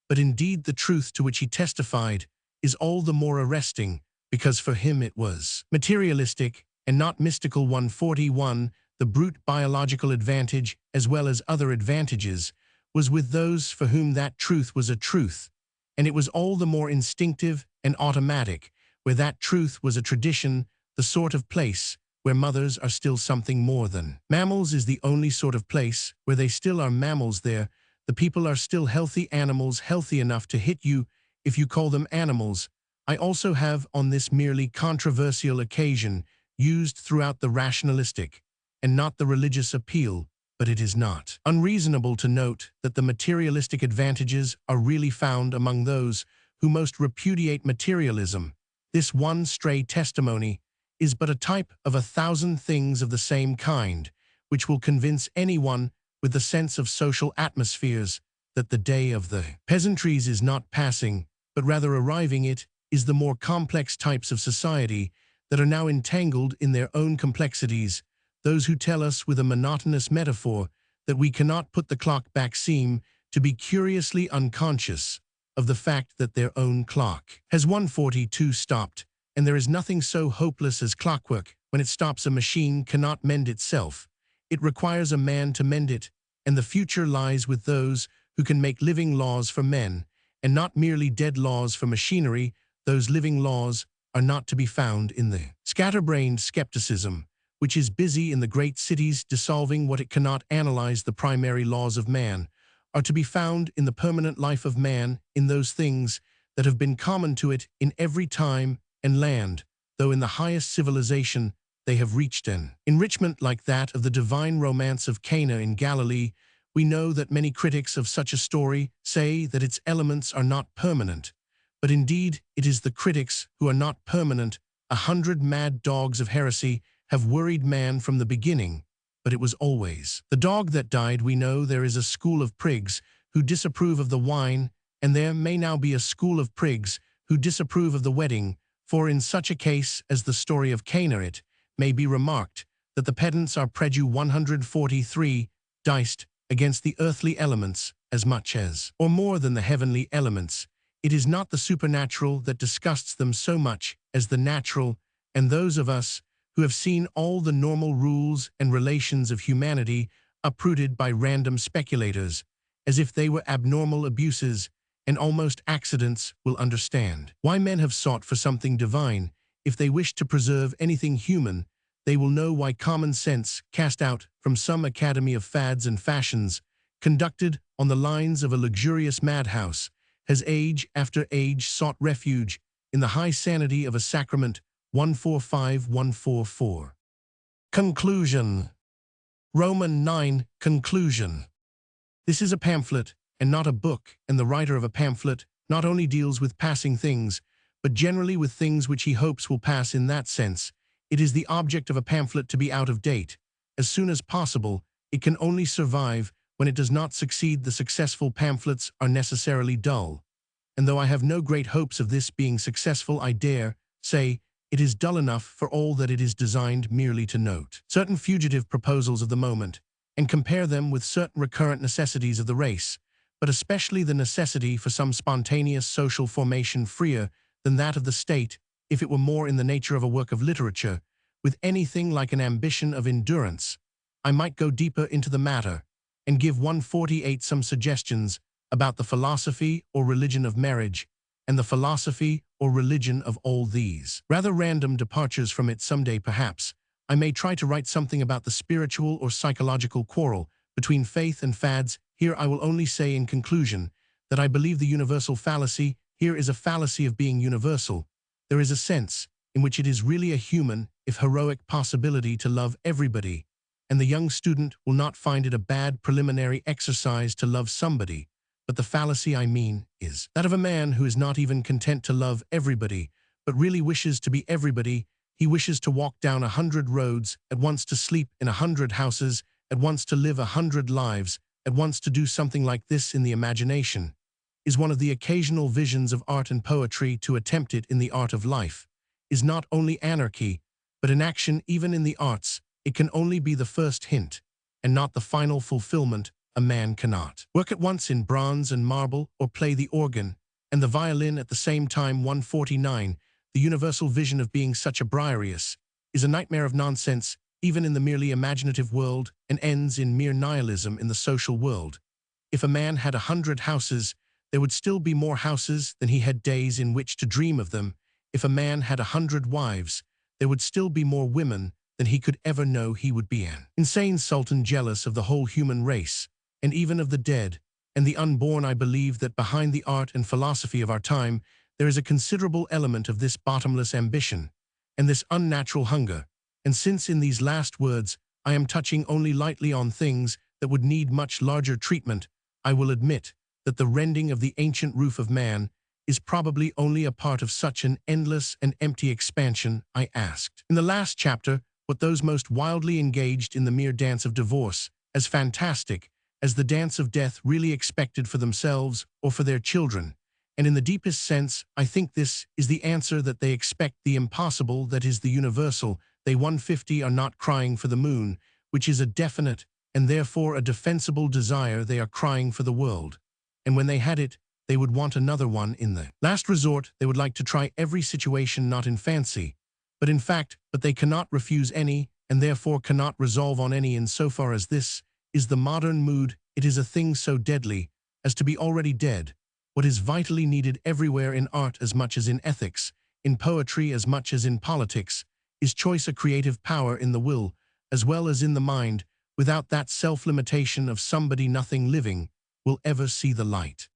Speaker 1: But indeed the truth to which he testified is all the more arresting, because for him it was materialistic and not mystical. 141, the brute biological advantage, as well as other advantages, was with those for whom that truth was a truth, and it was all the more instinctive and automatic where that truth was a tradition, the sort of place where mothers are still something more than mammals is the only sort of place where they still are mammals. There, the people are still healthy animals, healthy enough to hit you if you call them animals. I also have, on this merely controversial occasion, used throughout the rationalistic and not the religious appeal, but it is not unreasonable to note that the materialistic advantages are really found among those who most repudiate materialism. This one stray testimony is but a type of 1,000 things of the same kind, which will convince anyone with the sense of social atmospheres that the day of the peasantries is not passing, but rather arriving. It is the more complex types of society that are now entangled in their own complexities. Those who tell us with a monotonous metaphor that we cannot put the clock back seem to be curiously unconscious of the fact that their own clock has 142 stopped, and there is nothing so hopeless as clockwork. When it stops, a machine cannot mend itself. It requires a man to mend it, and the future lies with those who can make living laws for men, and not merely dead laws for machinery. Those living laws are not to be found in the scatterbrained skepticism which is busy in the great cities dissolving what it cannot analyze the primary laws of man, are to be found in the permanent life of man, in those things that have been common to it in every time and land, though in the highest civilization they have reached an enrichment like that of the divine romance of Cana in Galilee. We know that many critics of such a story say that its elements are not permanent, but indeed it is the critics who are not permanent. 100 mad dogs of heresy have worried man from the beginning, but it was always the dog that died. We know there is a school of prigs who disapprove of the wine, and there may now be a school of prigs who disapprove of the wedding, for in such a case as the story of Cana it may be remarked that the pedants are preju 143 diced against the earthly elements as much as, or more than the heavenly elements. It is not the supernatural that disgusts them so much as the natural, and those of us who have seen all the normal rules and relations of humanity uprooted by random speculators, as if they were abnormal abuses and almost accidents, will understand why men have sought for something divine. If they wish to preserve anything human, they will know why common sense, cast out from some academy of fads and fashions, conducted on the lines of a luxurious madhouse, has age after age sought refuge in the high sanity of a sacrament. 145-144. Conclusion. Roman 9. Conclusion. This is a pamphlet and not a book, and the writer of a pamphlet not only deals with passing things, but generally with things which he hopes will pass. In that sense, it is the object of a pamphlet to be out of date as soon as possible. It can only survive when it does not succeed. The successful pamphlets are necessarily dull, and though I have no great hopes of this being successful, I dare say it is dull enough for all that it is designed merely to note certain fugitive proposals of the moment, and compare them with certain recurrent necessities of the race, but especially the necessity for some spontaneous social formation freer than that of the state, if it were more in the nature of a work of literature, with anything like an ambition of endurance. I might go deeper into the matter, and give 148 some suggestions about the philosophy or religion of marriage, and the philosophy or religion of all these rather random departures from it. Someday, perhaps, I may try to write something about the spiritual or psychological quarrel between faith and fads. Here I will only say in conclusion that I believe the universal fallacy here is a fallacy of being universal. There is a sense in which it is really a human, if heroic, possibility to love everybody, and the young student will not find it a bad preliminary exercise to love somebody. But the fallacy I mean is that of a man who is not even content to love everybody, but really wishes to be everybody. He wishes to walk down 100 roads, at once to sleep in 100 houses, at once to live 100 lives, at once to do something like this in the imagination. Is one of the occasional visions of art and poetry. To attempt it in the art of life is not only anarchy, but an action. Even in the arts, it can only be the first hint, and not the final fulfillment. A man cannot work at once in bronze and marble, or play the organ and the violin at the same time. 149. The universal vision of being such a Briareus is a nightmare of nonsense, even in the merely imaginative world, and ends in mere nihilism in the social world. If a man had 100 houses, there would still be more houses than he had days in which to dream of them. If a man had 100 wives, there would still be more women than he could ever know. He would be an insane sultan, jealous of the whole human race, and even of the dead and the unborn. I believe that behind the art and philosophy of our time, there is a considerable element of this bottomless ambition and this unnatural hunger. And since in these last words I am touching only lightly on things that would need much larger treatment, I will admit that the rending of the ancient roof of man is probably only a part of such an endless and empty expansion. I asked in the last chapter what those most wildly engaged in the mere dance of divorce, as fantastic as the dance of death, really expected for themselves or for their children. And in the deepest sense, I think this is the answer, that they expect the impossible, that is the universal. They 150 are not crying for the moon, which is a definite and therefore a defensible desire. They are crying for the world. And when they had it, they would want another one. In the last resort, they would like to try every situation, not in fancy, but in fact, but they cannot refuse any, and therefore cannot resolve on any. In so far as this is the modern mood, it is a thing so deadly as to be already dead. What is vitally needed everywhere, in art as much as in ethics, in poetry as much as in politics, Is choice a creative power in the will, as well as in the mind? Without that self-limitation of somebody, nothing living will ever see the light.